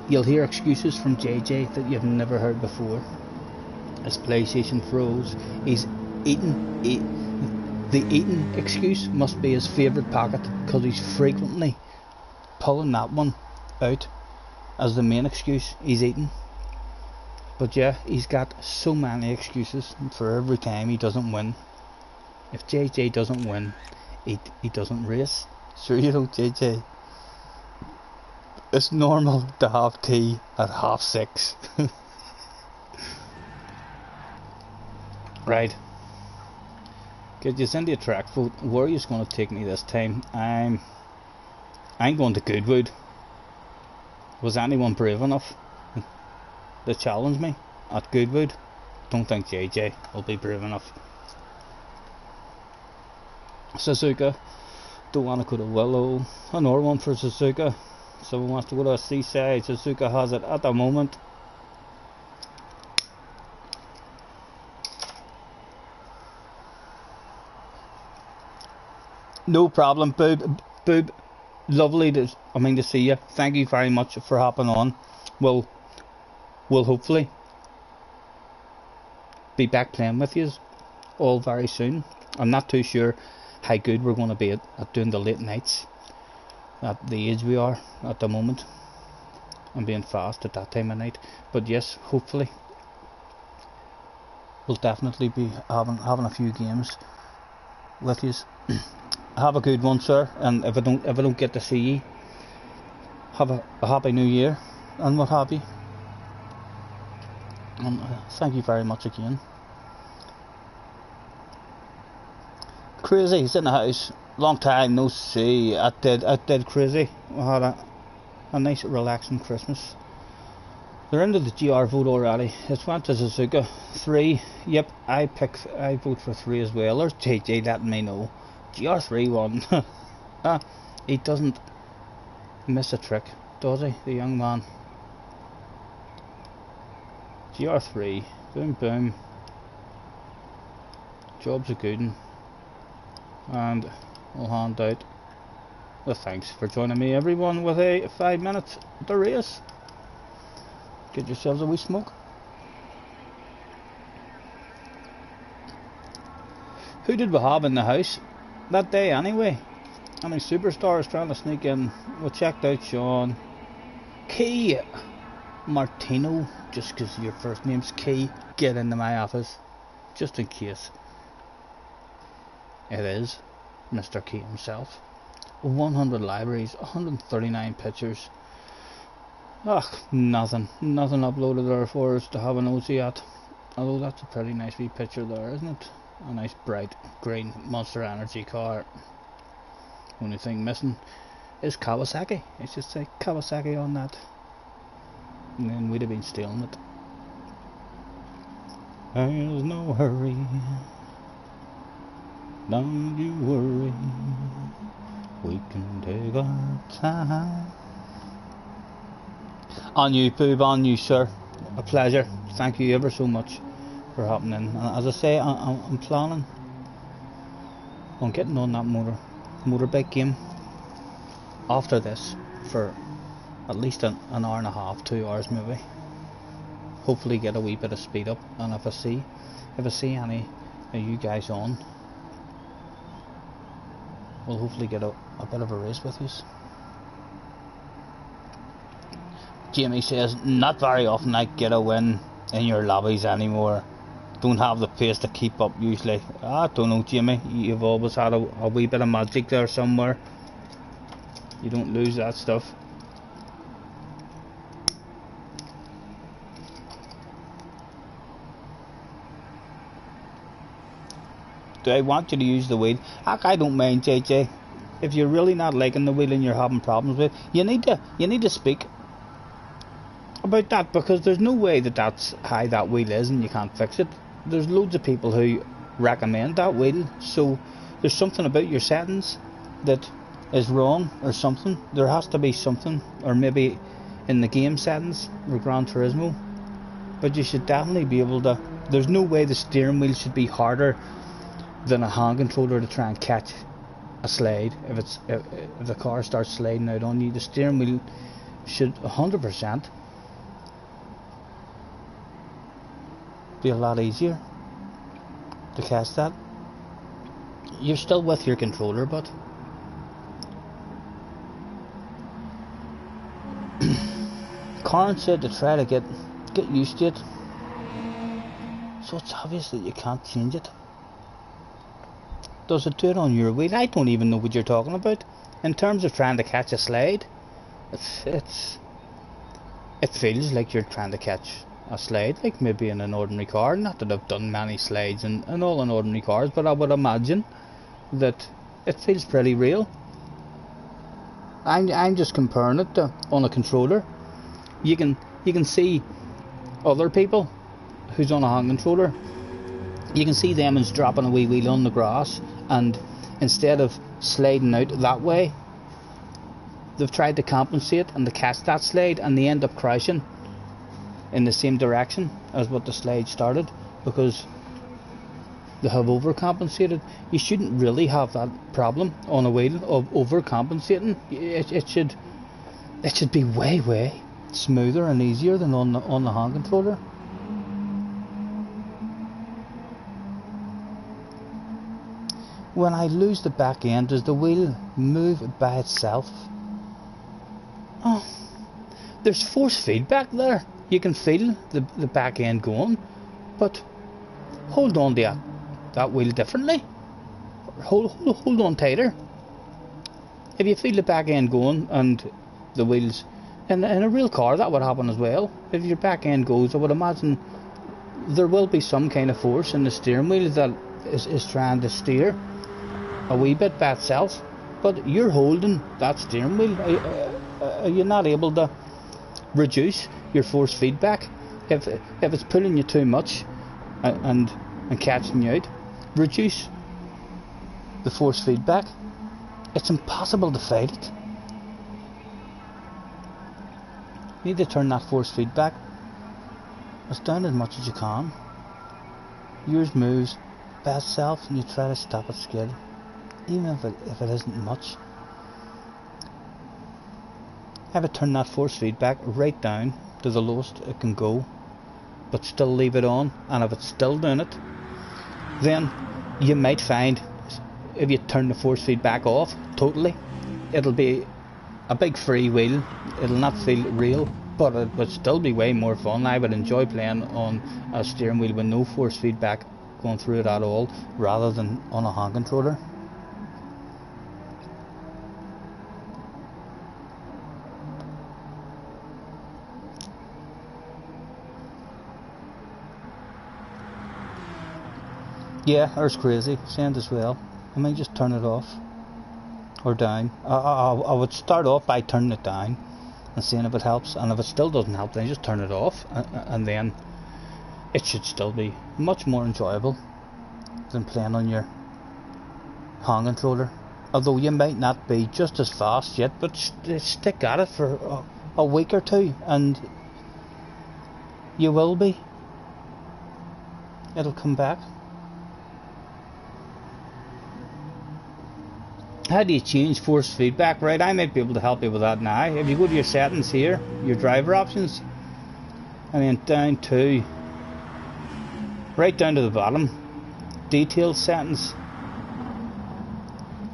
You'll hear excuses from JJ that you've never heard before. His PlayStation froze. He's eating. The eating excuse must be his favourite pocket, because he's frequently pulling that one out as the main excuse. He's eating. But yeah, he's got so many excuses for every time he doesn't win. If JJ doesn't win, he doesnn't race. Sure you know, JJ. It's normal to have tea at 6:30. Right. Get you send you a track vote. Where are you going to take me this time? I'm going to Goodwood. Was anyone brave enough to challenge me at Goodwood? Don't think JJ will be brave enough. Suzuka. Don't want to go to Willow. Another one for Suzuka. Someone wants to go to a Seaside. Suzuka has it at the moment. No problem, boob. lovely to see you. Thank you very much for hopping on. We'll hopefully be back playing with you all very soon. I'm not too sure how good we're going to be at doing the late nights at the age we are at the moment, and being fast at that time of night. But yes, hopefully we'll definitely be having a few games with you. Have a good one, sir, and if I don't get to see you, have a happy new year and what have you. And thank you very much again. Crazy, he's in the house. Long time no see. I did crazy. We had a nice relaxing Christmas. They're into the GR vote already. It's went to Suzuka 3. Yep, I vote for 3 as well. There's JJ letting me know. GR3 won. He doesn't miss a trick, does he, the young man? GR3, boom boom. Job's a good one. And we'll hand out the thanks for joining me, everyone, with a 5 minutes the race. Get yourselves a wee smoke. Who did we have in the house that day anyway? Any superstars trying to sneak in? We checked out Sean, Key, Martino, just because your first name's Key. Get into my office, just in case. It is Mr. Key himself. 100 libraries, 139 pictures. Nothing uploaded there for us to have a nosy at. Although that's a pretty nice wee picture there, isn't it? A nice bright green Monster Energy car. Only thing missing is Kawasaki. It should say Kawasaki on that, and then we'd have been stealing it. There's no hurry, don't you worry, we can take our time. On you, boob, on you, sir. A pleasure. Thank you ever so much for hopping in. And as I say, I'm planning on getting on that motorbike game after this for at least an hour and a half, 2 hours maybe. Hopefully get a wee bit of speed up, and if I see any of you guys on, we'll hopefully get a bit of a race with you. Jamie says, not very often I get a win in your lobbies anymore. Don't have the pace to keep up usually. I don't know, Jamie. You've always had a wee bit of magic there somewhere. You don't lose that stuff. Do I want you to use the wheel? I don't mind, JJ. If you're really not liking the wheel and you're having problems with it, you need to speak about that, because there's no way that's how that wheel is and you can't fix it. There's loads of people who recommend that wheel, so there's something about your settings that is wrong or something. There has to be something, or maybe in the game settings for Gran Turismo, but you should definitely be able to. There's no way the steering wheel should be harder than a hand controller to try and catch a slide. If the car starts sliding out on you, the steering wheel should 100% be a lot easier to catch that. You're still with your controller, but Karen said to try to get used to it, so it's obvious that you can't change it. Does it do it on your wheel? I don't even know what you're talking about. In terms of trying to catch a slide, it feels like you're trying to catch a slide, like maybe in an ordinary car. Not that I've done many slides and all in ordinary cars, but I would imagine that it feels pretty real. I'm just comparing it to on a controller. You can see other people who's on a hand controller. You can see them as dropping a wee wheel on the grass, and instead of sliding out that way, they've tried to compensate and to catch that slide, and they end up crashing in the same direction as what the slide started, because they have overcompensated. You shouldn't really have that problem on a wheel of overcompensating. It should be way smoother and easier than on the hand controller. When I lose the back end, does the wheel move by itself? Oh, there's force feedback there. You can feel the back end going, but hold on to that wheel differently. Hold on tighter. If you feel the back end going and the wheels, in a real car that would happen as well. If your back end goes, I would imagine there will be some kind of force in the steering wheel that is trying to steer a wee bit by itself, but you're holding that steering wheel. You're not able to reduce your force feedback if it's pulling you too much and catching you out. Reduce the force feedback. It's impossible to fight it. You need to turn that force feedback as down as much as you can. Yours moves by itself and you try to stop it skid, even if it isn't much. Have it turn that force feedback right down to the lowest it can go, but still leave it on. And if it's still doing it, then you might find if you turn the force feedback off totally, it'll be a big free wheel. It'll not feel real, but it would still be way more fun. I would enjoy playing on a steering wheel with no force feedback going through it at all, rather than on a hand controller. Yeah, there's crazy. Sand as well. I might just turn it off or down. I would start off by turning it down and seeing if it helps, and if it still doesn't help, then just turn it off, and then it should still be much more enjoyable than playing on your hand controller. Although you might not be just as fast yet, but stick at it for a week or two and you will be. It'll come back. How do you change force feedback? Right, I might be able to help you with that now. If you go to your settings here, your driver options, and then down to, right down to the bottom, details settings,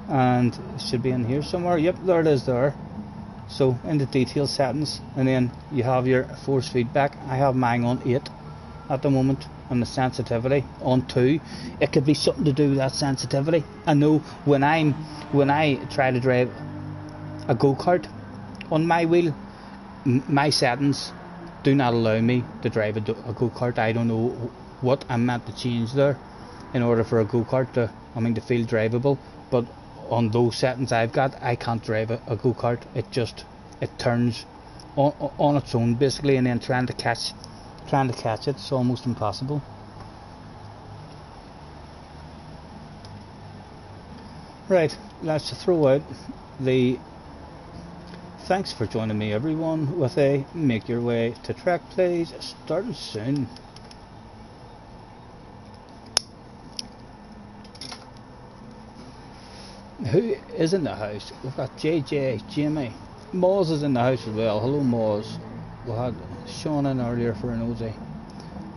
and it should be in here somewhere. Yep, there it is there. So in the details settings, and then you have your force feedback. I have mine on 8 at the moment, and the sensitivity on 2. It could be something to do with that sensitivity. I know when I try to drive a go-kart on my wheel, my settings do not allow me to drive a go-kart. I don't know what I'm meant to change there in order for a go-kart to feel drivable, but on those settings I've got, I can't drive a go-kart. It turns on its own basically, and then trying to catch it's almost impossible. Right, let's throw out the thanks for joining me everyone with a make your way to track plays starting soon. Who is in the house? We've got JJ, Jamie, Moz is in the house as well. Hello Moz. We had Sean in earlier for an Ozzy.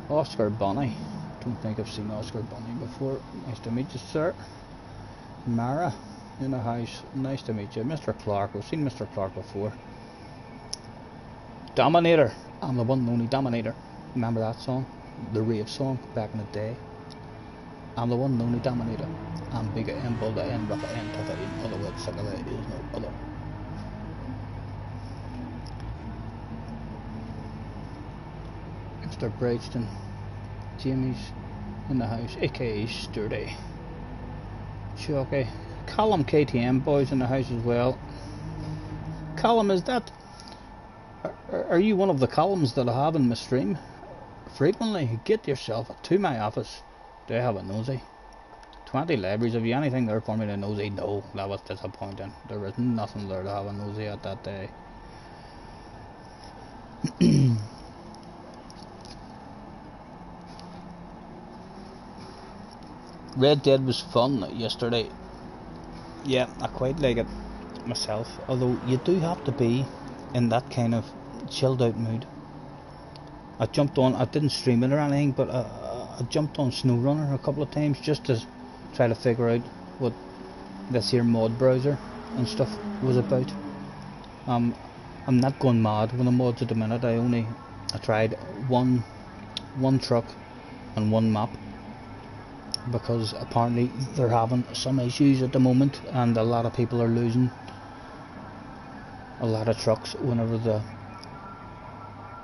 Oscar Bunny. Don't think I've seen Oscar Bunny before. Nice to meet you, sir. Mara in the house. Nice to meet you. Mr. Clark. We've seen Mr. Clark before. Dominator. I'm the one and only Dominator. Remember that song? The rave song back in the day. I'm the one and only Dominator. I'm bigger and bolder and rougher and tougher. In other words, sucker, there is no other. Mr. Brightston, Jamie's in the house, aka Sturdy. Chalky, Callum KTM boys in the house as well. Callum, is that? Are you one of the Callums that I have in my stream frequently? Get yourself to my office. Do I have a nosy? 20 libraries. Have you anything there for me to nosy? No, that was disappointing. There is nothing there to have a nosy at that day. Red Dead was fun yesterday. Yeah, I quite like it myself. Although you do have to be in that kind of chilled out mood. I jumped on, I didn't stream it or anything, but I jumped on SnowRunner a couple of times just to try to figure out what this here mod browser and stuff was about. I'm not going mad with the mods at the minute. I tried one truck and one map, because apparently they're having some issues at the moment and a lot of people are losing a lot of trucks whenever they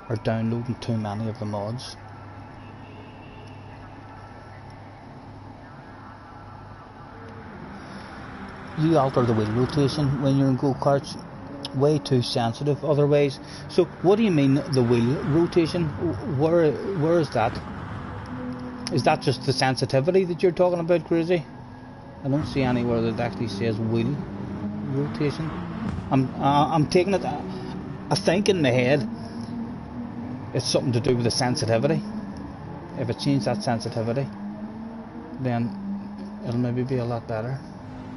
are downloading too many of the mods. You alter the wheel rotation when you're in go-karts, way too sensitive otherwise. So what do you mean the wheel rotation? Where is that? Is that just the sensitivity that you're talking about, Crazy? I don't see anywhere that actually says wheel rotation. I'm taking it, I think in my head it's something to do with the sensitivity. If it changed that sensitivity, then it'll maybe be a lot better.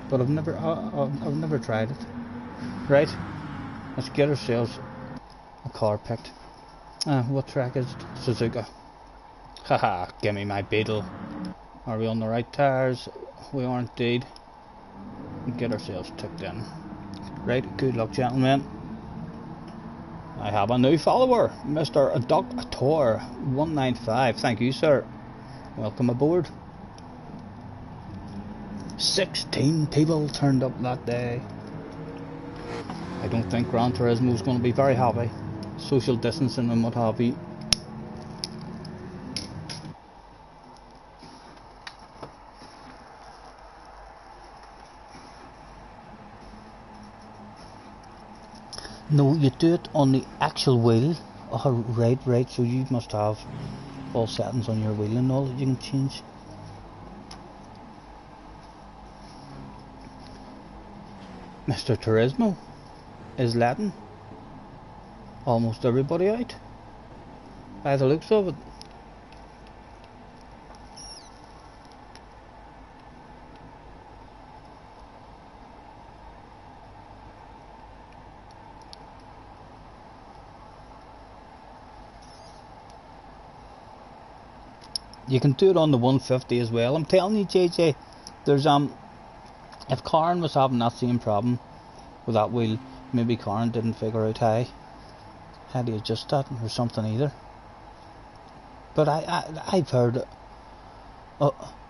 But I've never tried it. Right, let's get ourselves a car picked. What track is it? Suzuka. Haha, give me my Beetle. Are we on the right tires? We are indeed. Get ourselves tucked in. Right, good luck, gentlemen. I have a new follower, Mr. Doctor 195. Thank you, sir. Welcome aboard. 16 people turned up that day. I don't think Gran Turismo is going to be very happy. Social distancing and what have you. No, you do it on the actual wheel. Oh, right, so you must have all settings on your wheel and all that you can change. Mr. Turismo is letting almost everybody out, by the looks of it. You can do it on the 150 as well. I'm telling you, JJ, there's if Karen was having that same problem with that wheel, maybe Karen didn't figure out how to adjust that or something either. But I've heard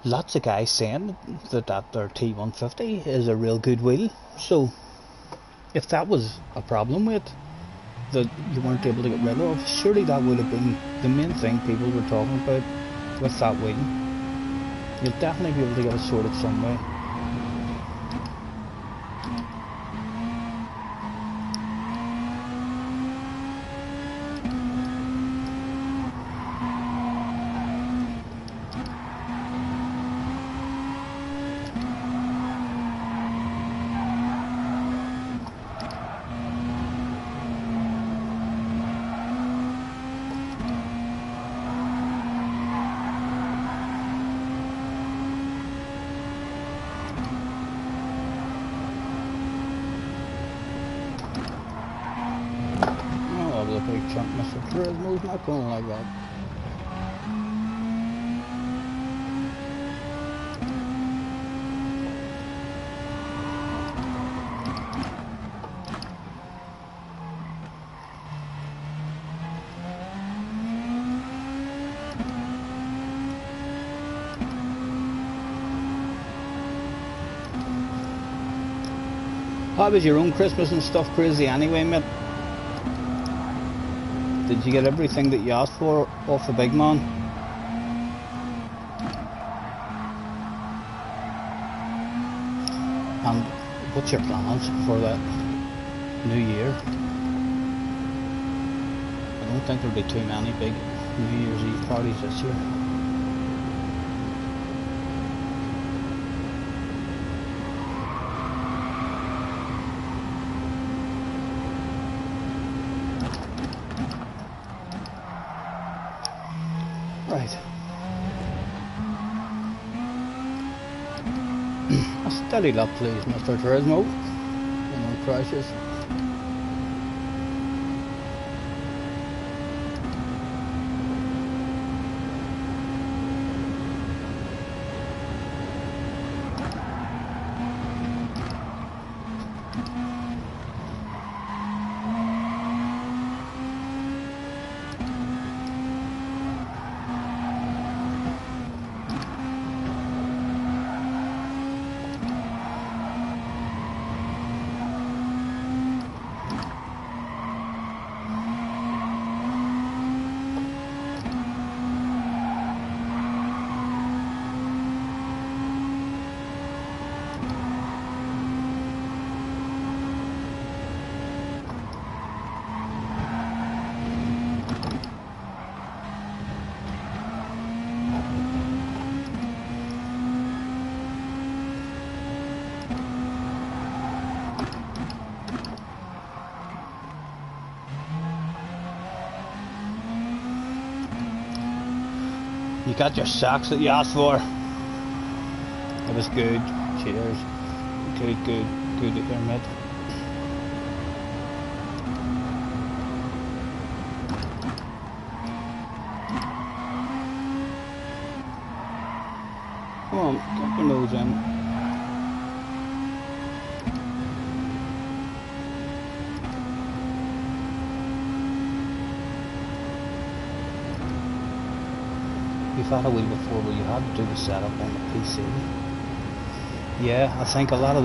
lots of guys saying that their T150 is a real good wheel. So if that was a problem with that you weren't able to get rid of, surely that would have been the main thing people were talking about with that wheel. You'll definitely be able to get it sorted some way. Big chunk, Mr. Turismo's not going like that. How was your own Christmas and stuff, Crazy, anyway, mate? Did you get everything that you asked for off the big man? And what's your plans for that new year? I don't think there'll be too many big New Year's Eve parties this year. Right. A steady lap please, Mr. Turismo. No crashes. You got your socks that you asked for. It was good. Cheers. Good at your mate. Come on, get your nose in. You've had a wheel before where you had to do the setup on the PC. Yeah, I think a lot of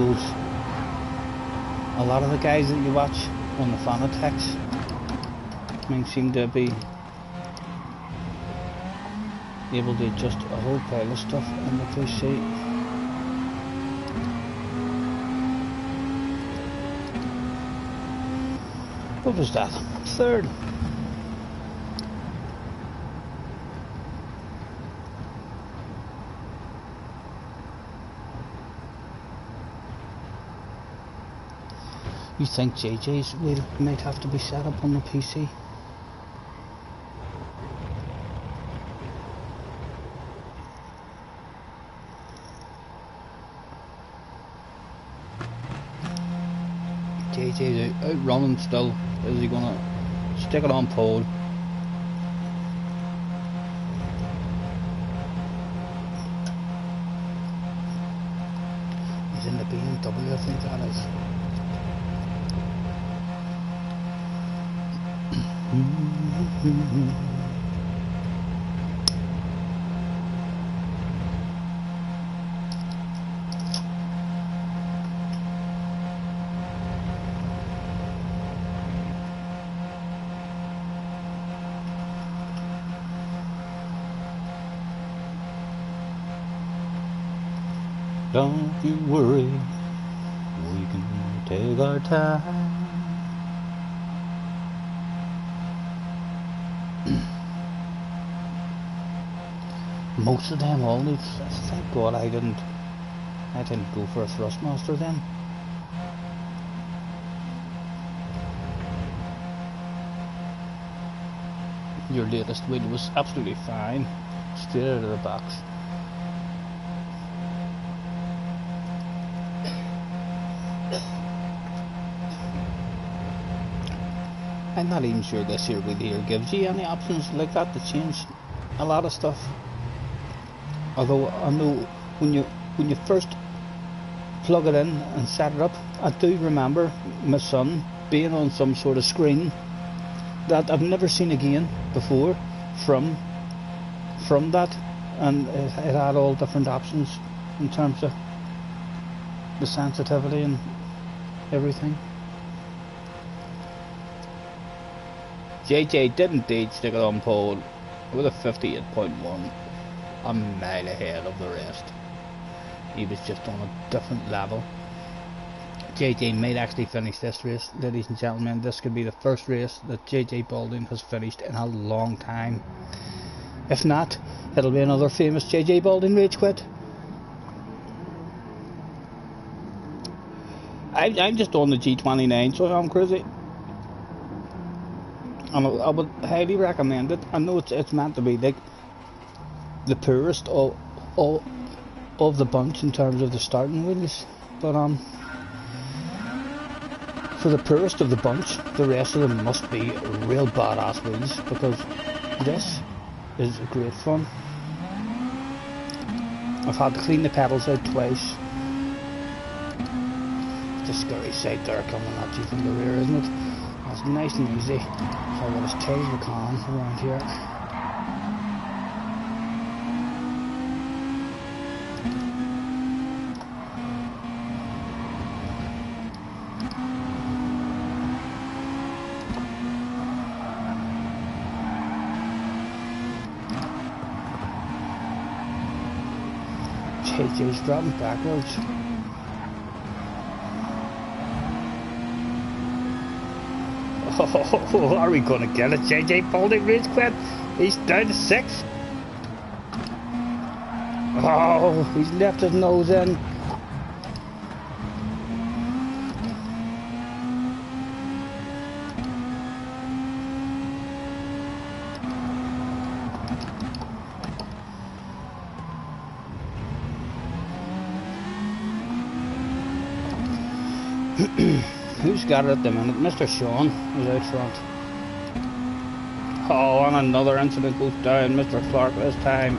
the guys that you watch on the Fanatechs, I mean, seem to be able to adjust a whole pile of stuff on the PC. What was that? Third. You think JJ's wheel might have to be set up on the PC? JJ's out running still. Is he gonna stick it on pole? He's in the BMW, I think that is. Don't you worry, we can take our time. Most of them all need. Thank God I didn't go for a Thrustmaster then. Your latest wheel was absolutely fine, straight out of the box. I'm not even sure this here wheel here gives you any options like that to change a lot of stuff. Although I know when you first plug it in and set it up, I do remember my son being on some sort of screen that I've never seen again before from that, and it had all different options in terms of the sensitivity and everything. JJ did indeed stick it on pole with a 58.1, a mile ahead of the rest. He was just on a different level. JJ might actually finish this race, ladies and gentlemen. This could be the first race that JJ Baldwin has finished in a long time. If not, it'll be another famous JJ Baldwin rage quit. I'm just on the G29, so I'm crazy. And I would highly recommend it. I know it's meant to be like the purest of of the bunch in terms of the starting wheels, but for the poorest of the bunch, the rest of them must be real badass wheels, because this is great fun. I've had to clean the pedals out twice. It's a scary sight there coming at you from the rear, isn't it? It's nice and easy, so I'll get as tight as we can around here. JJ's dropping backwards. Oh, are we going to get it? JJ pulled it race quit. He's down to 6. Oh, he's left his nose in. Who's got it at the minute? Mr. Sean is out front. Oh, and another incident goes down. Mr. Clark this time.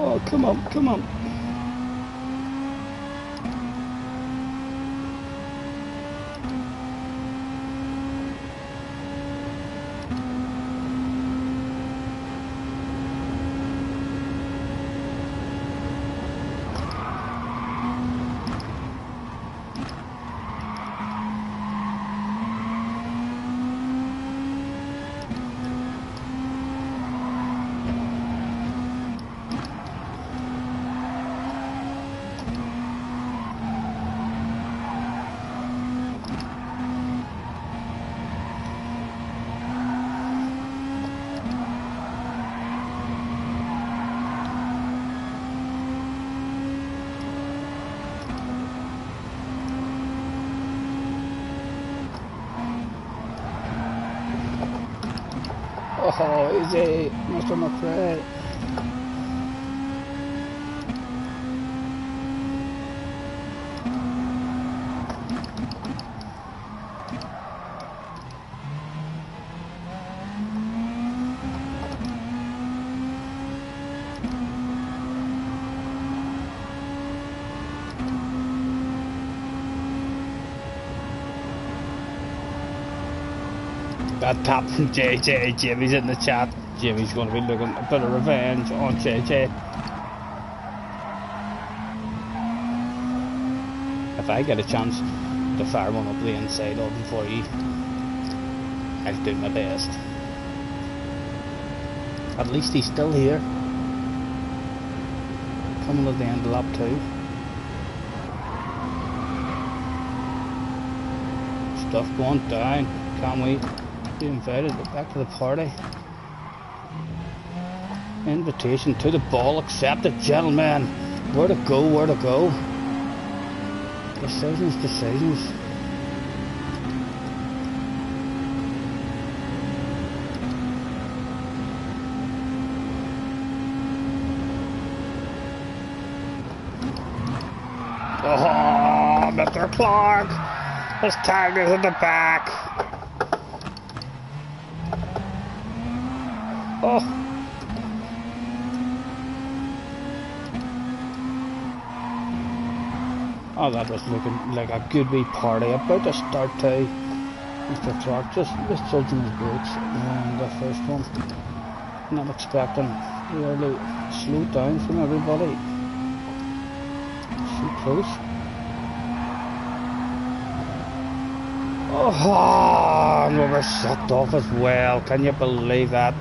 Oh, come on, come on. Oh, easy, Mr. McRae. That tap from JJ. Jimmy's in the chat. Jimmy's going to be looking a bit of revenge on JJ. If I get a chance to fire one up the inside of him for you, I'll do my best. At least he's still here. Coming at the end of lap 2. Stuff going down. Can't wait. Be invited back to the party. Invitation to the ball accepted, gentlemen. Where to go, where to go. Decisions, decisions. Oh, Mr. Clark. His tag is in the back. Oh. Oh, that was looking like a good wee party. About to start too. Mr. Clark just misjudging his brakes on the first one. Not expecting really slow down from everybody. So close. Oh, number car sucked off as well. Can you believe that?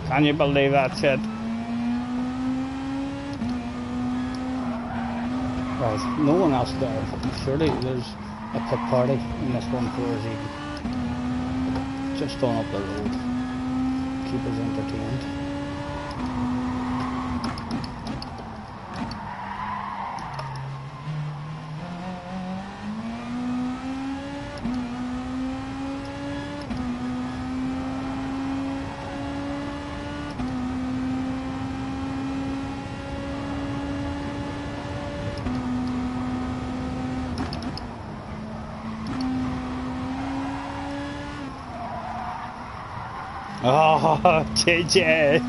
Can you believe that shit? Right, no one else there. Surely there's a pit party in this one for us even. Just on up the road. Keep us entertained. Oh, JJ!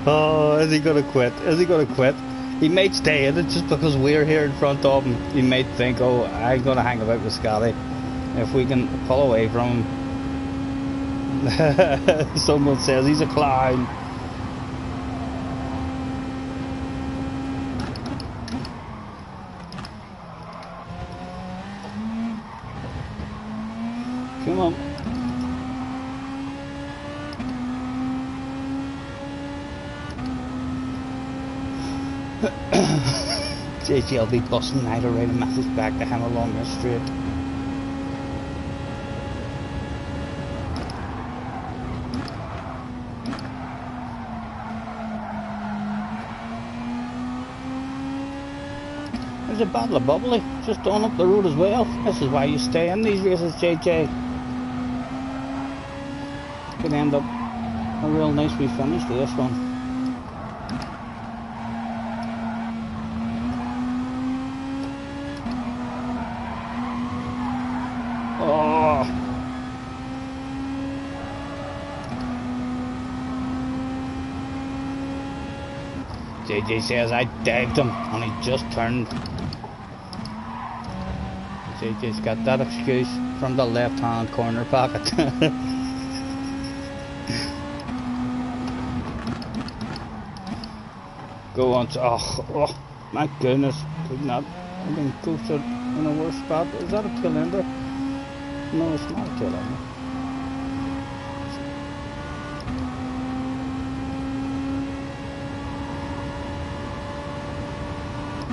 Oh, is he gonna quit? Is he gonna quit? He might stay in it just because we're here in front of him. He might think, oh, I'm gonna hang about with Scotty. If we can pull away from him. Someone says he's a clown. Come on. JJ will be busting out or write a message back to him along the street. There's a bottle of bubbly just on up the road as well. This is why you stay in these races, JJ. Could end up a real nice wee finish to this one. Oh. JJ says I dived him and he just turned. JJ's got that excuse from the left hand corner pocket. Go on. Oh my goodness, could not have been ghosted in a worse spot. Is that a tail ender? No, it's not a tail ender.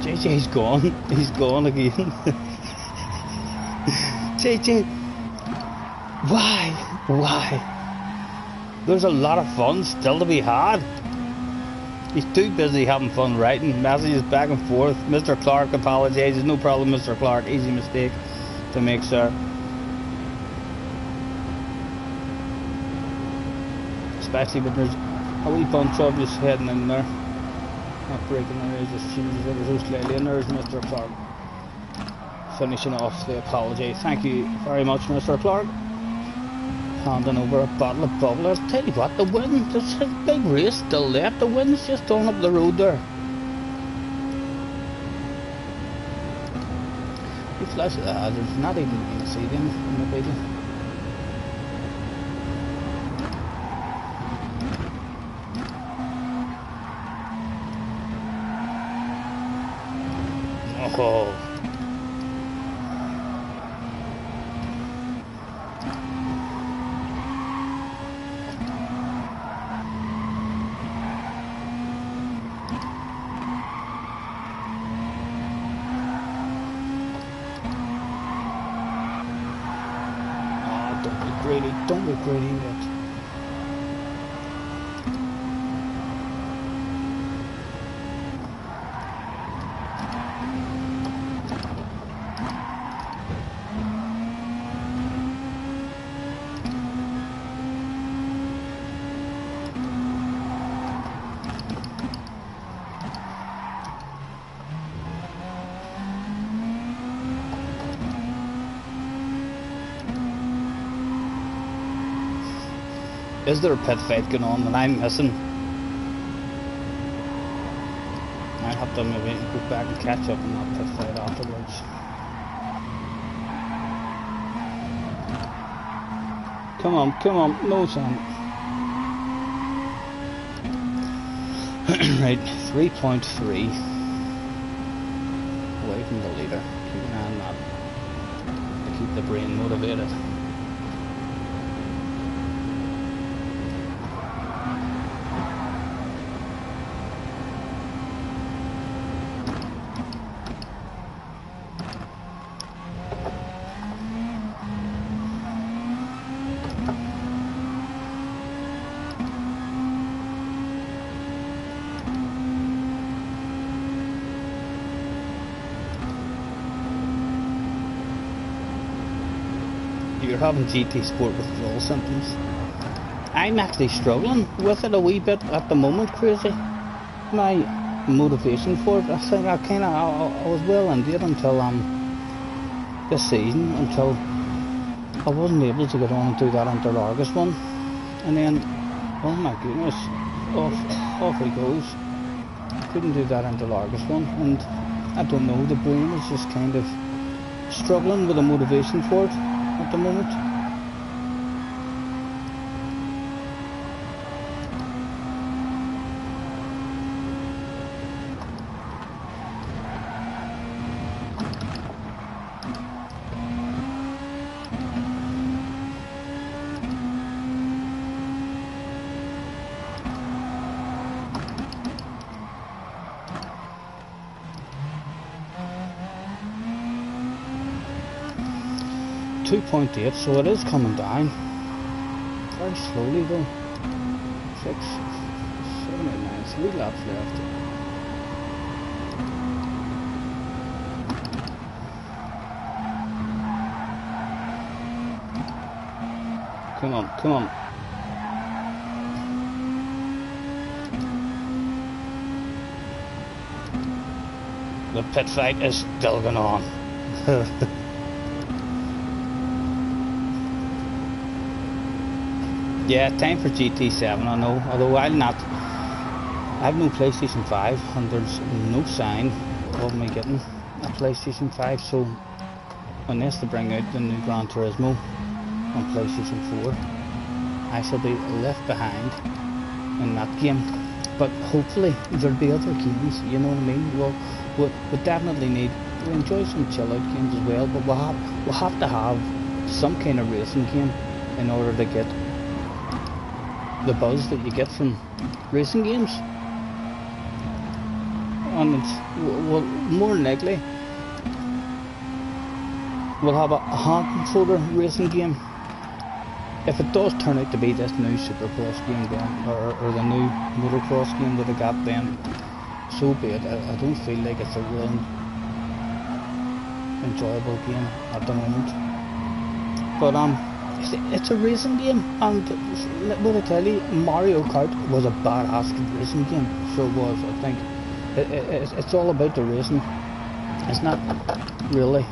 JJ's gone. He's gone again. JJ, why? There's a lot of fun still to be had. He's too busy having fun writing messages back and forth. Mr. Clark apologises. No problem, Mr. Clark. Easy mistake to make, sir. Especially when there's a wee bunch of you heading in there. Not breaking their ears, just changes ever so slightly. And there's Mr. Clark finishing off the apology. Thank you very much, Mr. Clark. Handing over a bottle of bubble. I'll tell you what, the wind, there's a big race still left. The wind's just on up the road there. You flash there's not even a seat in the video. Oh. Don't be greedy yet. Is there a pit fight going on that I'm missing? I'll have to maybe go back and catch up on that pit fight afterwards. Come on, no son. Right, 3.3 away from the leader. Keep an eye on that. I keep the brain motivated. You're having GT Sport withdrawal symptoms. I'm actually struggling with it a wee bit at the moment, crazy. My motivation for it, I think I was well into it until this season, until I wasn't able to get on and do that Interlargus one. And then, oh my goodness, off he goes. Couldn't do that Interlargus one, and I don't know, the brain is just kind of struggling with the motivation for it at the moment. 2.8, so it is coming down very slowly though. 6, 7, 8, 9, 3 laps left. Come on, come on. The pit fight is still going on. Yeah, time for GT7, I know, although I have no PlayStation 5 and there's no sign of me getting a PlayStation 5, so unless they bring out the new Gran Turismo on PlayStation 4, I shall be left behind in that game. But hopefully there'll be other games, you know what I mean? We definitely we enjoy some chill out games as well, but we'll have to have some kind of racing game in order to get the buzz that you get from racing games. And well, more than likely we'll have a hand controller racing game. If it does turn out to be this new Supercross game then, or the new motocross game that I got then, so be it. I don't feel like it's a real enjoyable game at the moment. But it's a racing game, and what I tell you, Mario Kart was a badass racing game. Sure was. I think it's all about the racing. It's not really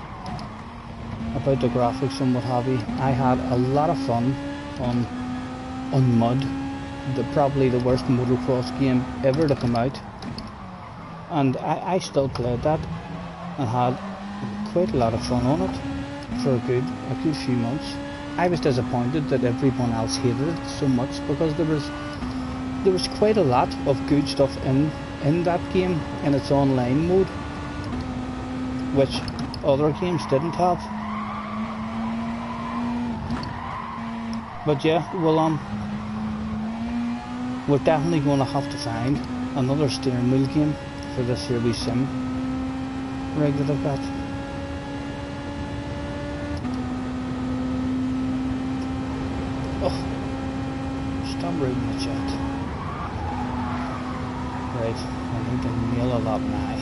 about the graphics and what have you. I had a lot of fun on Mud, probably the worst motocross game ever to come out, and I still played that and had quite a lot of fun on it for a good few months. I was disappointed that everyone else hated it so much, because there was quite a lot of good stuff in that game in its online mode, which other games didn't have. But yeah, well, we're definitely going to have to find another steering wheel game for this here wee sim rig that I've got. Oh, stop reading the chat. Right, I need to nail a lot now.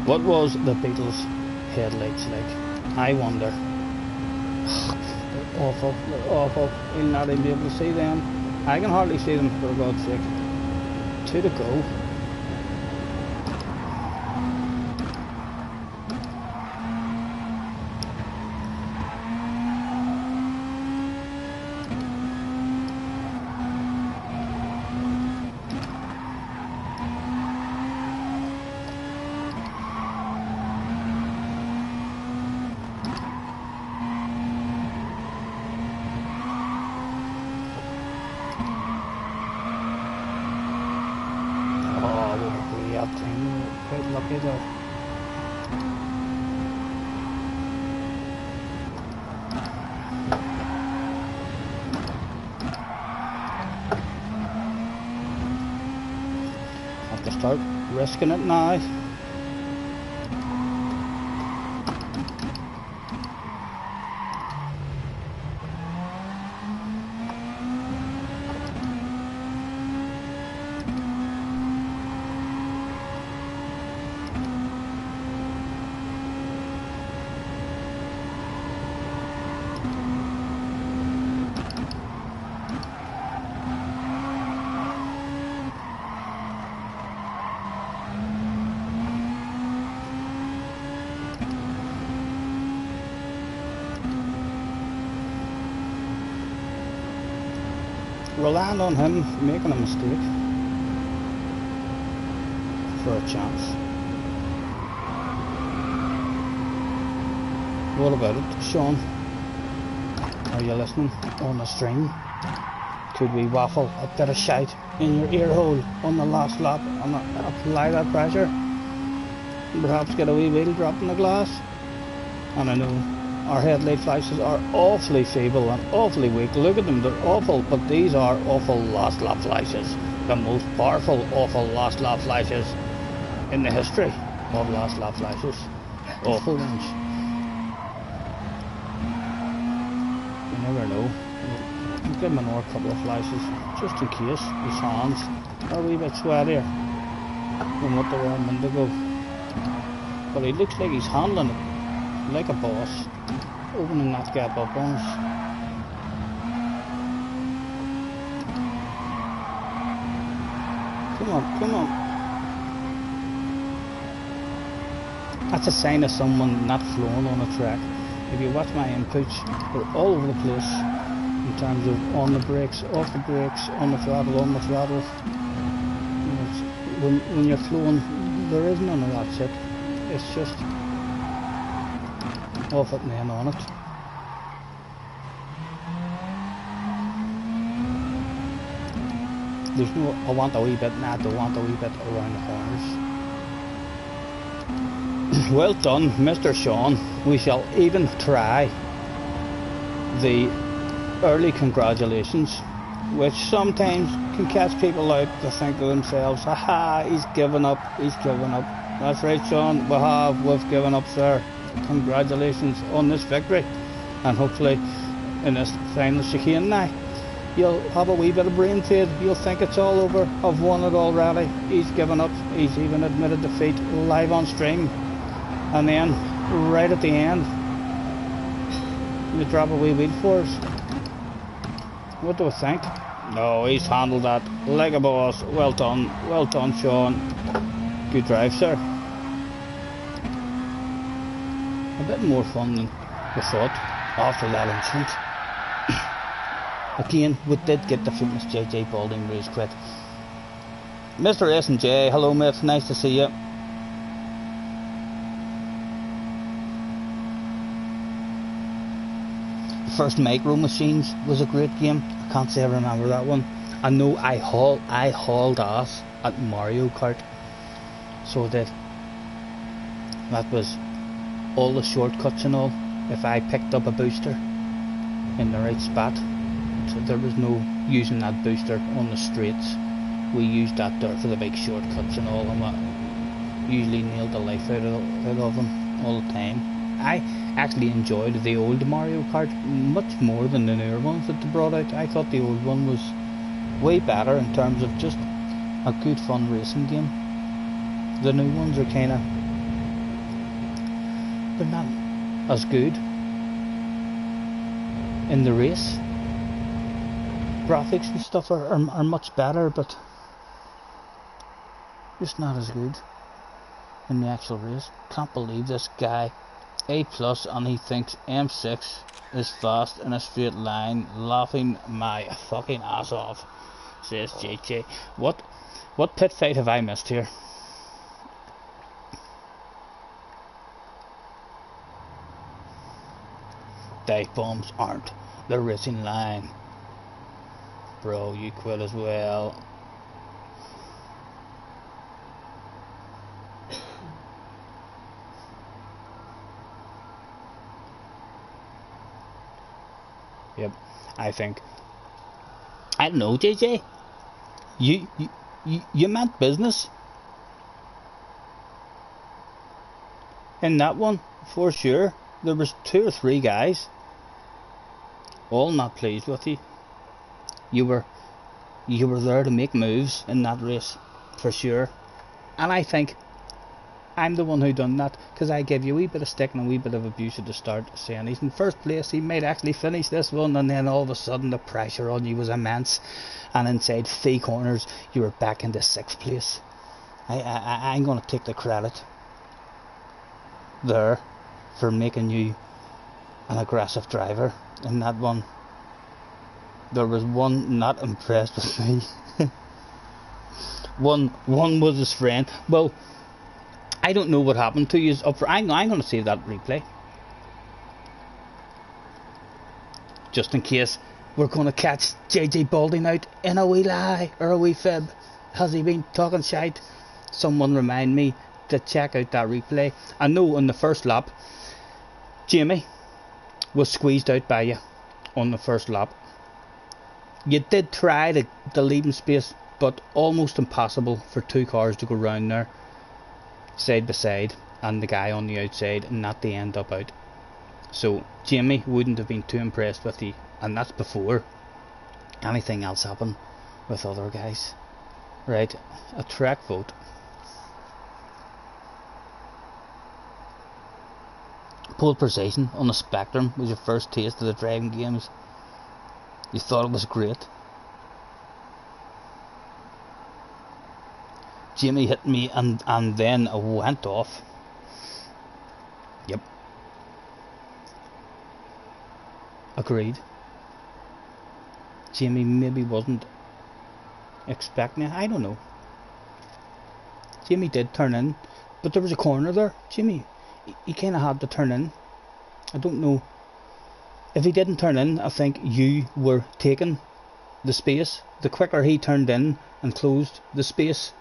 What was the Beatles' headlights like? I wonder. They're awful, they're awful. You'll not even be able to see them. I can hardly see them, for God's sake. 2 to go. team were quite lucky though. Have to start risking it now. Relying on him making a mistake for a chance. What about it, Sean? Are you listening on the string? Could we waffle a bit of shite in your ear hole on the last lap and apply that pressure? And perhaps get a wee wheel drop in the glass? And I know our headlight flashes are awfully feeble and awfully weak. Look at them, they're awful, but these are awful last lap flashes. The most powerful, awful last lap flashes in the history of last lap flashes. Awful ones. You never know. We'll give him another couple of flashes, just in case his hands are a wee bit sweatier than what they were a minute ago. But he looks like he's handling it like a boss, opening that gap up on us. Come on, come on. That's a sign of someone not flowing on a track. If you watch my inputs, they're all over the place in terms of on the brakes, off the brakes, on the throttle, on the throttle. You know, when you're flowing, there is none of that shit. It's just off it and then on it. There's no, I want a wee bit, nah, I don't want a wee bit around the corners. Well done, Mr. Sean. We shall even try the early congratulations, which sometimes can catch people out to think to themselves, haha, he's given up, he's given up. That's right, Sean, we've given up, sir. Congratulations on this victory, and hopefully in this final chicane now you'll have a wee bit of brain fade. You'll think it's all over, I've won it already. He's given up, he's even admitted defeat live on stream, and then right at the end you drop a wee wheel for us. What do I think? No, he's handled that like a boss. Well done, Sean. Good drive, sir. A bit more fun than we thought after that incident. Again, we did get the famous JJ Balding race quit. Mr. S&J, hello mate, nice to see you. The first Micro Machines was a great game. I can't say I remember that one. I know I hauled ass at Mario Kart. So that was all the shortcuts and all. If I picked up a booster in the right spot, so there was no using that booster on the straights. We used that there for the big shortcuts and all, and I usually nailed the life out of them all the time. I actually enjoyed the old Mario Kart much more than the newer ones that they brought out. I thought the old one was way better in terms of just a good fun racing game. The new ones are kinda, they're not as good in the race. Graphics and stuff are much better, but just not as good in the actual race. Can't believe this guy A+ and he thinks M6 is fast in a straight line, laughing my fucking ass off, says JJ. What pit fight have I missed here? Dive bombs aren't the racing line. Bro, you quit as well. Yep. I think. I don't know, JJ. You meant business in that one for sure. There was 2 or 3 guys, all not pleased with you. You were there to make moves in that race for sure, and I think I'm the one who done that, because I gave you a wee bit of stick and a wee bit of abuse at the start, saying he's in first place, he might actually finish this one, and then all of a sudden the pressure on you was immense, and inside 3 corners you were back into 6th place. I'm going to take the credit there for making you an aggressive driver in that one. There was one not impressed with me. one was his friend. Well, I don't know what happened to you. I'm going to save that replay, just in case we're going to catch JJ Balding out in a wee lie or a wee fib. Has he been talking shite? Someone remind me to check out that replay. I know on the first lap, Jamie was squeezed out by you on the first lap. You did try to leave him space, but almost impossible for 2 cars to go round there side by side, and the guy on the outside, and not to end up out. So Jamie wouldn't have been too impressed with you, and that's before anything else happened with other guys. Right, a track vote. Pole position on the Spectrum was your first taste of the driving games. You thought it was great. Jamie hit me and then I went off. Yep. Agreed. Jamie maybe wasn't expecting it. I don't know. Jamie did turn in, but there was a corner there. Jamie, he kind of had to turn in. I don't know. If he didn't turn in, I think you were taking the space. The quicker he turned in and closed the space,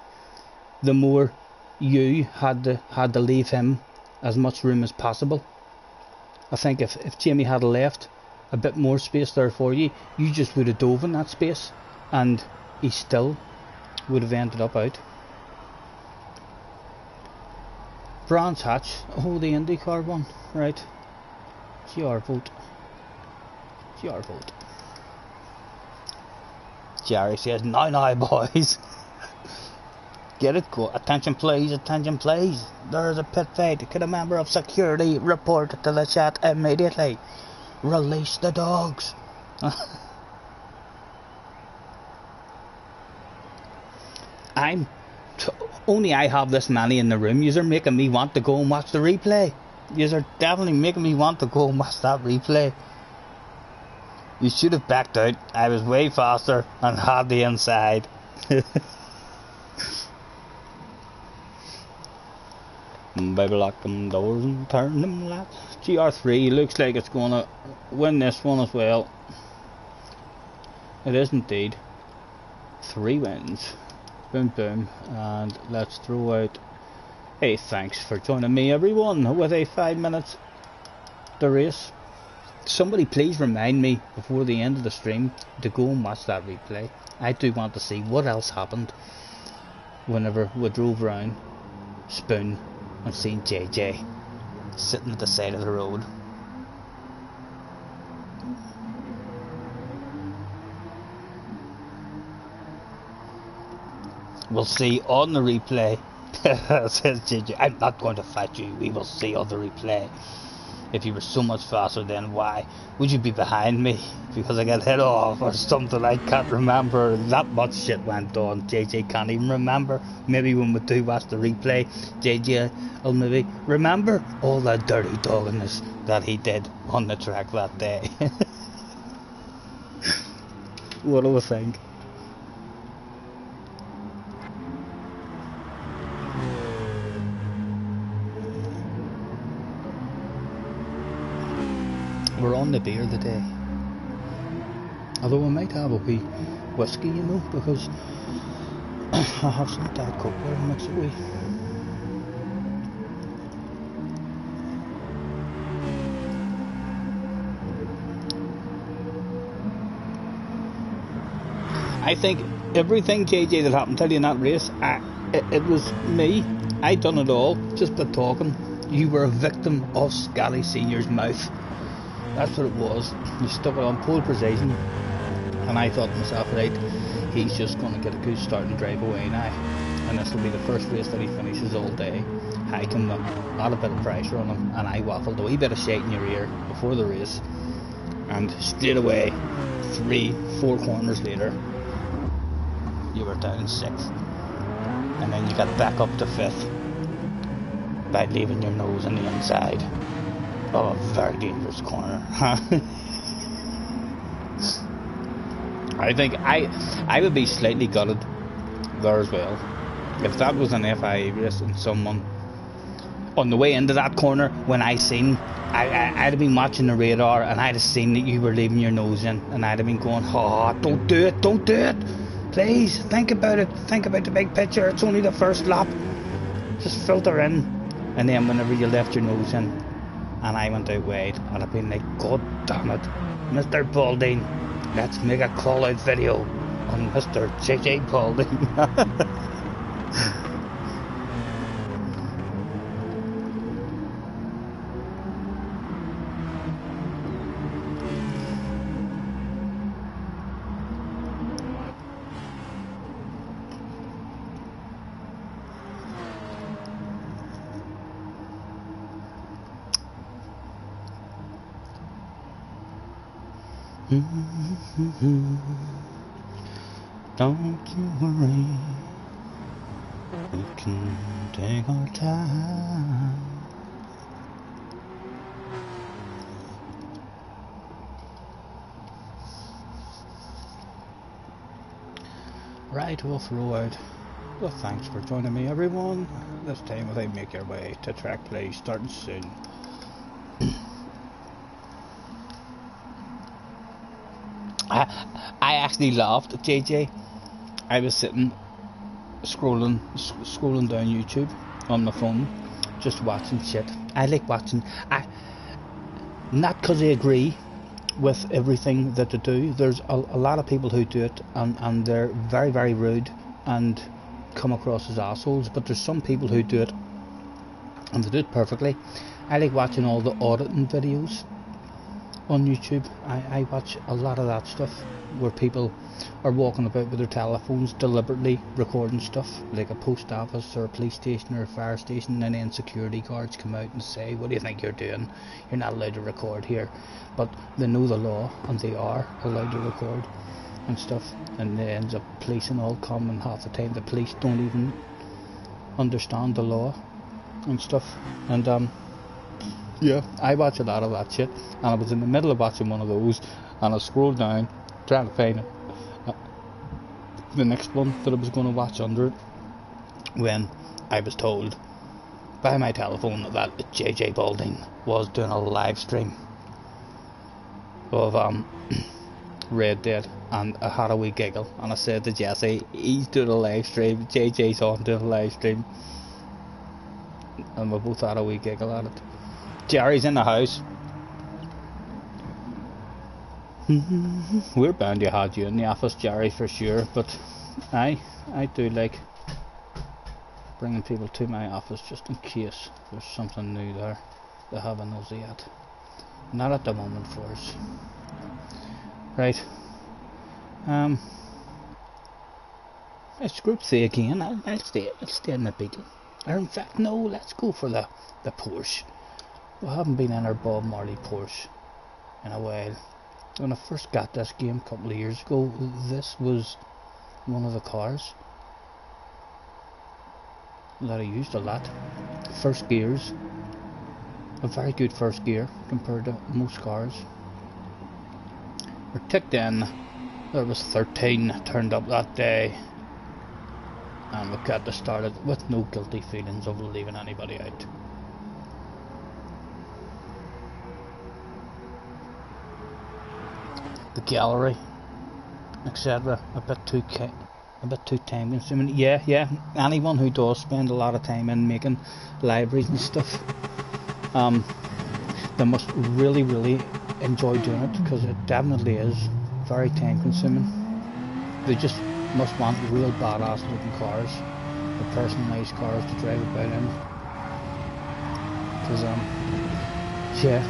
the more you had to leave him as much room as possible. I think if Jamie had left a bit more space there for you, you just would have dove in that space, and he still would have ended up out. Brands Hatch, oh, the IndyCar one, right? It's your vote. It's your vote. Jerry says, now boys. Get it, go. Attention please, attention please. There's a pit fight. Could a member of security report to the chat immediately? Release the dogs. Only I have this many in the room. You're making me want to go and watch the replay. You're definitely making me want to go and watch that replay. You should have backed out. I was way faster and had the inside. Baby, lock them doors and turn them laps. GR3 looks like it's gonna win this one as well. It is indeed. 3 wins. Boom boom. And let's throw out a thanks for joining me everyone with a 5 minutes the race. Somebody please remind me before the end of the stream to go and watch that replay. I do want to see what else happened whenever we drove around Spoon and seen JJ sitting at the side of the road. We'll see on the replay. Says JJ, I'm not going to fight you. We will see on the replay. If you were so much faster, then why would you be behind me? Because I got hit off or something. I can't remember. That much shit went on. JJ can't even remember. Maybe when we do watch the replay, JJ will maybe remember all that dirty dogginess that he did on the track that day. What do we think? We're on the beer today. Although I might have a wee whiskey, you know, because I have some Diet Coke there and mix it with. I think everything, JJ, that happened to you in that race, it was me. I done it all, just by talking. You were a victim of Scotty Senior's mouth. That's what it was. You stuck it on pole position, and I thought to myself, right, he's just going to get a good start and drive away now. And this will be the first race that he finishes all day. I can add a bit of pressure on him, and I waffled a wee bit of shake in your ear before the race. And straight away, 3-4 corners later, you were down 6th. And then you got back up to 5th by leaving your nose on the inside. Oh, a very dangerous corner. I think I would be slightly gutted there as well. If that was an FIA race and someone on the way into that corner, when I'd have been watching the radar and I'd have seen that you were leaving your nose in, and I'd have been going, oh, don't do it, please, think about it, think about the big picture, it's only the first lap, just filter in. And then whenever you left your nose in and I went out wide, and I'd been like, God damn it, Mr. Balding, let's make a call out video on Mr. JJ Balding. Don't you worry, we can take our time. Right off road. Well, thanks for joining me, everyone. This time as I make your way to track play starting soon. I actually laughed, JJ. I was sitting scrolling down YouTube on my phone, just watching shit. I like watching. Not because I agree with everything that they do. There's a lot of people who do it, and they're very, very rude and come across as assholes. But there's some people who do it, and they do it perfectly. I like watching all the auditing videos on YouTube. I watch a lot of that stuff where people are walking about with their telephones deliberately recording stuff, like a post office or a police station or a fire station, and then security guards come out and say, what do you think you're doing? You're not allowed to record here. But they know the law and they are allowed to record and stuff, and it ends up police and all come, and half the time the police don't even understand the law and stuff. And yeah, I watch a lot of that shit, and I was in the middle of watching one of those, and I scrolled down trying to find the next one that I was going to watch under it, when I was told by my telephone that JJ Balding was doing a live stream of Red Dead, and I had a wee giggle, and I said to Jesse, he's doing a live stream, JJ's on doing a live stream, and we both had a wee giggle at it. Jerry's in the house. We're bound to have you in the office, Jerry, for sure, but I do like bringing people to my office just in case there's something new there they haven't nosy at. Not at the moment for us. Right. It's Group C again. I'll stay in the Beetle. Or in fact, no, let's go for the Porsche. We haven't been in our Bob Marley Porsche in a while. When I first got this game a couple of years ago, this was one of the cars that I used a lot. First gears, a very good first gear compared to most cars. We're ticked in. There was 13 turned up that day, and we got to start it with no guilty feelings of leaving anybody out. The gallery, etc., a bit too time consuming. Yeah. Anyone who does spend a lot of time in making libraries and stuff, they must really enjoy doing it, because it definitely is very time consuming. They just must want real badass looking cars, or personalised cars to drive about in. Because yeah,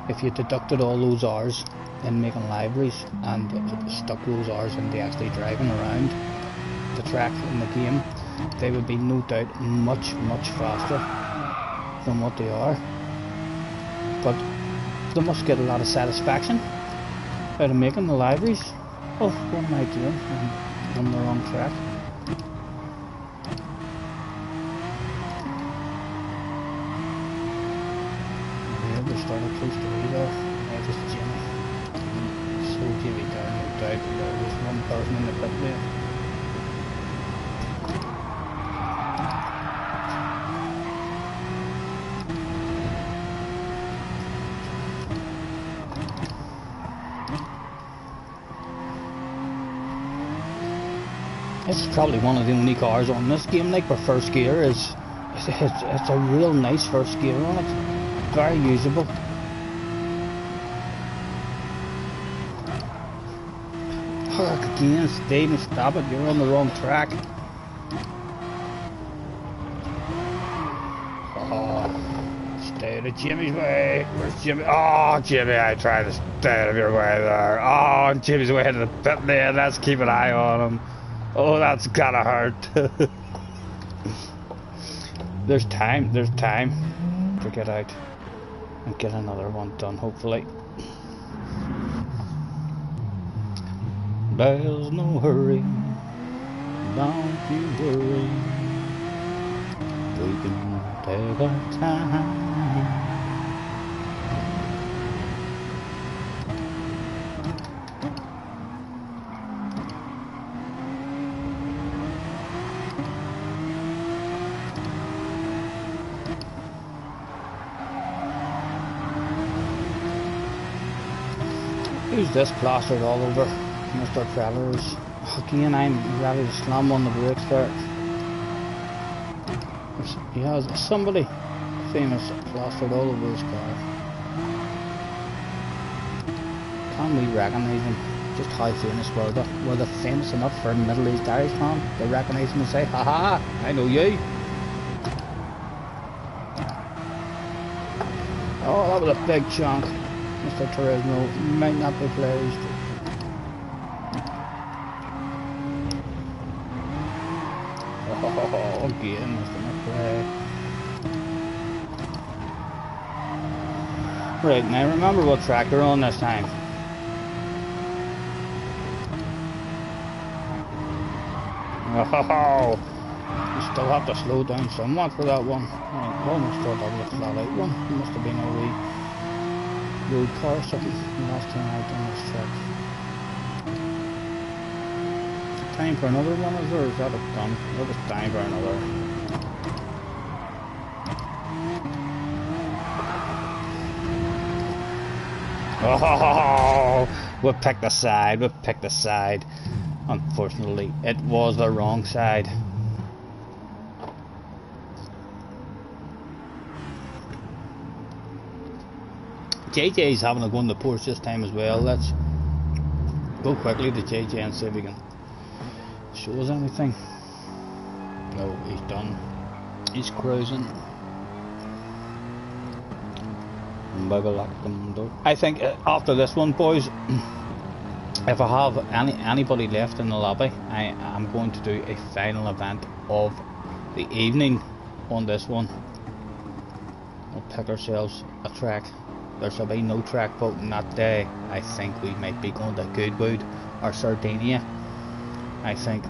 if you deducted all those hours in making liveries and stuck those hours into actually driving around the track in the game, they would be no doubt much faster than what they are. But they must get a lot of satisfaction out of making the liveries. Oh, what am I doing? I'm on the wrong track. Yeah, they started close to me there. Yeah, just Jimmy. So Jimmy down, no doubt. There was one person in the pit lane. It's probably one of the only cars on this game, like, where first gear is, it's a real nice first gear on it. Very usable. Oh, again, Stephen, stop it, you're on the wrong track. Oh, stay out of Jimmy's way. Where's Jimmy? Oh, Jimmy, I tried to stay out of your way there. Oh, Jimmy's way into the pit lane, let's keep an eye on him. Oh, that's gotta hurt. There's time to get out and get another one done, hopefully. There's no hurry, don't you worry. We can take our time. Who's this plastered all over Mr. Travers? Again, I'm ready to slam on the brakes there. He has somebody famous plastered all over his car. Can we recognise him? Just how famous were they famous enough for a middle-aged Irishman to recognise him and say, haha, I know you. Oh, that was a big chunk. Mr. Turismo might not be pleased. Oh, again, Mr. McRae. Right, now remember what track you're on this time. Oh, you still have to slow down somewhat for that one. I almost thought that was a flat out one. It must have been a wee road car or something last time I done this track. Time for another one, is there? Or is that it done? It was time for another. Oh, we picked the side. Unfortunately, it was the wrong side. JJ's having a go on the Porsche this time as well. Let's go quickly to JJ and see if he can show us anything. No, he's done. He's cruising. I think after this one, boys, if I have anybody left in the lobby, I am going to do a final event of the evening on this one. We'll pick ourselves a track. There shall be no track voting that day. I think we might be going to Goodwood or Sardinia. I think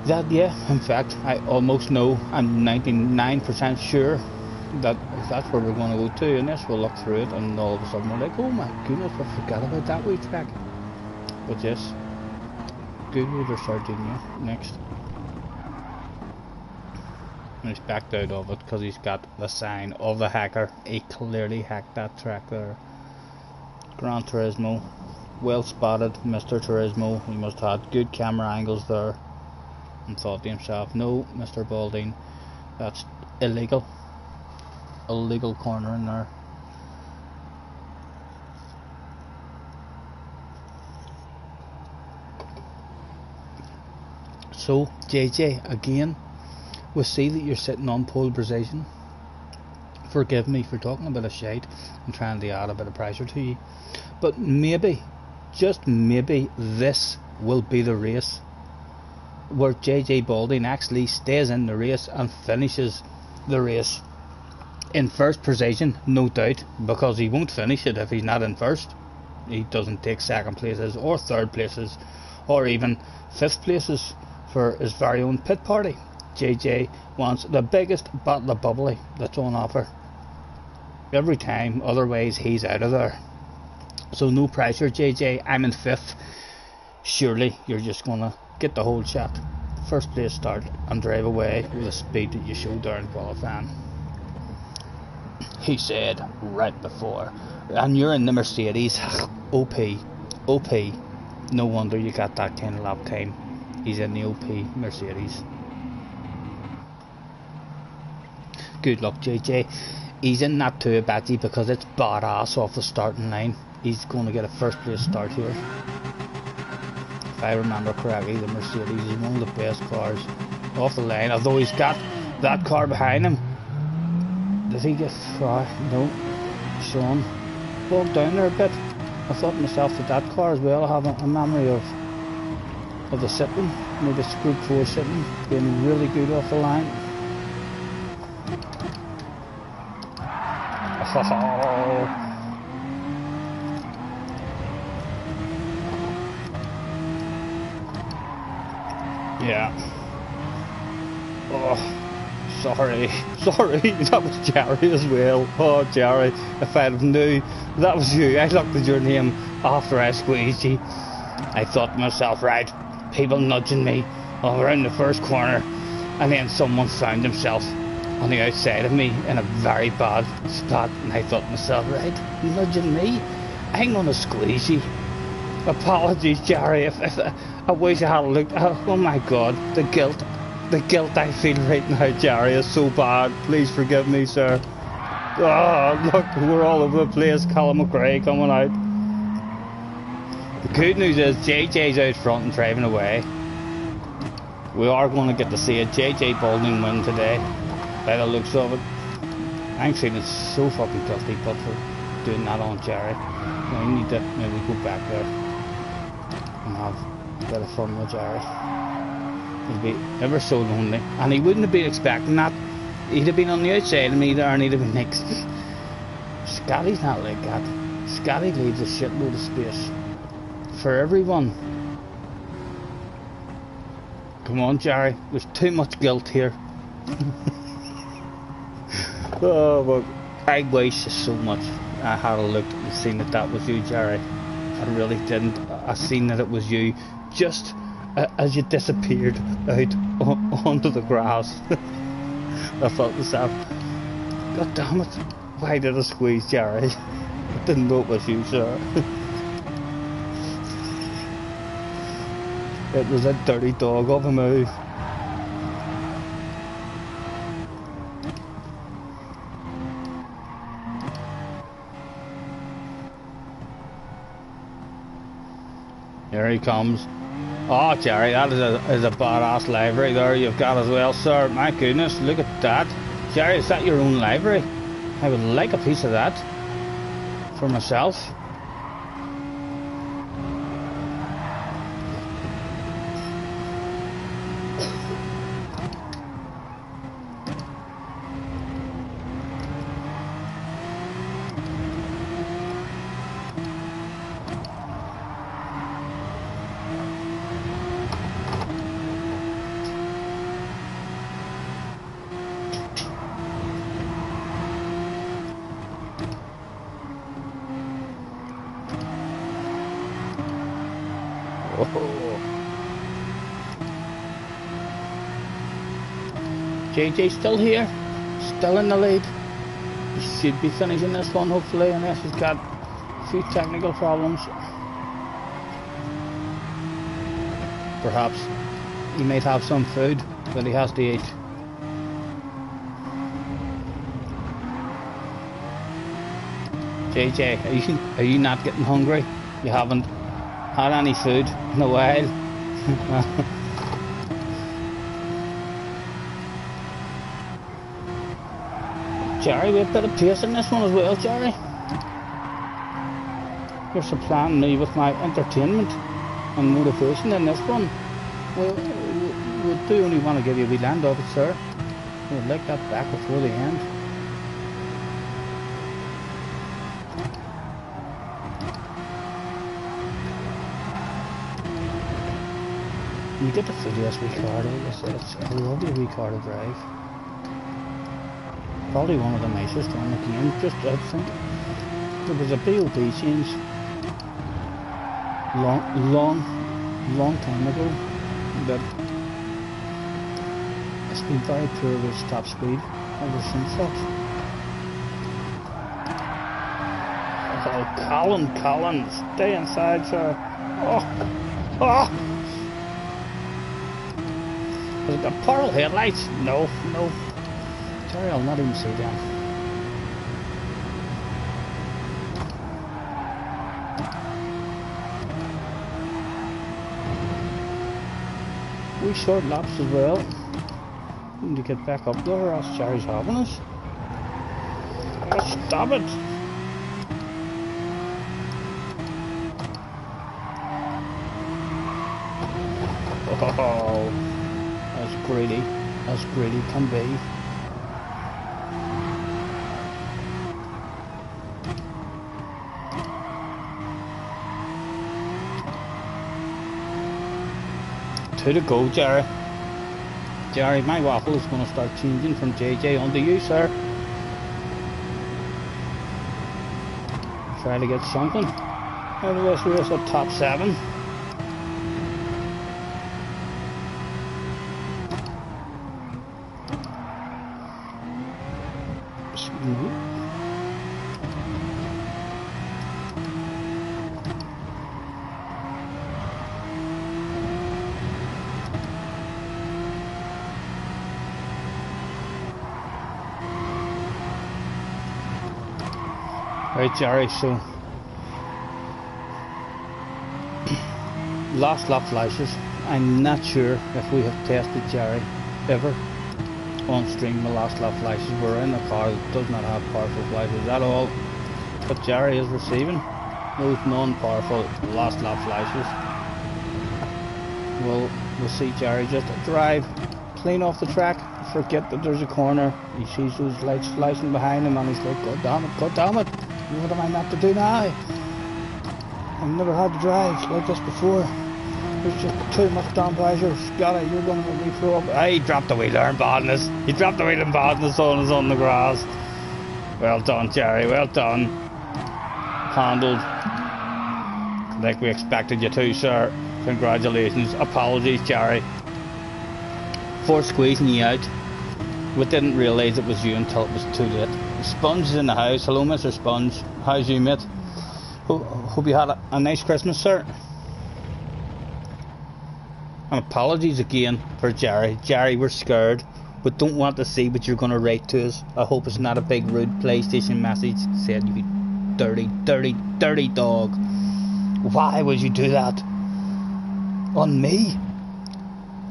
that, yeah, in fact, I almost know, I'm 99% sure that that's where we're going to go to, and this we'll look through it and all of a sudden we're like, oh my goodness, I forgot about that wee track. But yes, Goodwood or Sardinia next. And he's backed out of it because he's got the sign of the hacker. He clearly hacked that track there. Gran Turismo, well spotted, Mr. Turismo. He must have had good camera angles there and thought to himself, no, Mr. Balding, that's illegal. Illegal corner in there. So, JJ, again, we see that you're sitting on pole position. Forgive me for talking a bit of shite and trying to add a bit of pressure to you. But maybe, just maybe, this will be the race where JJ Balding actually stays in the race and finishes the race in first position, no doubt, because he won't finish it if he's not in first. He doesn't take second places or third places or even fifth places for his very own pit party. JJ wants the biggest bottle of bubbly that's on offer every time, otherwise he's out of there. So no pressure, JJ. I'm in fifth. Surely you're just gonna get the whole shot, first place start, and drive away with the speed that you showed there in qualifying. He said right before, and you're in the Mercedes. OP. No wonder you got that kind of lap time. He's in the OP Mercedes. Good luck, JJ. He's in that too, Betty, because it's badass off the starting line. He's going to get a first place start here. If I remember correctly, the Mercedes is one of the best cars off the line, although he's got that car behind him. Did he get no, Sean bogged down there a bit. I thought to myself that car as well, I have a memory of the sitting, maybe it's Group 4 sitting, being really good off the line. Oh. Yeah. Oh. Sorry, that was Jerry as well. Oh, Jerry, if I'd have knew that was you, I looked at your name after I squeezed you. I thought to myself, right, people nudging me around the first corner, and then someone found himself on the outside of me in a very bad spot, and I thought to myself, right, nudging me? I'm gonna squeeze you. Apologies, Jerry, if I wish I had looked. Oh my God, the guilt I feel right now, Jerry, is so bad. Please forgive me, sir. Oh, look, we're all over the place. Callum McRae coming out. The good news is JJ's out front and driving away. We are going to get to see a JJ Balding win today, by the looks of it. I'm feeling so fucking guilty, but for doing that on Jerry. I need to maybe go back there and have a bit of fun with Jerry. He'd be ever so lonely, and he wouldn't have been expecting that. He'd have been on the outside of me there, and he'd have been like, Scotty's not like that. Scotty leaves a shitload of space for everyone. Come on, Jerry, there's too much guilt here. Oh, but I wish so much I had a look and seen that was you, Jerry. I really didn't. I seen that it was you just as you disappeared out onto the grass. I thought to myself, God damn it, why did I squeeze Jerry? I didn't know it was you, sir. It was a dirty dog of a move. Here he comes. Oh, Jerry, that is a badass livery there you've got as well, sir. My goodness, look at that. Jerry, is that your own livery? I would like a piece of that for myself. JJ still here, still in the lead. He should be finishing this one hopefully, unless he's got a few technical problems. Perhaps he might have some food that he has to eat. JJ, are you not getting hungry? You haven't had any food in a while. Jerry, we have a bit of pace in this one as well, Jerry. You're supplying me with my entertainment and motivation in this one. We do only want to give you a wee land of it, sir. We'd like that back before the end. You get the feel of this wee car, it's a lovely wee car to drive. Probably one of the nicest on the game. Just, I think there was a BOP change long time ago that it's been very poor with top speed ever since that. Oh, Colin, stay inside, sir. Oh. Has it got pearl headlights? No. Sorry, I'll not even see them. We short laps as well. Need to get back up there or else Jerry's having us. Oh, stop it! Oh, as greedy can be. Two to go, Jerry. Jerry, my waffle is going to start changing from JJ onto you, sir. Try to get something out of this race at top 7. Right, Jerry, so last lap flashes. I'm not sure if we have tested Jerry ever on stream. The last lap flashes, we're in a car that does not have powerful flashes at all, but Jerry is receiving those non-powerful last lap flashes. We'll see Jerry just drive clean off the track, forget that there's a corner. He sees those lights flashing behind him and he's like, God damn it, what am I meant to do now? I've never had to drive like this before. There's just too much damn pressure. Scotty, you're going to make me throw up. He dropped the wheel there in badness. He dropped the wheel in badness on the grass. Well done, Jerry, well done. Handled like we expected you to, sir. Congratulations. Apologies, Jerry, for squeezing you out. We didn't realise it was you until it was too late. Sponge is in the house. Hello, Mr. Sponge. How's you, mate? Hope you had a nice Christmas, sir. And apologies again for Jerry. Jerry, we're scared. We don't want to see what you're going to write to us. I hope it's not a big rude PlayStation message. Said you dirty dog. Why would you do that? On me?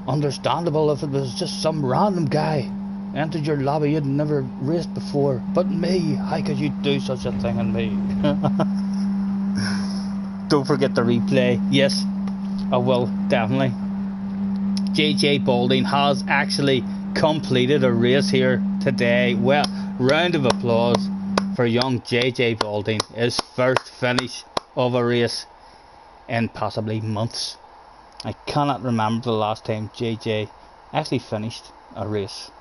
Understandable if it was just some random guy entered your lobby you'd never raced before, but me, how could you do such a thing on me? Don't forget the replay. Yes, I will, definitely. JJ Balding has actually completed a race here today. Well, round of applause for young JJ Balding. His first finish of a race in possibly months. I cannot remember the last time JJ actually finished a race.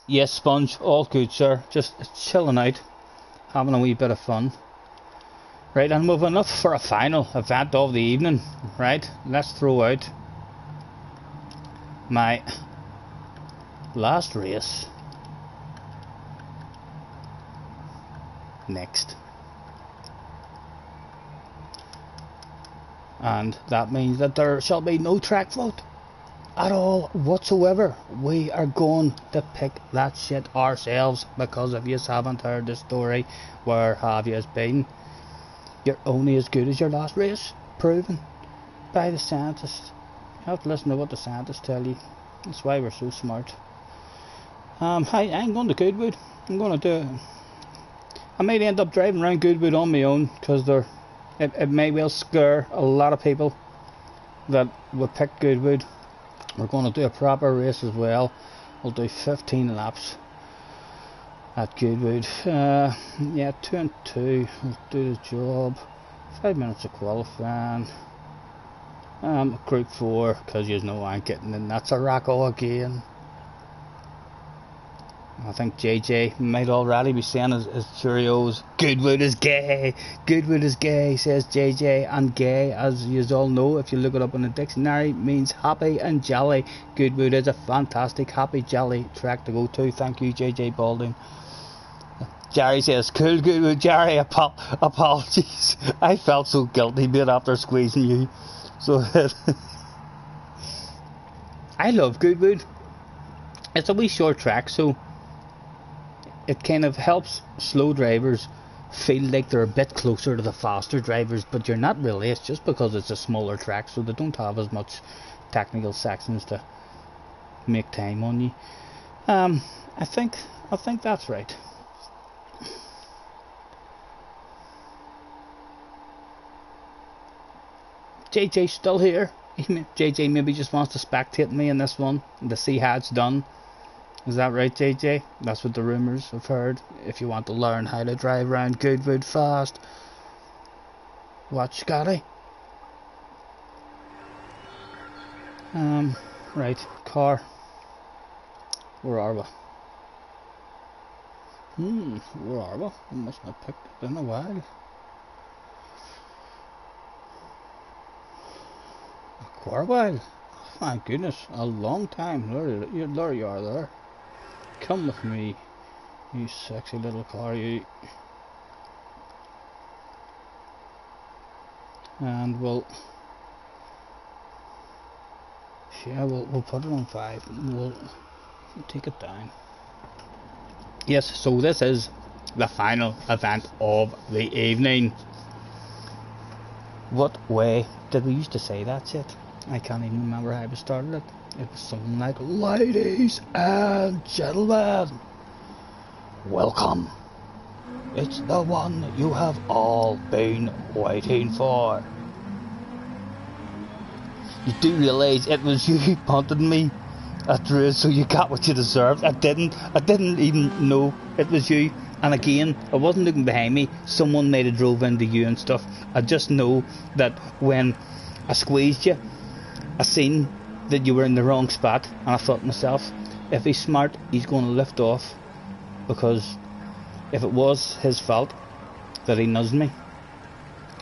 Yes, Sponge, all good, sir. Just chilling out, having a wee bit of fun. Right, and moving up for a final event of the evening. Right, let's throw out my last race next. And that means that there shall be no track vote at all whatsoever. We are going to pick that shit ourselves, because if you haven't heard the story, where have you been? You're only as good as your last race, proven by the scientists. You have to listen to what the scientists tell you. That's why we're so smart. I ain't going to Goodwood. I'm going to do. I might end up driving around Goodwood on my own because it may well scare a lot of people that would pick Goodwood. We're going to do a proper race as well. We'll do 15 laps at Goodwood. Yeah, 2 and 2. We'll do the job. 5 minutes of qualifying. Group 4, because you know I'm getting in. That's a Rocco again. I think JJ might already be saying his Cheerios. Goodwood is gay. Goodwood is gay, says JJ. And gay, as you all know, if you look it up in the dictionary, means happy and jolly. Goodwood is a fantastic, happy, jolly track to go to. Thank you, JJ Balding. Jerry says, cool Goodwood. Jerry, apologies. I felt so guilty mate after squeezing you. So I love Goodwood. It's a wee short track, so it kind of helps slow drivers feel like they're a bit closer to the faster drivers, but you're not really. It's just because it's a smaller track, so they don't have as much technical sections to make time on you. I think that's right. JJ's still here. JJ maybe just wants to spectate me in this one to see how it's done. Is that right, JJ? That's what the rumours have heard. If you want to learn how to drive around Goodwood fast, watch Scotty. Right, car. Where are we? Where are we? I must have picked it in a while. Quite a while. My goodness, a long time. There you are there. Come with me, you sexy little car, you. And we'll put it on 5. We'll take it down. Yes, so this is the final event of the evening. What way did we used to say that shit? I can't even remember how we started it. It was something like, ladies and gentlemen, welcome. It's the one you have all been waiting for. You do realise it was you who punted me at the race, so you got what you deserved. I didn't even know it was you. And again, I wasn't looking behind me. Someone might have drove into you and stuff. I just know that when I squeezed you, I seen that you were in the wrong spot, and I thought to myself, if he's smart, he's going to lift off, because if it was his fault that he nudged me,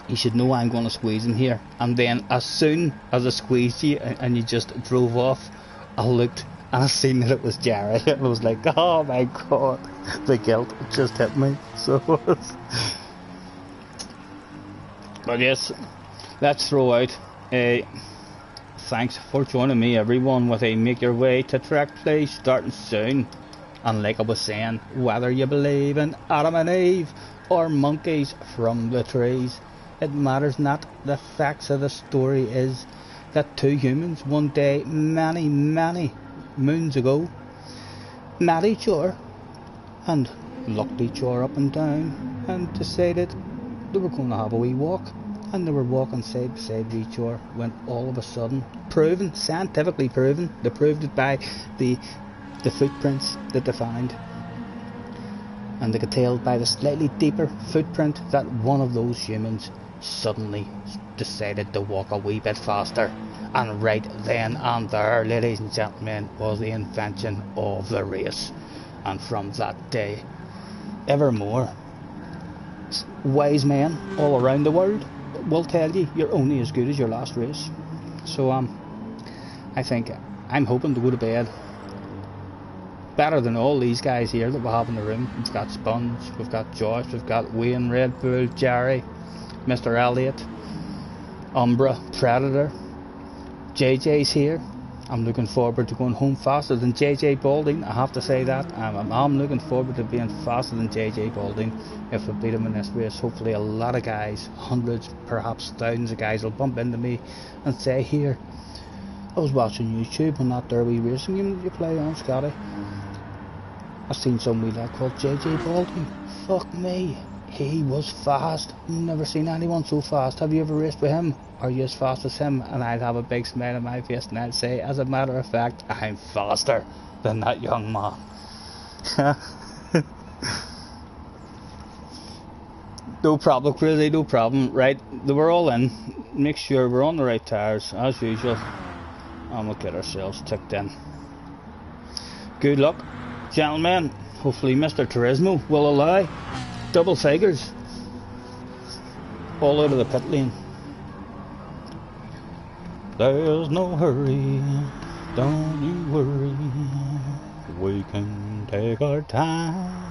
he should know I'm going to squeeze him here. And then as soon as I squeezed you and you just drove off, I looked and I seen that it was Jerry, and I was like, oh my god, the guilt just hit me. So but yes, let's throw out a thanks for joining me, everyone, with a make your way to track play starting soon. And like I was saying, whether you believe in Adam and Eve or monkeys from the trees, it matters not. The facts of the story is that 2 humans one day, many moons ago, met each other and looked each other up and down and decided they were going to have a wee walk. And they were walking side by side with each other when all of a sudden, proven, scientifically proven, they proved it by the footprints that they found. And they could tell by the slightly deeper footprint that one of those humans suddenly decided to walk a wee bit faster. And right then and there, ladies and gentlemen, was the invention of the race. And from that day, evermore, wise men all around the world will tell you you're only as good as your last race. So I think I'm hoping to go to bed better than all these guys here that we have in the room. We've got Sponge, we've got Josh, we've got Wayne, Red Bull, Jerry, Mr. Elliot, Umbra, Predator, JJ's here. I'm looking forward to going home faster than JJ Balding. I have to say that. I'm looking forward to being faster than JJ Balding if we beat him in this race. Hopefully a lot of guys, hundreds, perhaps thousands of guys will bump into me and say, here, I was watching YouTube on that derby racing game that you play on, Scotty. I seen some wee lad called JJ Baldwin. Fuck me, he was fast. Never seen anyone so fast. Have you ever raced with him? Are you as fast as him? And I'd have a big smile on my face and I'd say, as a matter of fact, I'm faster than that young man. No problem, Prity, no problem. Right, we're all in. Make sure we're on the right tires, as usual. And we'll get ourselves ticked in. Good luck, gentlemen. Hopefully Mr. Turismo will allow double figures. All out of the pit lane. There's no hurry, don't you worry. We can take our time.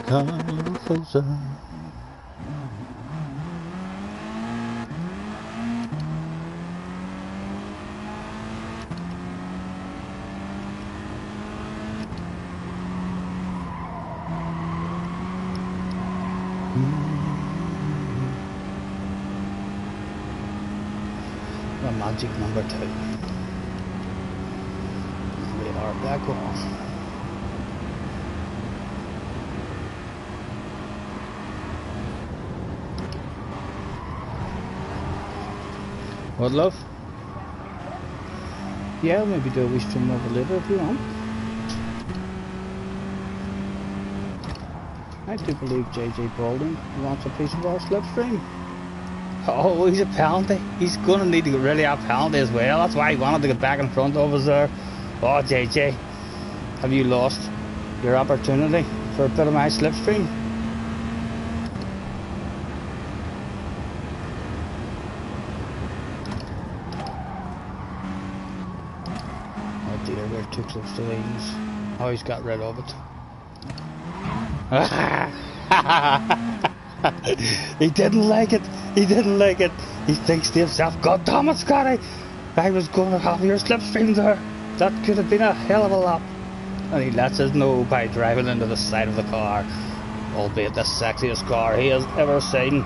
Come a little closer. The magic number 2. We are back on. What, love? Yeah, maybe do a wee stream over later if you want. I do believe JJ Baldwin wants a piece of our slipstream. Oh, he's a penalty. He's going to need to get rid of that penalty as well. That's why he wanted to get back in front of us there. Oh, JJ, have you lost your opportunity for a bit of my slipstream? Oh dear, we're 2 clips to these. Oh, he's got rid of it. He didn't like it. He didn't like it. He thinks to himself, God damn it, Scotty, I was going to have your slipstream there. That could have been a hell of a lap. And he lets us know by driving into the side of the car, albeit the sexiest car he has ever seen.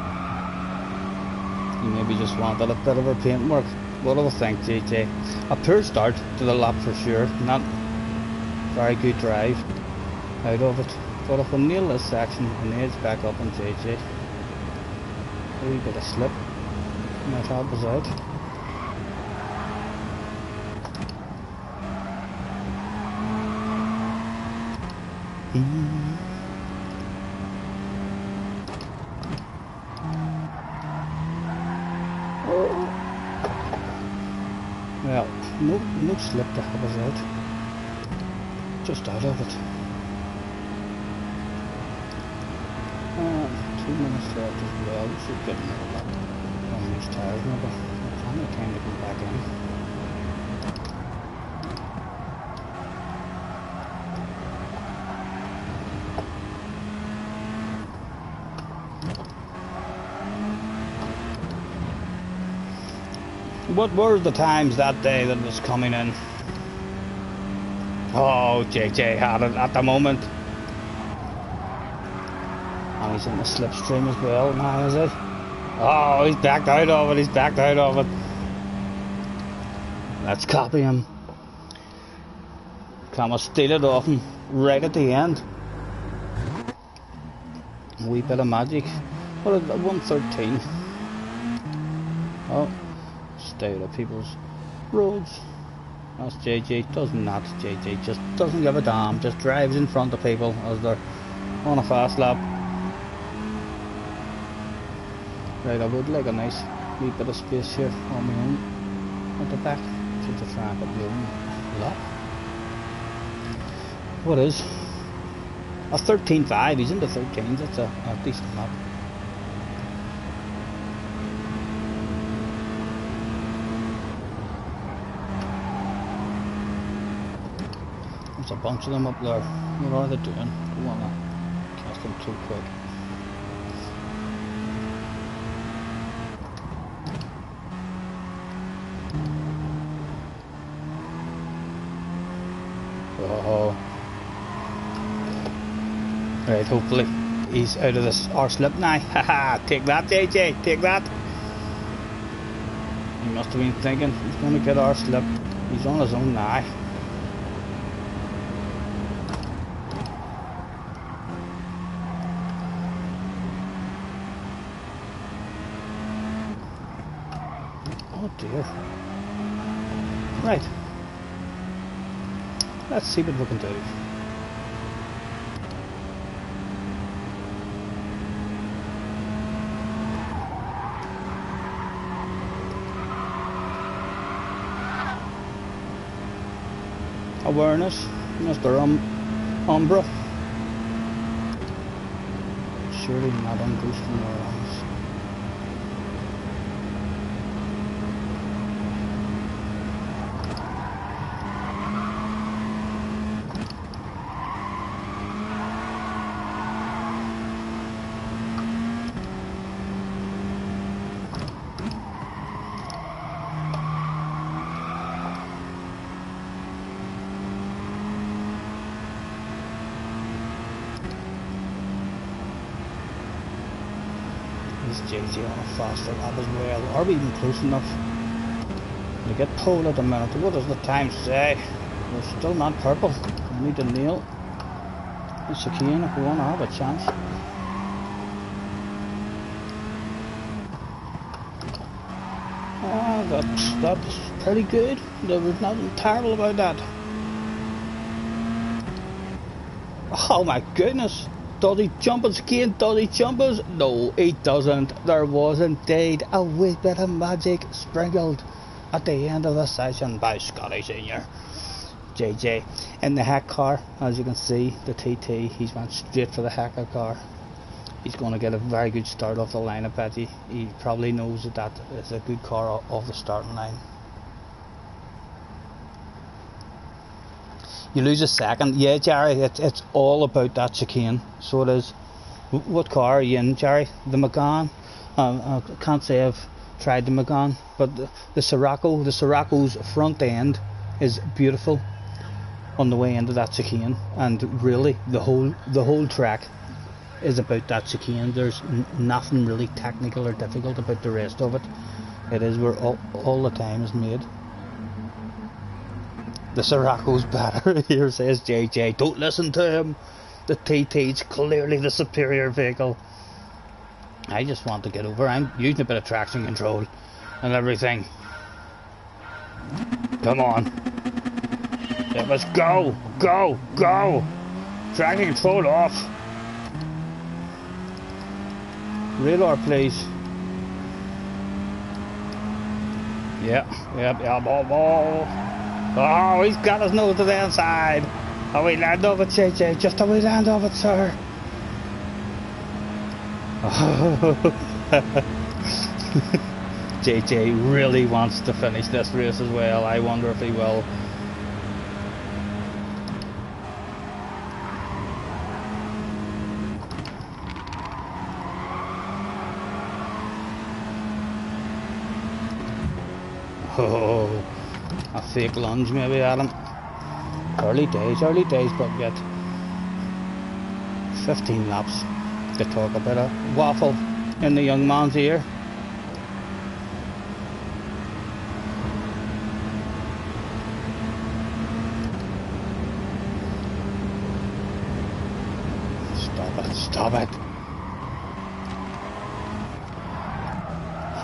He maybe just wanted a bit of her paintwork. What do you think, JJ? A poor start to the lap for sure. Not very good drive out of it. But if we nail this section, and heads back up on JJ. A wee bit of slip. Might help us out. Well, no slip to help us out. Just out of it. 2 minutes left as well. We should get another lap on these tires. Remember, plenty of time to come back in. What were the times that day that was coming in? Oh, JJ had it at the moment. And he's in the slipstream as well now, is he? Oh, he's backed out of it, he's backed out of it. Let's copy him. Can we steal it off him right at the end? A wee bit of magic. What is that? 113. Oh, stay out of people's roads. That's JJ. Does not. JJ just doesn't give a damn. Just drives in front of people as they're on a fast lap. Right, I would like a nice wee bit of space here on my own at the back to try and get my own lap. What is? A 13.5, he's into 13s, that's a decent lap. There's a bunch of them up there. What are they doing? Don't want to cast them too quick. Oh. Right, hopefully he's out of this our slip now. Haha, take that JJ, take that. must have been thinking he's going to get our slip. He's on his own now. Oh dear. Right. Let's see what we can do. Awareness, Mr. Umbra. Surely not on boosting neurons. JJ on a faster lap as well. Are we even close enough? We get pole at the minute. What does the time say? We're still not purple. We need to nail the chicane if we want to have a chance. That's pretty good. There was nothing terrible about that. Oh my goodness! Does he jump us again? Does he jump us? No, he doesn't. There was indeed a wee bit of magic sprinkled at the end of the session by Scotty Senior. JJ in the hack car, as you can see, the TT, he's went straight for the hacker car. He's going to get a very good start off the line, I bet you. He probably knows that that is a good car off the starting line. You lose a second. Yeah, Jerry, it's all about that chicane. So it is. What car are you in, Jerry? The Megane? I can't say I've tried the Megane, but the Sirocco's front end is beautiful on the way into that chicane, and really the whole track is about that chicane. There's nothing really technical or difficult about the rest of it. It is where all the time is made. The Sirocco's better here, says JJ. Don't listen to him. The TT's clearly the superior vehicle. I just want to get over. I'm using a bit of traction control and everything. Come on. Yeah, let's go. Go. Go. Traction control off. Radar, please. Yep. Oh, he's got his nose to the inside. Oh, we land over it, JJ. Just how we land over it, sir. JJ really wants to finish this race as well. I wonder if he will. Oh, a fake lunge maybe at him. Early days, but yet 15 laps to talk about a waffle in the young man's ear. Stop it.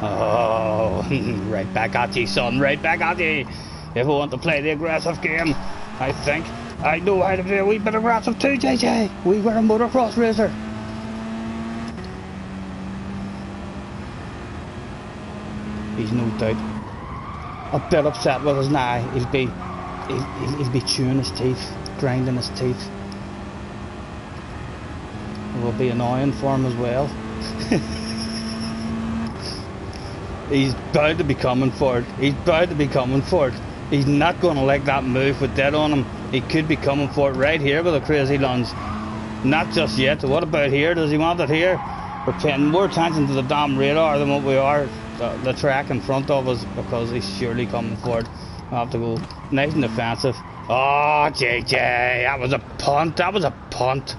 Oh, right back at you, son, right back at you. If we want to play the aggressive game, I think I know how to be a wee bit aggressive too, JJ. We were a motocross racer. He's no doubt a bit upset with us now. He'll be chewing his teeth, grinding his teeth. It will be annoying for him as well. He's bound to be coming for it. He's not going to like that move with dead on him. He could be coming for it right here with a crazy lunge. Not just yet. What about here? Does he want it here? We're paying more attention to the damn radar than what we are the track in front of us, because he's surely coming for it. We'll have to go nice and defensive. Oh, JJ, that was a punt.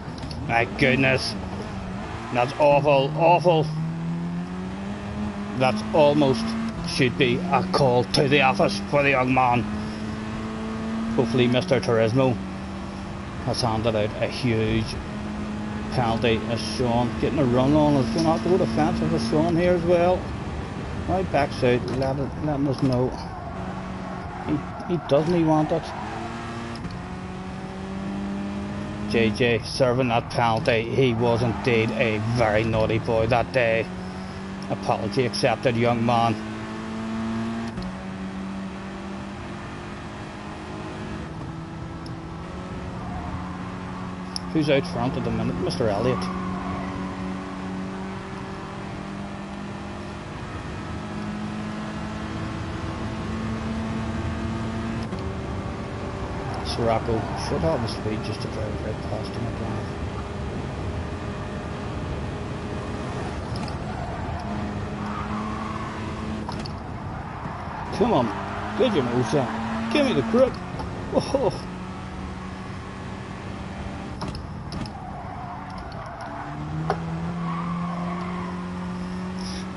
My goodness. That's awful. That's almost should be a call to the office for the young man. Hopefully Mr. Turismo has handed out a huge penalty as Sean getting a run on. Is going to have to go defensive with Sean here as well. Right backs out, letting us know he doesn't want it. JJ serving that penalty. He was indeed a very naughty boy that day. Apology accepted, young man. Who's out front at the minute? Mr. Elliott. Sirocco should have the speed just to drive right past him again. Come on, good you know, son. Give me the grip. Oh.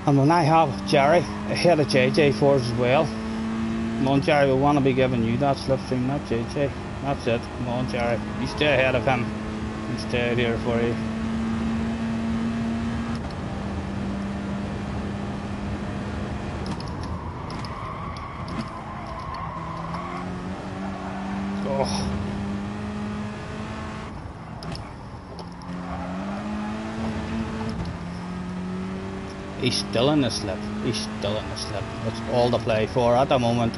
And when I have Jerry ahead of JJ for us as well. Come on, Jerry, we want to be giving you that slipstream, not JJ. That's it. Come on, Jerry. You stay ahead of him. He'll stay out here for you. Oh. He's still in the slip. He's still in the slip. That's all to play for at the moment.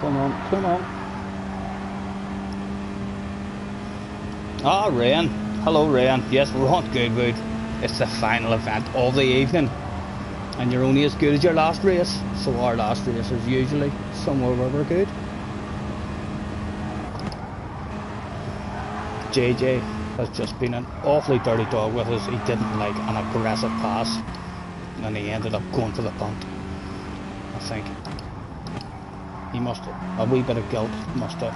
Come on, come on. Ah, Ryan. Hello, Ryan. Yes, we're on Goodwood. It's the final event of the evening. And you're only as good as your last race. So our last race is usually somewhere where we're good. JJ has just been an awfully dirty dog with us. He didn't like an aggressive pass and he ended up going for the punt. I think he must have, a wee bit of guilt must have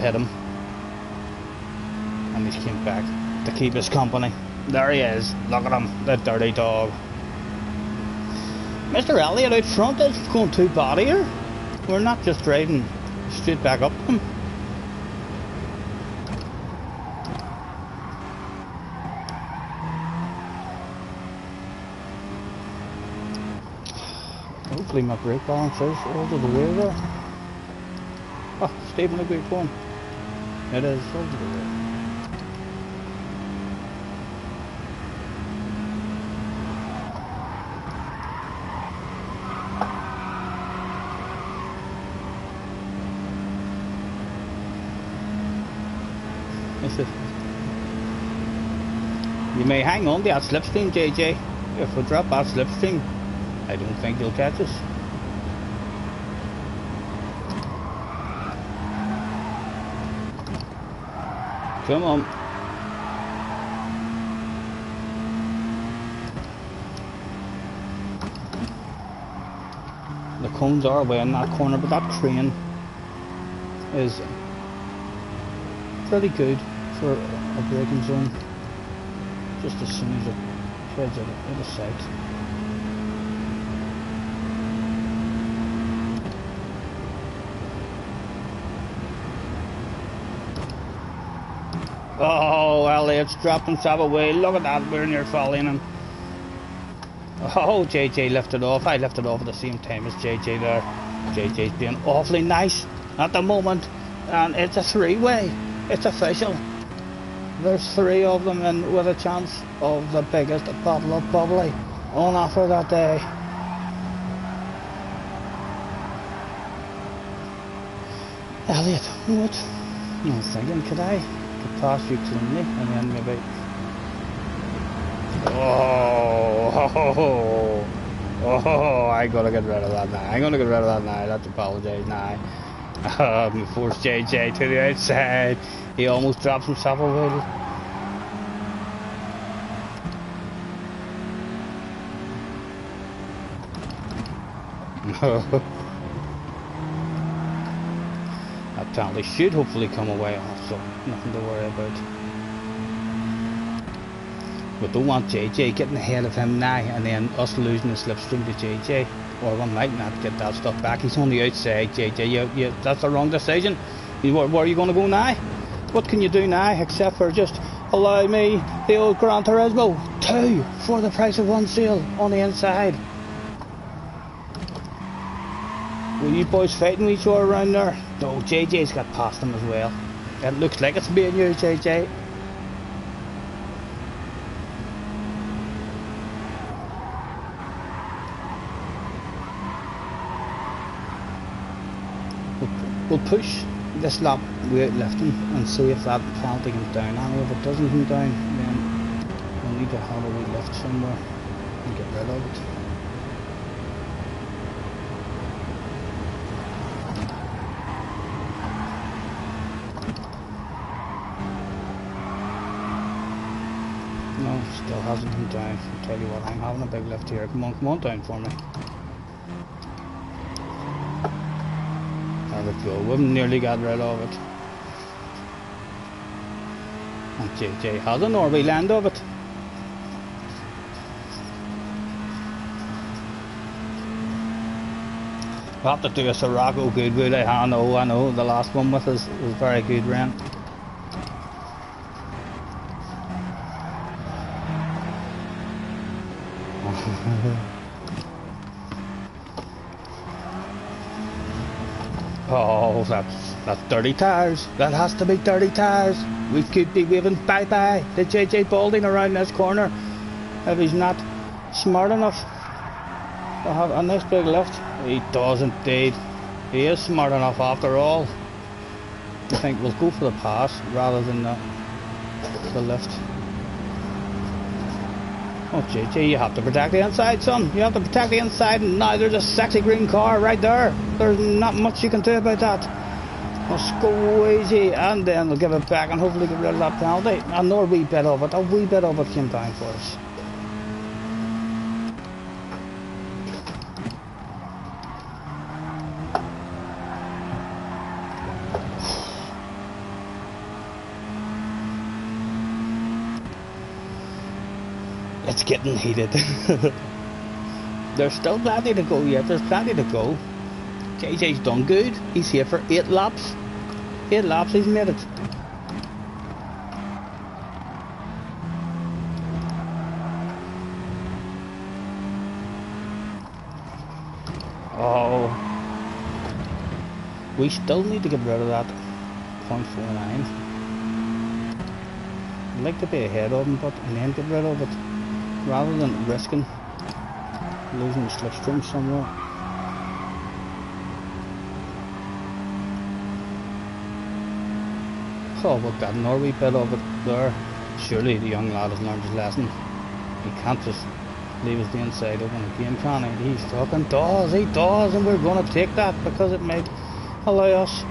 hit him, and he's came back to keep his company. There he is, look at him, the dirty dog. Mr. Elliott out front is going too bad here. We're not just driving straight back up to him. Hopefully my brake balance is all to the way there. Oh, Stephen, a great one. It is all to the way. You may hang on to that slipstream, JJ. If we drop that slipstream, I don't think you'll catch us. Come on. The cones are away in that corner, but that crane is pretty good for a braking zone. Just as soon as it heads out of sight. Oh, Elliot's dropped himself away. Look at that, we're near falling him. Oh, JJ lifted off. I lifted off at the same time as JJ there. JJ's being awfully nice at the moment. And it's a three-way. It's official. There's three of them in with a chance of the biggest bottle of bubbly on offer that day. Elliot, what? I'm thinking, could I pass you cleanly and then maybe... Oh, I gotta get rid of that now. I'm gonna get rid of that now. Let's apologise now. We forced JJ to the outside. He almost drops himself away. That penalty should hopefully come away off, so nothing to worry about. We don't want JJ getting ahead of him now and then us losing the slipstream to JJ, or we might not get that stuff back. He's on the outside, JJ, that's the wrong decision. Where are you going to go now? What can you do now except for just allow me the old Gran Turismo 2 for the price of one sale on the inside? Were you boys fighting each other around there? No, JJ's got past him as well. It looks like it's being you, JJ. We'll push this lap without lifting and see if that penalty comes down. And if it doesn't come down, then we'll need to have a wee lift somewhere and get rid of it. No, still hasn't come down. I'll tell you what, I'm having a big lift here. Come on down for me. There we go, we've nearly got rid of it. And JJ has an Norway land of it. We'll have to do a Sirocco Goodwood. I know, the last one with us was very good rent. Oh, that's dirty tyres. That has to be dirty tyres. We could be waving bye-bye to JJ Balding around this corner if he's not smart enough to have a nice big lift. He does indeed. He is smart enough after all. I think we'll go for the pass rather than the lift. Oh, JJ, you have to protect the inside, son. You have to protect the inside, and now there's a sexy green car right there. There's not much you can do about that. We'll squeeze, and then we'll give it back and hopefully get rid of that penalty. Another wee bit of it came down for us. It's getting heated. There's still plenty to go yet. There's plenty to go. JJ's done good. He's here for 8 laps. 8 laps, he's made it. Oh. We still need to get rid of that 0.49. I'd like to be ahead of him, and then get rid of it, rather than risking losing the slipstream somewhere. Oh, we've got another wee bit of it there. Surely the young lad has learned his lesson. He can't just leave us the inside open again, can he? He's talking, he does, and we're going to take that because it might allow us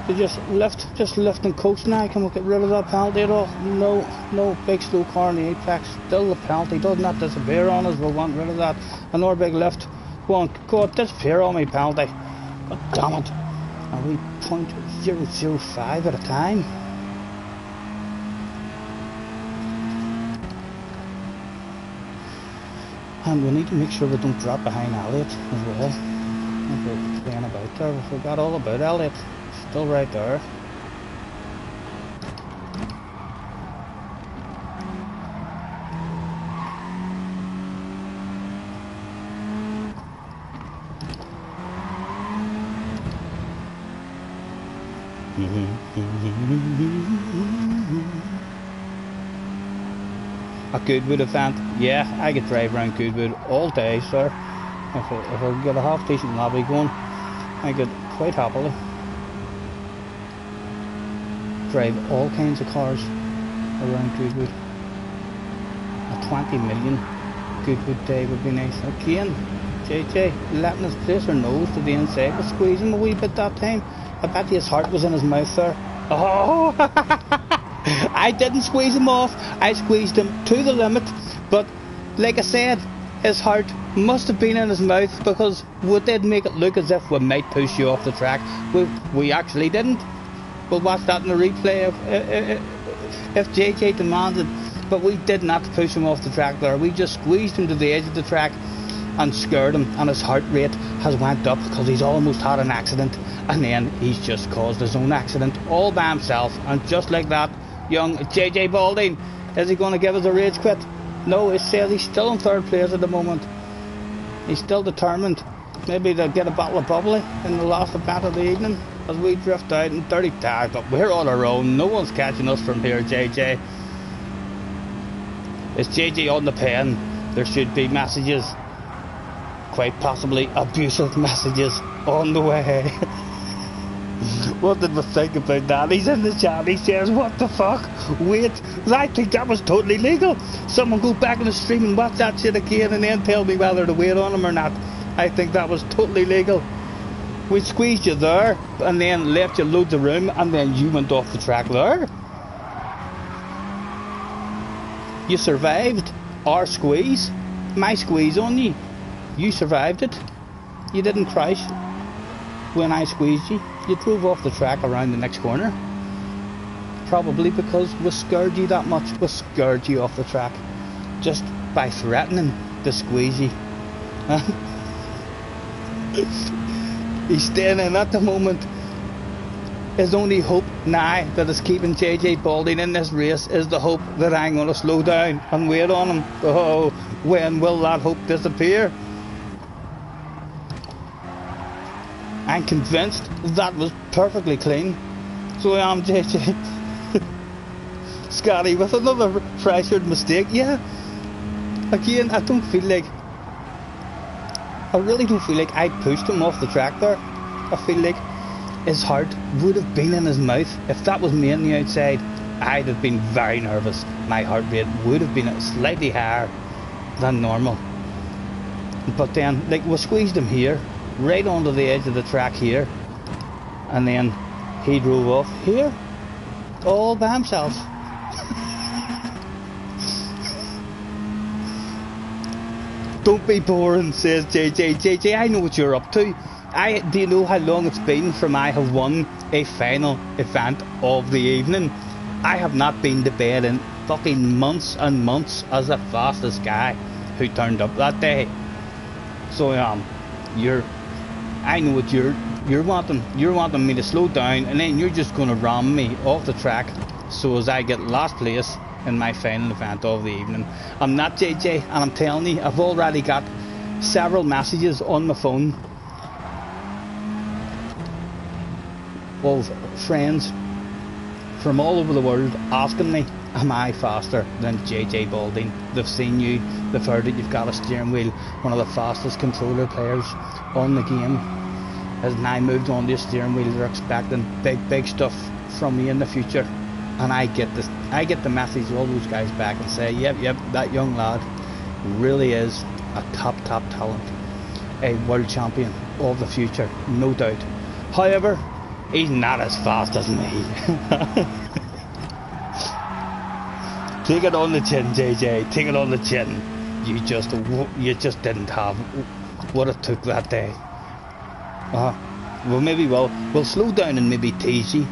to just lift and coast now. Can we get rid of that penalty at all? No, big slow car in the apex. Still the penalty does not disappear on us. We want rid of that. Another big lift. Go on, disappear on me, penalty. God damn it. Are we 0.005 at a time? And we need to make sure we don't drop behind Elliot as well. If we're playing about there, we forgot all about Elliot. Still right there. A Goodwood event, yeah, I could drive around Goodwood all day, sir. If I get a half decent lobby going, I could quite happily drive all kinds of cars around Goodwood. A 20 million Goodwood day would be nice. Again, JJ letting us place our nose to the inside, but squeezing a wee bit that time. I bet his heart was in his mouth there. Oh! I didn't squeeze him off. I squeezed him to the limit, but like I said, his heart must have been in his mouth, because we did make it look as if we might push you off the track. We actually didn't. We'll watch that in the replay if JJ demands it. But we did not push him off the track there. We just squeezed him to the edge of the track and scared him, and his heart rate has went up because he's almost had an accident, and then he's just caused his own accident all by himself. And just like that, young JJ Balding, is he going to give us a rage quit? No, it says he's still in third place at the moment. He's still determined. Maybe they'll get a bottle of bubbly in the last event of the evening as we drift out in 30 tires, but we're on our own. No one's catching us from here, JJ. Is JJ on the pen? There should be messages, quite possibly abusive messages, on the way. What did we think about that? He's in the chat, he says, what the fuck? Wait, I think that was totally legal. Someone go back in the stream and watch that shit again and then tell me whether to wait on him or not. I think that was totally legal. We squeezed you there and then left you loads of room, and then you went off the track there. You survived our squeeze, my squeeze on you. You survived it. You didn't crash when I squeezed you. You drove off the track around the next corner. Probably because we scared you that much. We scared you off the track just by threatening to squeeze you. He's staying in at the moment. His only hope now that is keeping JJ Balding in this race is the hope that I'm going to slow down and wait on him. Oh, when will that hope disappear? I'm convinced that was perfectly clean. So I am, JJ. Scotty with another pressured mistake. Yeah. Again, I really don't feel like I pushed him off the track there. I feel like his heart would have been in his mouth. If that was me on the outside, I'd have been very nervous. My heart rate would have been slightly higher than normal. But then, like, we squeezed him here, right onto the edge of the track here, and then he drove off here, all by himself. Don't be boring, says JJ. JJ, I know what you're up to. Do you know how long it's been from I have won a final event of the evening? I have not been to bed in fucking months and months as the fastest guy who turned up that day. So I know what you're wanting. You're wanting me to slow down, and then you're just gonna ram me off the track so as I get last place in my final event of the evening. I'm not JJ, and I'm telling you, I've already got several messages on my phone of friends from all over the world asking me, am I faster than JJ Balding? They've seen you, they've heard that you've got a steering wheel. One of the fastest controller players on the game has now moved on to a steering wheel. They're expecting big stuff from me in the future. And I get the message, all those guys back and say, yep, that young lad really is a top talent, a world champion of the future, no doubt. However, he's not as fast as me. Take it on the chin, JJ, take it on the chin. You just didn't have what it took that day. Well, maybe we'll slow down and maybe tease you.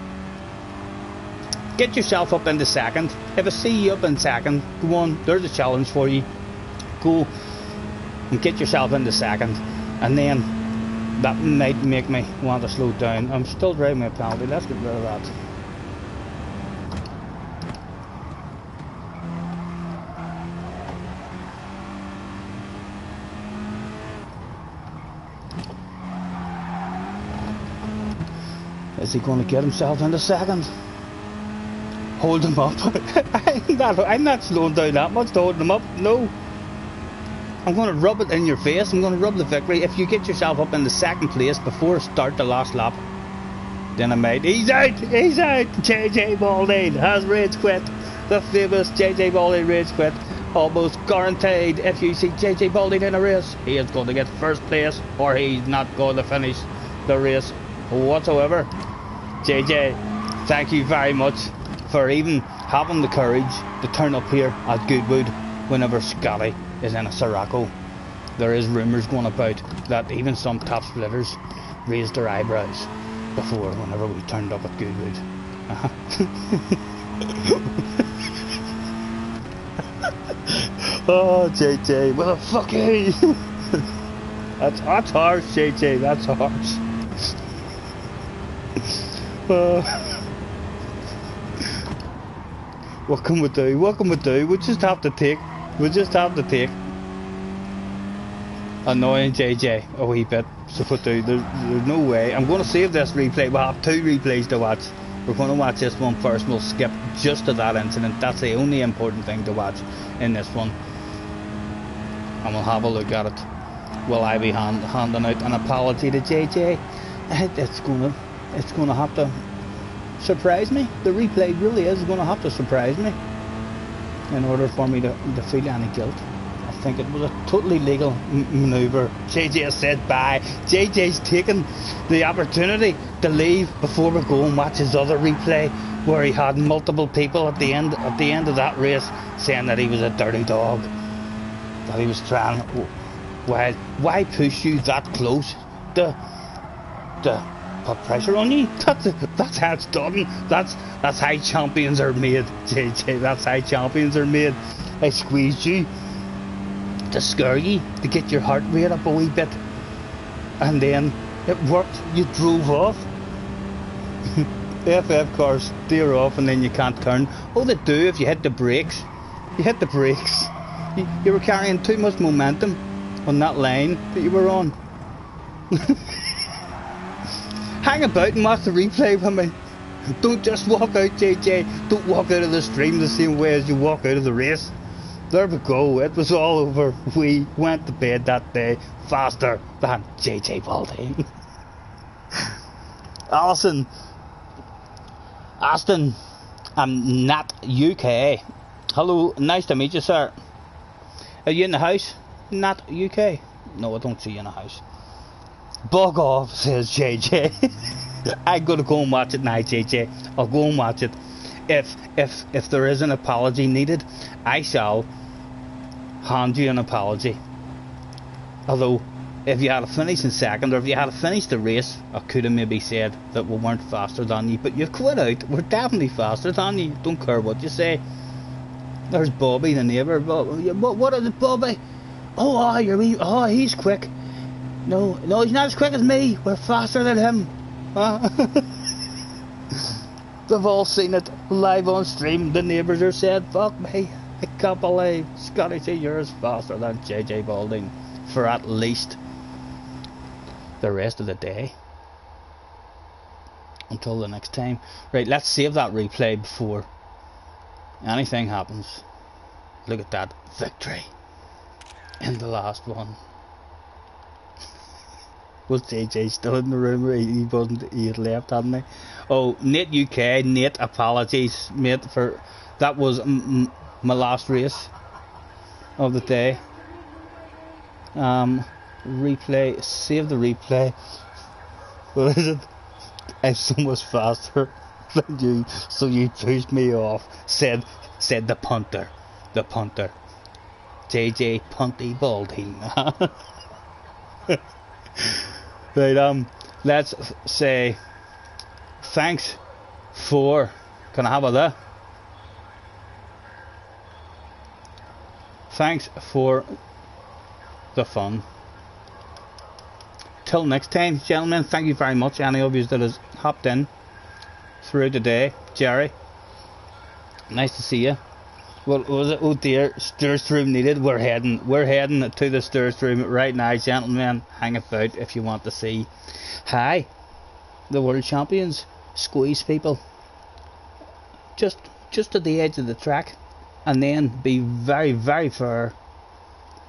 Get yourself up into second. If I see you up in second, go on, there's a challenge for you. Go and get yourself into second, and then that might make me want to slow down. I'm still driving a penalty. Let's get rid of that. Is he going to get himself into second? Hold him up. I'm not slowing down that much to hold him up. No. I'm going to rub it in your face. I'm going to rub the victory. If you get yourself up in the second place before start the last lap, then I might. He's out. JJ Balding has rage quit. The famous JJ Balding rage quit. Almost guaranteed. If you see JJ Balding in a race, he is going to get first place, or he's not going to finish the race whatsoever. JJ, thank you very much for even having the courage to turn up here at Goodwood whenever Scotty is in a Sirocco. There is rumours going about that even some top splitters raised their eyebrows before whenever we turned up at Goodwood. Oh, JJ, well, fuck you. That's harsh, JJ, that's harsh. What can we do? What can we do? We just have to take. Annoying JJ a wee bit. So what do? There's no way. I'm going to save this replay. We'll have 2 replays to watch. We're going to watch this one first. We'll skip just to that incident. That's the only important thing to watch in this one. And we'll have a look at it. Will I be handing out an apology to JJ? It's going to have to surprise me. The replay really is going to have to surprise me in order for me to feel any guilt. I think it was a totally legal manoeuvre. JJ has said bye. JJ's taken the opportunity to leave before we go and watch his other replay where he had multiple people at the end of that race saying that he was a dirty dog, that he was trying. Why push you that close to put pressure on you? That's how it's done. That's how champions are made, JJ. That's how champions are made. They squeezed you to scare you, to get your heart rate up a wee bit, and then it worked. You drove off. The FF cars steer off and then you can't turn. Oh, they do if you hit the brakes. You hit the brakes. You were carrying too much momentum on that line that you were on. Hang about and watch the replay with me. Don't just walk out, JJ. Don't walk out of the stream the same way as you walk out of the race. There we go. It was all over. We went to bed that day faster than JJ Balding. Aston, I'm Nat UK. Hello, nice to meet you, sir. Are you in the house? Nat UK? No, I don't see you in the house. Bug off, says JJ. I'm gonna go and watch it now, JJ. I'll go and watch it. If there is an apology needed, I shall hand you an apology. Although, if you had finished in second, or if you had finished the race, I could have maybe said that we weren't faster than you, but you've quit out. We're definitely faster than you. Don't care what you say. There's Bobby, the neighbour. What is it, Bobby? Oh, he's quick. No, he's not as quick as me. We're faster than him. They've all seen it live on stream. The neighbours are saying, fuck me, I can't believe Scotty Senior is faster than JJ Balding for at least the rest of the day. Until the next time. Right, let's save that replay before anything happens. Look at that victory in the last one. Was JJ still in the room? He wasn't. He had left, hadn't he? Oh, Nate UK. Nate, apologies, mate, for that was my last race of the day. Replay. Save the replay. What is it? I'm so much faster than you, so you pushed me off. Said the punter. The punter. JJ Punty Balding. Right, let's say thanks for, can I have a there? Thanks for the fun. Till next time, gentlemen, thank you very much. Any of you that has hopped in through the day. Jerry, nice to see you. What was it? Oh dear, Stairs room needed. We're heading to the Stairs room right now, gentlemen. Hang about if you want to see. Hi, the world champions. Squeeze people. Just at the edge of the track, and then be very, very fair,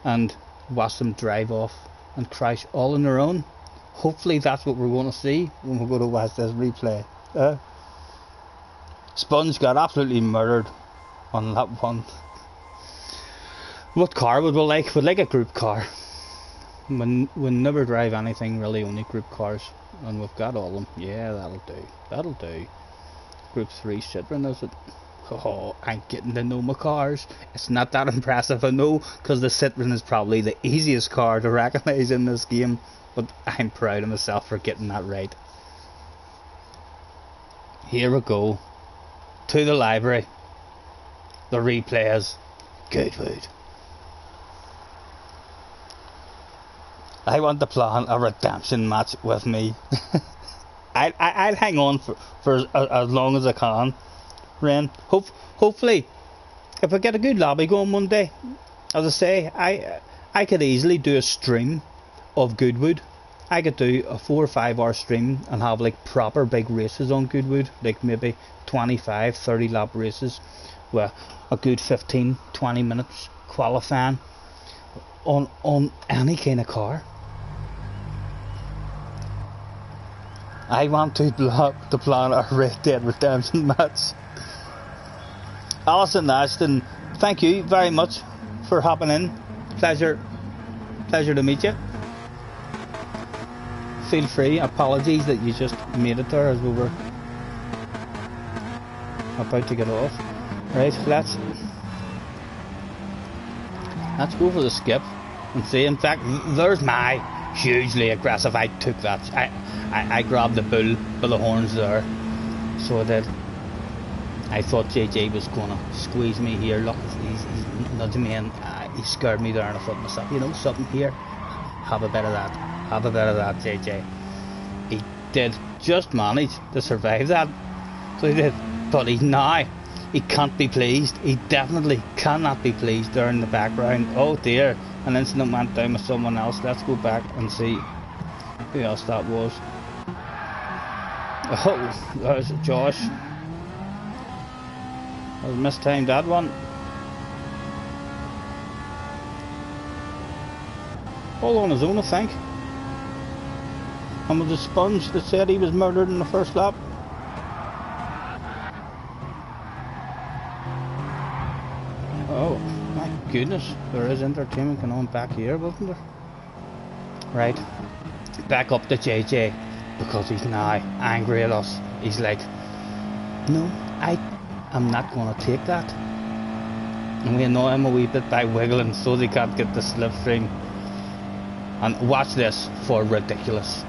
and watch them drive off and crash all on their own. Hopefully that's what we're going to see when we go to watch this replay. Sponge got absolutely murdered on that one. What car would we like? We'd like a group car. We never drive anything really, only group cars, and we've got all of them. Yeah, that'll do. Group 3 Citroen, is it? Oh, I'm getting to know my cars. It's not that impressive, I know, because the Citroen is probably the easiest car to recognise in this game, but I'm proud of myself for getting that right. Here we go. to the library. The replays. Goodwood. I want to plan a redemption match with me. I'll hang on for as long as I can, Ren. Hopefully, if I get a good lobby going one day, as I say, I could easily do a stream of Goodwood. I could do a 4 or 5 hour stream and have like proper big races on Goodwood, like maybe 25, 30 lap races with a good 15-20 minutes qualifying on any kind of car. I want to plan a Red Dead Redemption match. Alison Ashton, thank you very much for hopping in. Pleasure to meet you. Feel free. Apologies that you just made it there as we were about to get off. Right, let's go for the skip and see. In fact, there's my hugely aggressive. I took that. I grabbed the bull by the horns there. So I did. I thought JJ was gonna squeeze me here. Look, he's nudging me and he scared me there, and I thought to myself, you know something here, have a bit of that. Have a bit of that, JJ. He did just manage to survive that. So he did. But he can't be pleased. He definitely cannot be pleased there in the background. Oh dear, an incident went down with someone else. Let's go back and see who else that was. Oh, there's Josh. I was mistimed that one. All on his own, I think. And with the sponge that said he was murdered in the first lap. Oh, my goodness. There is entertainment going on back here, wasn't there? Right. Back up to JJ. Because he's now angry at us. He's like, no, I'm not going to take that. And we annoy him a wee bit by wiggling so they can't get the slipstream. And watch this for ridiculous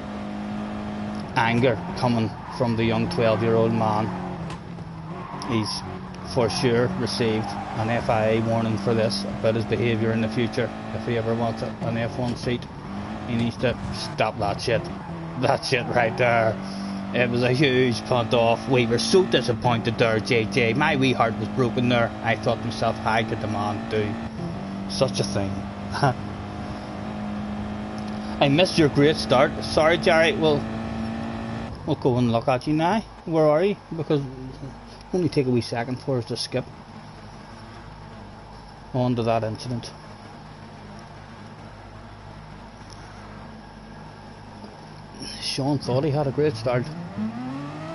anger coming from the young 12-year-old man. He's for sure received an FIA warning for this about his behaviour in the future. If he ever wants an F1 seat, he needs to stop that shit. That shit right there. It was a huge punt off. We were so disappointed there, JJ. My wee heart was broken there. I thought to myself, how could the man do such a thing? I missed your great start. Sorry, Jerry. We'll go and look at you now. Where are you? Because it'll only take a wee second for us to skip on to that incident. Sean thought he had a great start.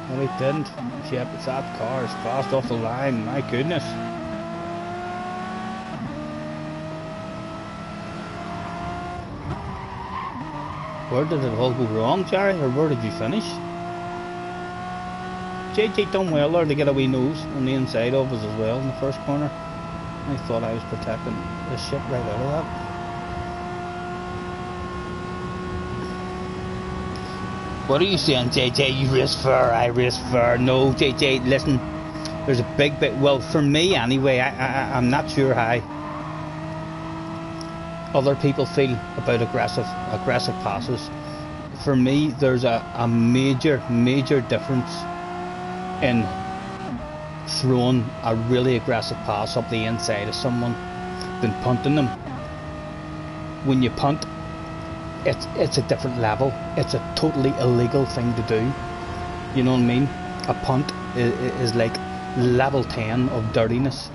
Well, he didn't. Yep, it's that car is fast off the line. My goodness. Where did it all go wrong, Jerry? Or where did you finish? JJ done well there to get a wee nose on the inside of us as well in the first corner. I thought I was protecting the shit right out of that. What are you saying, JJ? You race fair, I race fair. No, JJ, listen. There's a big bit. Well, for me anyway, I'm not sure how other people feel about aggressive passes. For me, there's a major difference in throwing a really aggressive pass up the inside of someone than punting them. When you punt, it's a different level. It's a totally illegal thing to do. You know what I mean? A punt is like level 10 of dirtiness.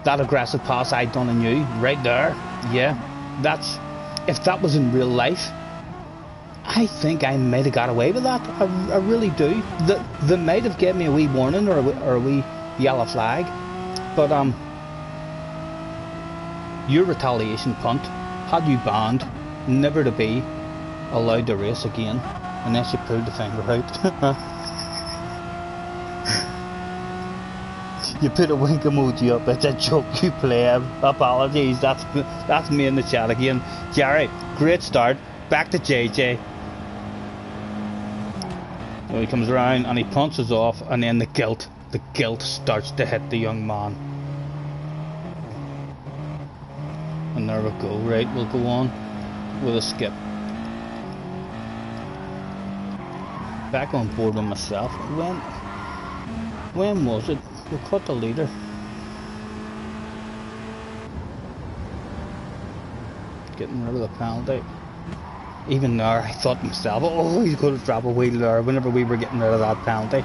That aggressive pass I done on you, right there, yeah, that's, if that was in real life, I think I might have got away with that. I really do. They might have given me a wee warning or a wee yellow flag, but your retaliation punt had you banned, never to be allowed to race again unless you pulled the finger out. You put a wink emoji up. It's a joke, you pleb. Apologies. That's me in the chat again. Jerry, great start. Back to JJ. So he comes around and he punches off, and then the guilt the guilt starts to hit the young man. And there we go. Right, we'll go on with a skip. Back on board with myself. When was it? We cut the leader. Getting rid of the penalty. Even there, I thought to myself, oh, he's going to drop a wheel there whenever we were getting rid of that penalty.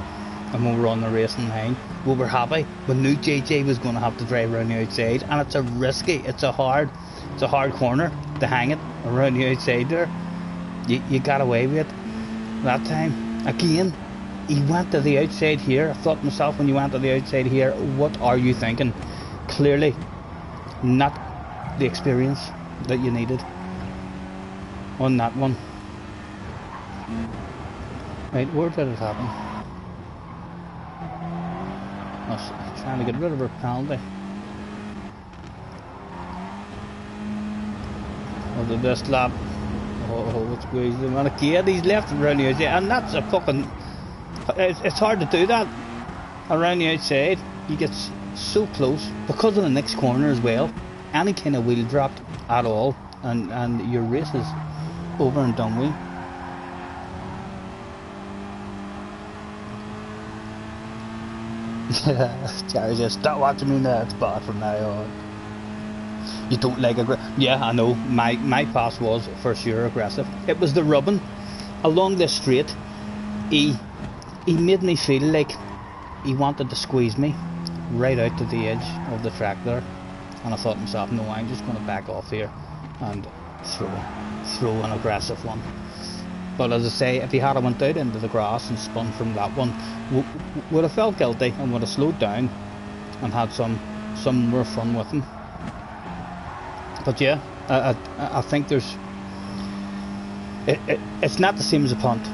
And when we were on the racing line, we were happy. We knew JJ was going to have to drive around the outside, and it's a hard corner to hang it around the outside there. You got away with it that time. Again, he went to the outside here. I thought to myself, when you went to the outside here, what are you thinking? Clearly, not the experience that you needed on that one. Right, where did it happen? I was trying to get rid of her penalty. Oh, this lap. Oh, it's squeezed him. And again, he's left around the outside. And that's a fucking... It's hard to do that around the outside. You get so close. Because of the next corner as well. Any kind of wheel dropped at all. And your race is over and done with. Jerry says, stop watching me now, it's bad from now on. You don't like yeah, I know, my pass was for sure aggressive. It was the rubbing along the straight. He made me feel like he wanted to squeeze me right out to the edge of the track there. And I thought to myself, no, I'm just going to back off here and throw an aggressive one. But as I say, if he had went out into the grass and spun from that one, would have felt guilty and would have slowed down and had some more fun with him. But yeah, I think there's... It's not the same as a punt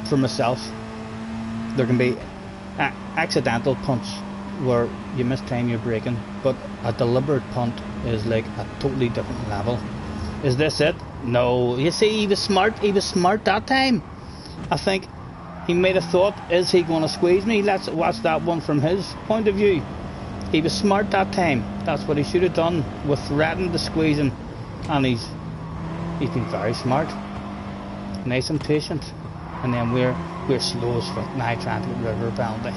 for myself. There can be accidental punts where you mistime your braking, but a deliberate punt is like a totally different level. Is this it? No. You see, he was smart that time. I think he might have thought, is he going to squeeze me? Let's watch that one from his point of view. He was smart that time. That's what he should have done, with threatening to squeeze him. And he's been very smart. Nice and patient. And then we're slow as fuck now trying to get rid of our penalty.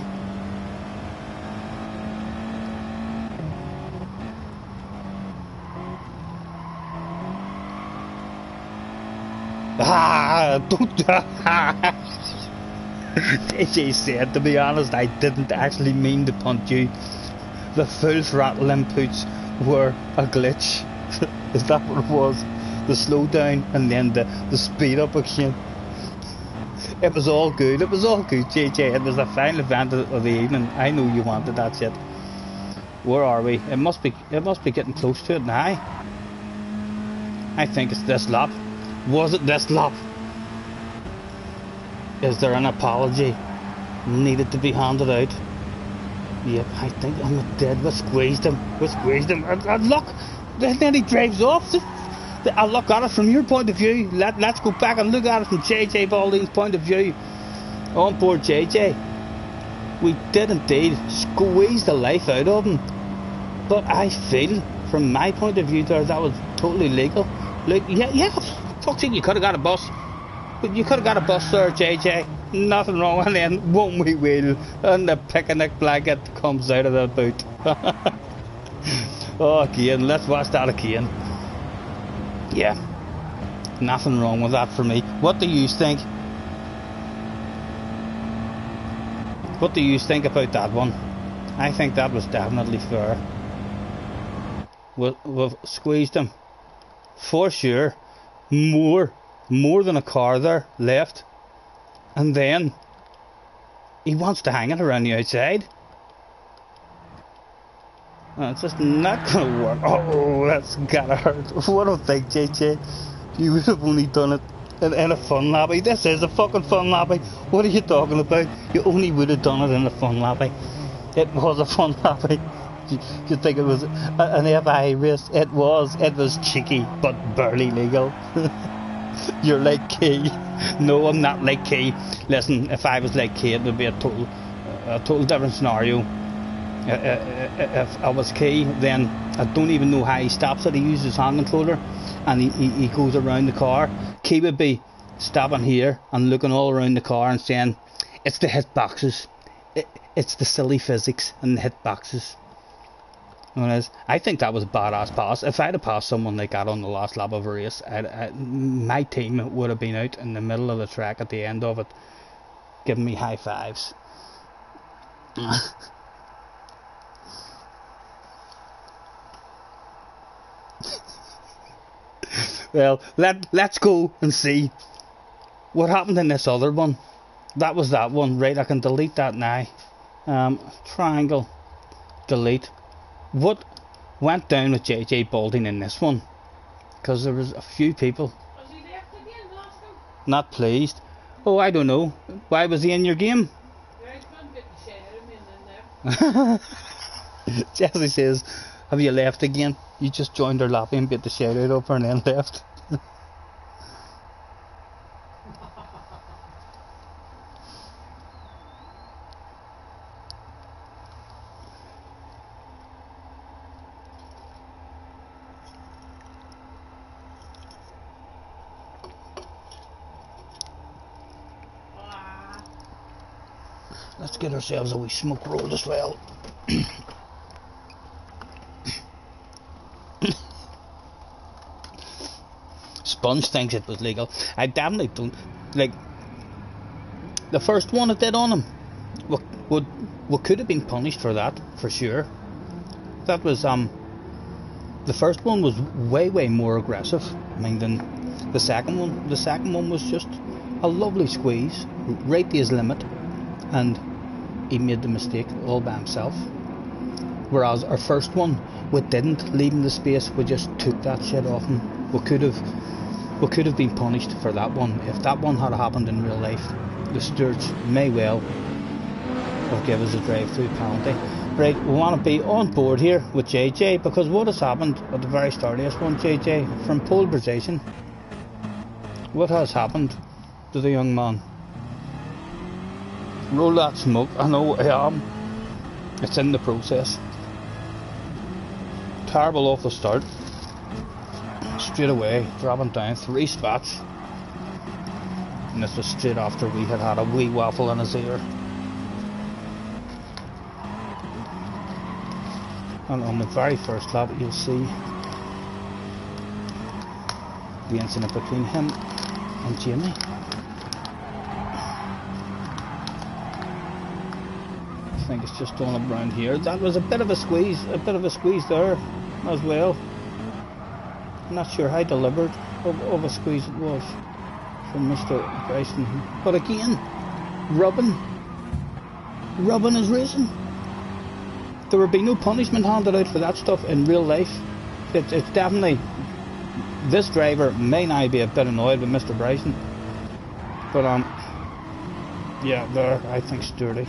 AJ said, to be honest, I didn't actually mean to punt you. The full throttle inputs were a glitch. Is that what it was? The slowdown and then the speed up again. It was all good. It was all good, JJ. It was the final event of the evening. I know you wanted that shit. Where are we? It must be getting close to it now. I think it's this lap. Was it this lap? Is there an apology needed to be handed out? Yep, I think I'm dead. We squeezed him. And look, then he drives off. I'll look at it from your point of view. Let's go back and look at it from JJ Baldine's point of view. On board JJ, we did indeed squeeze the life out of him. But I feel, from my point of view there, that was totally legal. Like, yeah, fuck's sake, you could have got a bus. But you could have got a bus there, JJ. Nothing wrong. And then one wee wheel and the picnic blanket comes out of the boot. Oh, again, let's watch that again. Yeah, nothing wrong with that for me. What do you think? What do you think about that one? I think that was definitely fair. We've squeezed him. For sure. More than a car there left. And then he wants to hang it around the outside. It's just not going to work. Oh, that's gotta hurt. What do you think, JJ? You would have only done it in a fun lappy. This is a fucking fun lappy. What are you talking about? You only would have done it in a fun lappy. It was a fun lappy. You think it was an FI race? It was cheeky, but barely legal. You're like Key. No, I'm not like Key. Listen, if I was like Key, it would be a total a total different scenario. If I was Key, then I don't even know how he stops it. He uses his hand controller and he goes around the car. Key would be stopping here and looking all around the car and saying, it's the hitboxes. It's the silly physics and the hitboxes. I think that was a badass pass. If I'd have passed someone like that on the last lap of a race, my team would have been out in the middle of the track at the end of it, giving me high fives. Well, let's go and see what happened in this other one. That was that one, right? I can delete that now. Triangle, delete. What went down with JJ Balding in this one? Because there was a few people. Was he left again last time? Not pleased. Oh, I don't know. Why was he in your game? Yeah, he's gone bit the shit out of me and then left. Jesse says, have you left again? You just joined her lap and bit the shit out of her and then left. Let's get ourselves a wee smoke roll as well. Sponge thinks it was legal. I definitely don't. Like, the first one it did on him, we could have been punished for that, for sure. That was, the first one was way more aggressive, I mean, than the second one. The second one was just a lovely squeeze, right to his limit, and he made the mistake all by himself. Whereas our first one, we didn't leave him the space, we just took that shit off him. We could have been punished for that one. If that one had happened in real life, the stewards may well have given us a drive-through penalty. Right, we want to be on board here with JJ, because what has happened at the very start of this one, JJ, from pole position, what has happened to the young man? Roll that smoke. I know I am. It's in the process. Terrible off the start. Straight away, dropping down 3 spots. And this was straight after we had a wee waffle in his ear. And on the very first lap, you'll see the incident between him and Jamie. I think it's just on around here. That was a bit of a squeeze there as well. I'm not sure how deliberate of a squeeze it was from Mr. Bryson. But again, rubbing is racing. There would be no punishment handed out for that stuff in real life. It's definitely, this driver may now be a bit annoyed with Mr. Bryson. But yeah, there, I think Sturdy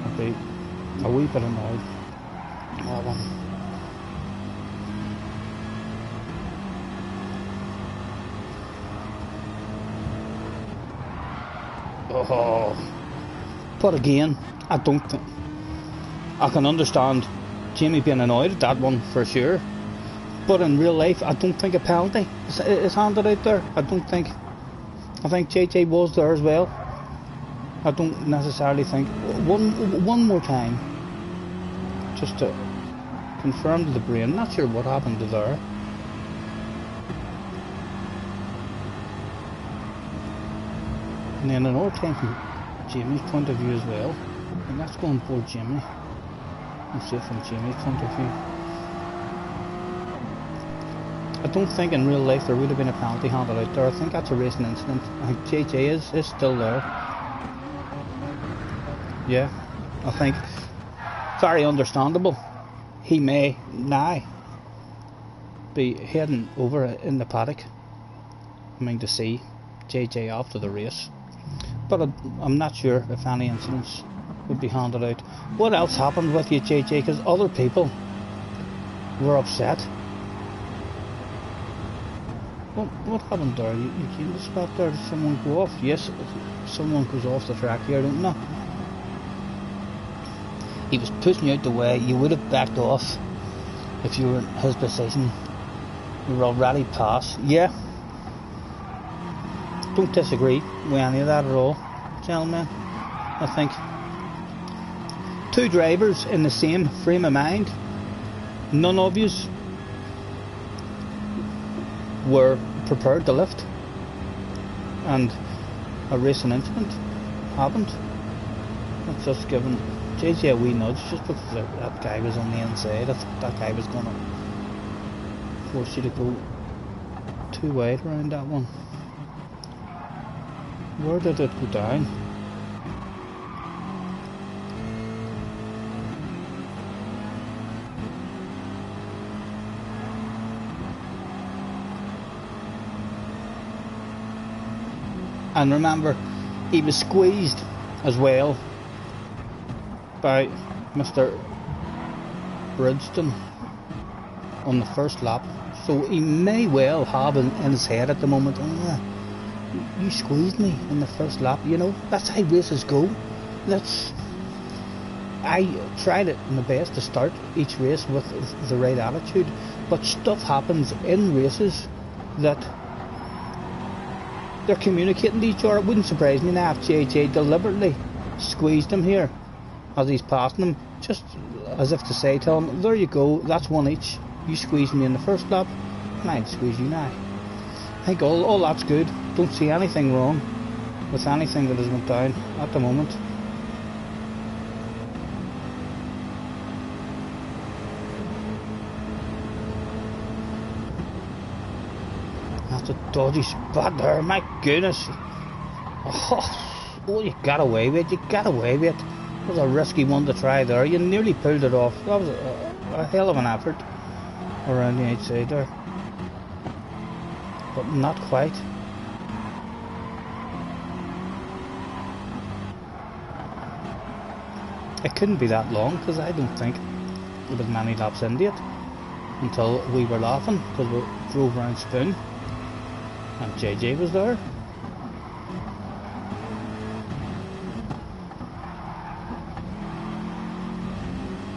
would be a wee bit annoyed. Oh, but again, I don't think, I can understand Jamie being annoyed at that one for sure, but in real life I don't think a penalty is handed out there. I think JJ was there as well. I don't necessarily think. One more time, just to confirm to the brain, not sure what happened to there. And then another time from Jamie's point of view as well, and that's going for Jamie. Let's see it from Jamie's point of view. I don't think in real life there would have been a penalty handed out there. I think that's a racing incident. I think JJ is still there. Yeah, I think very understandable. He may now be heading over in the paddock, I mean, to see JJ after the race. But I'm not sure if any incidents would be handed out. What else happened with you, JJ? Because other people were upset. What happened there? You came to spot there. Did someone go off? Yes, someone goes off the track here, I don't know. He was pushing you out the way. You would have backed off if you were in his position. You were already past. Yeah. Don't disagree with any of that at all, gentlemen. I think two drivers in the same frame of mind. None of yous were prepared to lift, and a racing incident happened. That's just giving JJ a wee nudge just because that guy was on the inside. I thought that guy was going to force you to go too wide around that one. Where did it go down? And remember, he was squeezed as well by Mr. Bridgeton on the first lap, so he may well have in his head at the moment, oh, you squeezed me in the first lap. You know, that's how races go. I tried it my best to start each race with the right attitude, but stuff happens in races that they're communicating to each other. It wouldn't surprise me now if JJ deliberately squeezed him here as he's passing him, just as if to say to him, there you go, that's one each. You squeezed me in the first lap, and I'd squeeze you now. I think all that's good. Don't see anything wrong with anything that has went down at the moment. That's a dodgy spot there, my goodness. Oh, you got away with it, you got away with it. It was a risky one to try there. You nearly pulled it off. That was a hell of an effort around the outside there. But not quite. It couldn't be that long, because I don't think there was many laps into it until we were laughing because we drove around Spoon and JJ was there.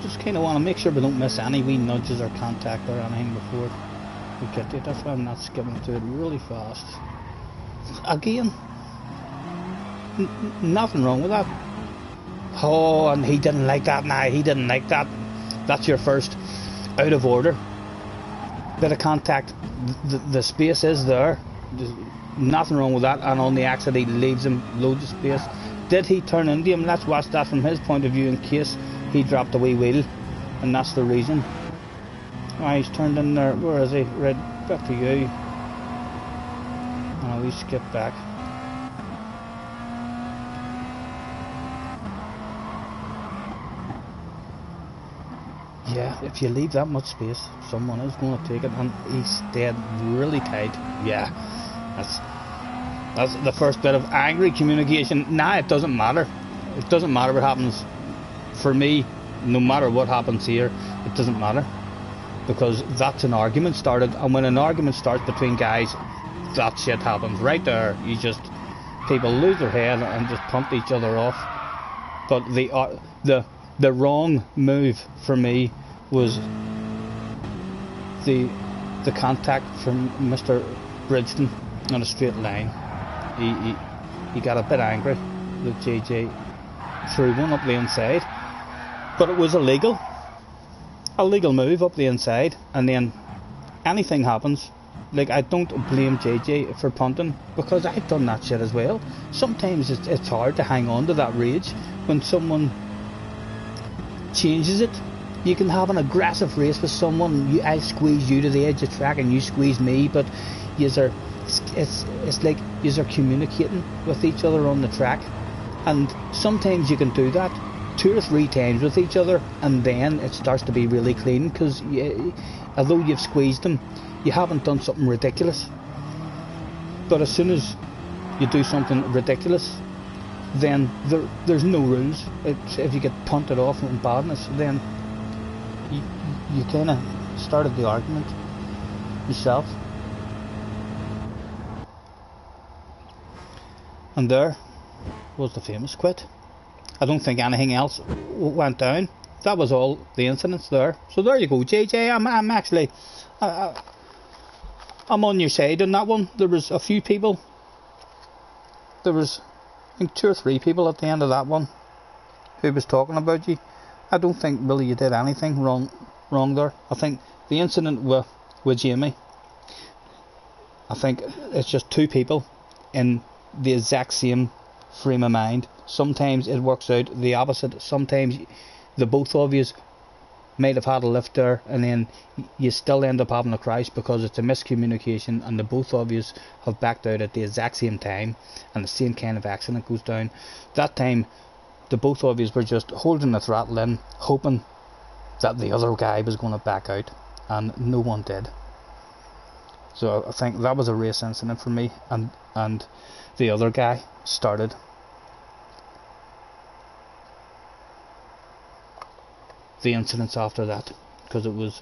Just kind of want to make sure we don't miss any wee nudges or contact or anything before we get to it. That's why I'm not skipping through it really fast. Again, nothing wrong with that. Oh, and he didn't like that. Nah, he didn't like that. That's your first out of order bit of contact. The space is there. There's nothing wrong with that. And on the exit, he leaves him loads of space. Did he turn into him? Let's watch that from his point of view in case he dropped a wee wheel, and that's the reason. Oh, he's turned in there. Where is he? Right back to you. Oh, we skipped back. Yeah, if you leave that much space, someone is going to take it, and he stayed really tight. Yeah, that's the first bit of angry communication. Nah, it doesn't matter. It doesn't matter what happens. For me, no matter what happens here, it doesn't matter, because that's an argument started, and when an argument starts between guys, that shit happens right there. People lose their head and just punt each other off. But the wrong move for me was the contact from Mr. Bridgeton on a straight line. He got a bit angry that JJ threw one up the inside, but it was a legal move up the inside, and then anything happens. Like, I don't blame JJ for punting, because I've done that shit as well. Sometimes it's hard to hang on to that rage when someone changes it. You can have an aggressive race with someone. I squeeze you to the edge of the track and you squeeze me, but it's like you're communicating with each other on the track, and sometimes you can do that 2 or 3 times with each other, and then it starts to be really clean, because although you've squeezed them, you haven't done something ridiculous. But as soon as you do something ridiculous, then there's no rules. If you get punted off in badness, then you kind of started the argument yourself. And there was the famous quit. I don't think anything else went down. that was all the incidents there. So there you go, JJ. I'm actually, I'm on your side on that one. There was a few people. There was, I think, 2 or 3 people at the end of that one who was talking about you. I don't think really you did anything wrong there. I think the incident with Jamie, I think it's just 2 people in the exact same frame of mind. Sometimes it works out the opposite. Sometimes the both of you might have had a lift there, and then you still end up having a crash because it's a miscommunication, and the both of you have backed out at the exact same time, and the same kind of accident goes down. That time the both of you were just holding the throttle in, hoping that the other guy was going to back out, and no one did. So I think that was a race incident for me, and the other guy started the incidents after that, because it was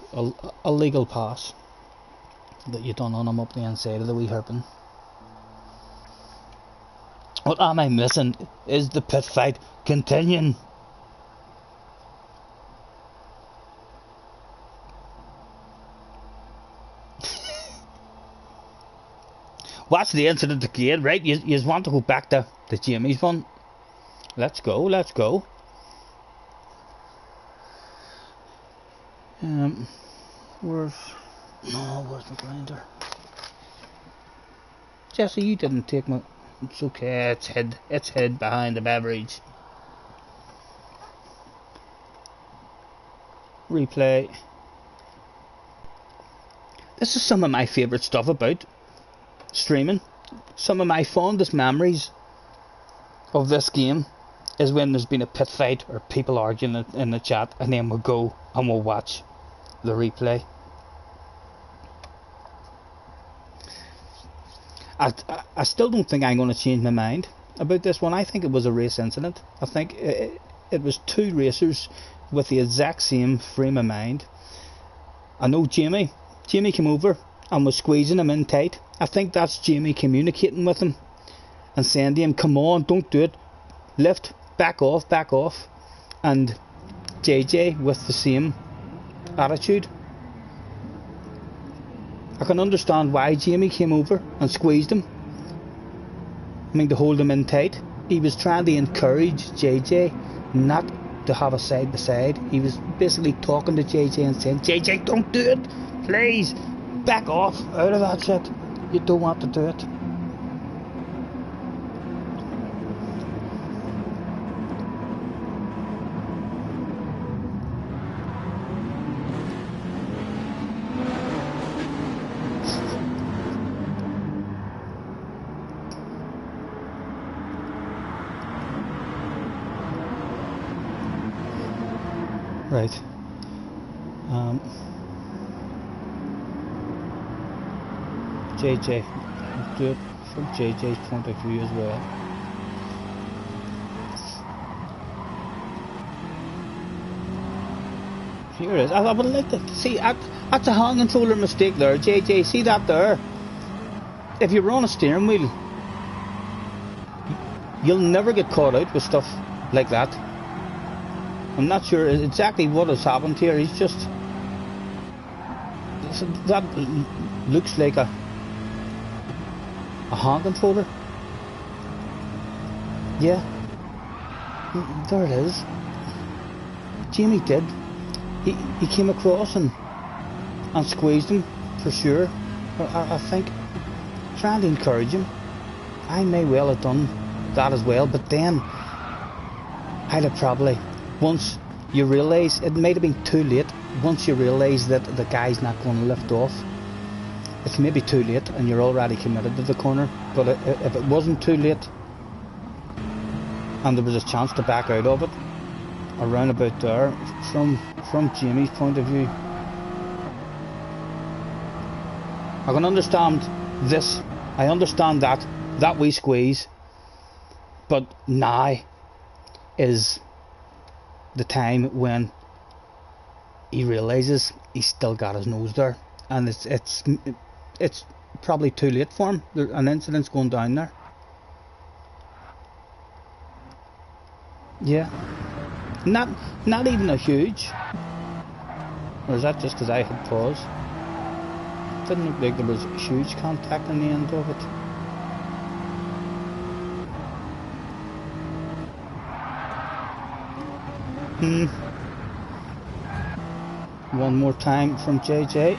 a legal pass that you done on him up the inside of the wee hairpin. What am I missing? Is the pit fight continuing? Watch the incident again, right? You want to go back to the Jamie's one? Let's go, let's go. Where's the grinder? Jesse, you didn't take my... It's okay, it's hid behind the beverage. Replay. This is some of my favourite stuff about streaming. Some of my fondest memories of this game is when there's been a pit fight or people arguing in the chat, and then we'll go and we'll watch the replay. I still don't think I'm going to change my mind about this one. I think it was a race incident. I think it was 2 racers with the exact same frame of mind. I know Jamie came over and was squeezing him in tight. I think that's Jamie communicating with him and saying to him, come on, don't do it, lift, back off. And JJ with the same attitude. I can understand why Jamie came over and squeezed him. I mean, to hold him in tight. He was trying to encourage JJ not to have a side by side. He was basically talking to JJ and saying, JJ, don't do it, please, back off out of that shit. You don't want to do it. Right. JJ, do it from JJ's point of view as well. Here it is. I would like to see, that's a hand controller mistake there, JJ. See that there? If you were on a steering wheel, you'll never get caught out with stuff like that. I'm not sure exactly what has happened here. He's just... That looks like a hand controller. Yeah. There it is. Jamie did. He came across and squeezed him, for sure. I think, trying to encourage him. I may well have done that as well, but then I'd have probably... Once you realise, it might have been too late, once you realise that the guy's not going to lift off, it's maybe too late and you're already committed to the corner. But if it wasn't too late and there was a chance to back out of it, around about there, from Jamie's point of view, I can understand this, I understand that wee squeeze, but now is the time when he realises he's still got his nose there, and it's probably too late for him. An incident's going down there. Yeah. Not even a huge. Or is that just because I had paused? Didn't look like there was huge contact in the end of it. One more time from JJ.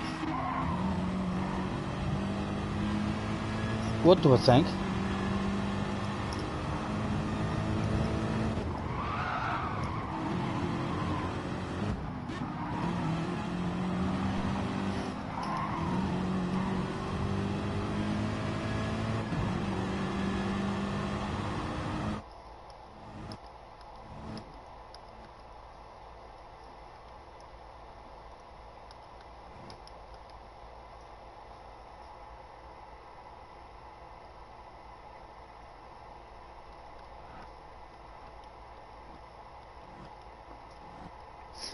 What do I think?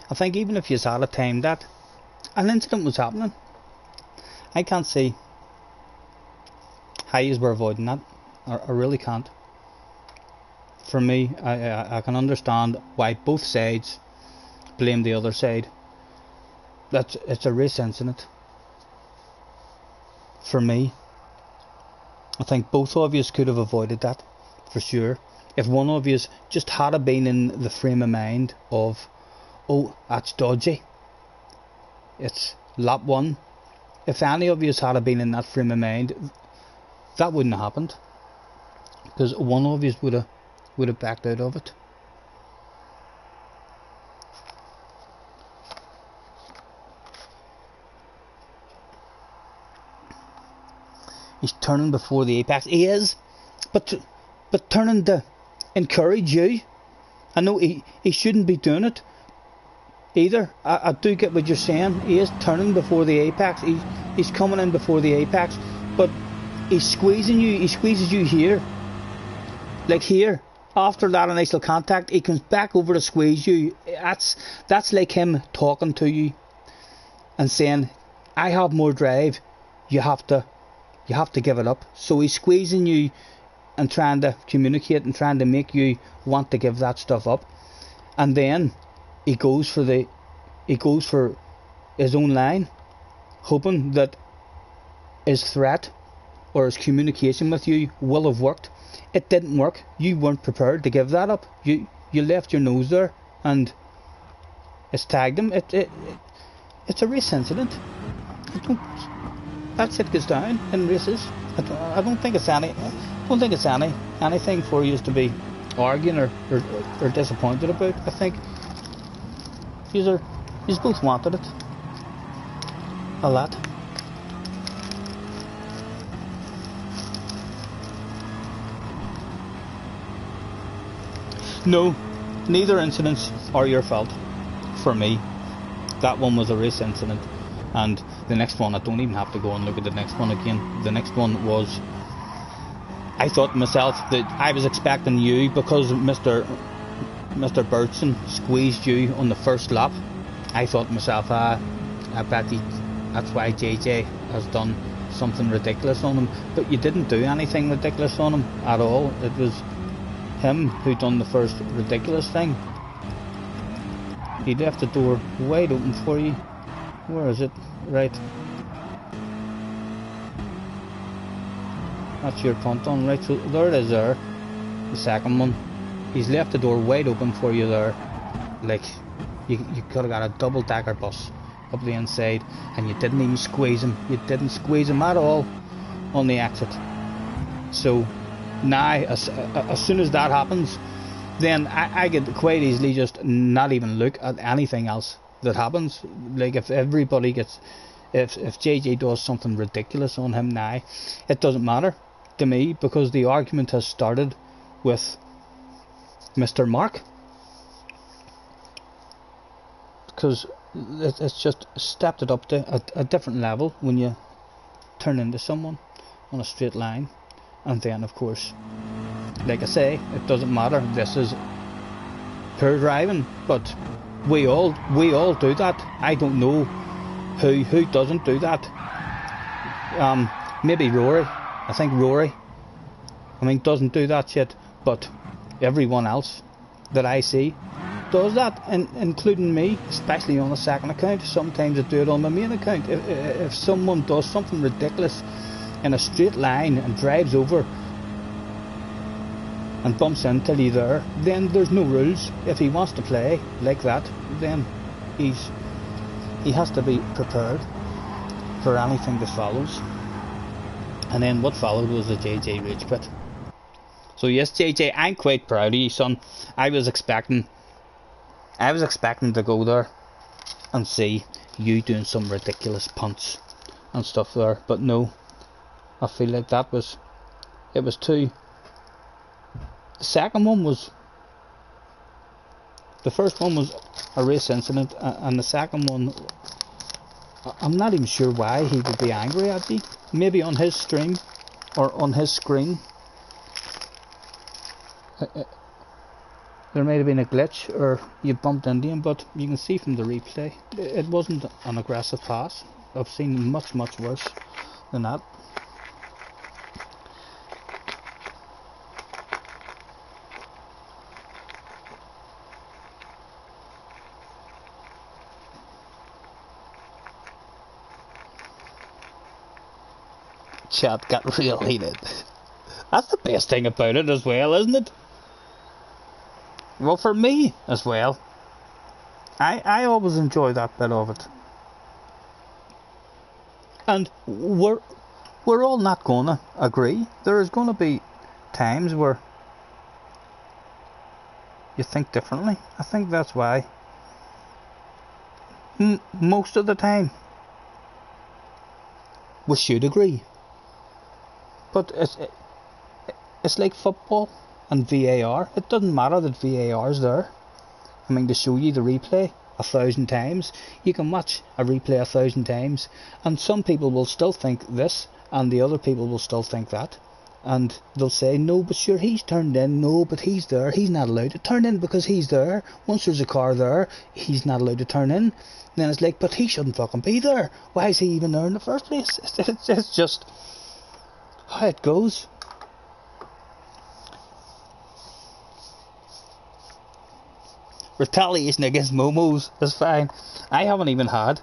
I think even if you had a time that an incident was happening, I can't see how you were avoiding that. I really can't. For me, I can understand why both sides blame the other side. It's a race incident. For me, I think both of you could have avoided that, for sure. If one of you just had been in the frame of mind of, oh, that's dodgy, it's lap one. If any of you had been in that frame of mind, that wouldn't have happened, because one of you would have backed out of it. He's turning before the apex. He is, but turning to encourage you. I know he shouldn't be doing it either. I do get what you're saying. He is turning before the apex. He's coming in before the apex, but he's squeezing you. He squeezes you here, like here. After that initial contact, he comes back over to squeeze you. That's like him talking to you and saying, "I have more drive. You have to give it up." So he's squeezing you and trying to communicate and trying to make you want to give that stuff up. And then he goes for his own line, hoping that his threat or his communication with you will have worked. It didn't work. You weren't prepared to give that up. You left your nose there, and it's tagged him. It's a race incident. That's it goes down in races. I don't think it's anything for you to be arguing or disappointed about. I think you both wanted it a lot. No, neither incidents are your fault. For me, that one was a race incident, and the next one, I don't even have to go and look at the next one again. The next one was, I thought to myself that I was expecting you, because Mr. Bertson squeezed you on the first lap. I thought to myself, I bet that's why JJ has done something ridiculous on him. But you didn't do anything ridiculous on him at all. It was him who done the first ridiculous thing. He left the door wide open for you. Where is it? Right. That's your punt on, right? So there it is there. The second one. He's left the door wide open for you there. Like, you could have got a double-decker bus up the inside, and you didn't even squeeze him. You didn't squeeze him at all on the exit. So now, as soon as that happens, then I could quite easily just not even look at anything else that happens. Like, if everybody gets, if JJ does something ridiculous on him now, it doesn't matter to me, because the argument has started with Mr. Mark, because it's just stepped it up to a different level when you turn into someone on a straight line. And then, of course, like I say, it doesn't matter. This is poor driving, but we all do that. I don't know who doesn't do that. Maybe Rory. I think Rory, doesn't do that shit. But everyone else that I see does that, including me, especially on the second account. Sometimes I do it on my main account. If someone does something ridiculous in a straight line and drives over and bumps into you there, then there's no rules. If he wants to play like that, then he has to be prepared for anything that follows. And then what followed was the JJ Rage Quit. So yes, JJ, I'm quite proud of you, son. I was expecting to go there and see you doing some ridiculous punts and stuff there, but no. I feel like it was too. The second one was. The first one was a race incident, and the second one, I'm not even sure why he would be angry at me. Maybe on his stream or on his screen there might have been a glitch, or you bumped into him, but you can see from the replay it wasn't an aggressive pass. I've seen much worse than that. Chat got real heated. That's the best thing about it as well, isn't it? Well, for me as well. I always enjoy that bit of it. And we're all not gonna agree. There is gonna be times where you think differently. I think that's why most of the time we should agree. But it's like football and VAR. It doesn't matter that VAR is there. I mean, to show you the replay 1,000 times, you can watch a replay 1,000 times, and some people will still think this, and the other people will still think that, and they'll say, no, but sure, he's turned in. No, but he's there. He's not allowed to turn in because he's there. Once there's a car there, he's not allowed to turn in. And then it's like, but he shouldn't fucking be there. Why is he even there in the first place? It's just how it goes. Retaliation against Momos is fine. I haven't even had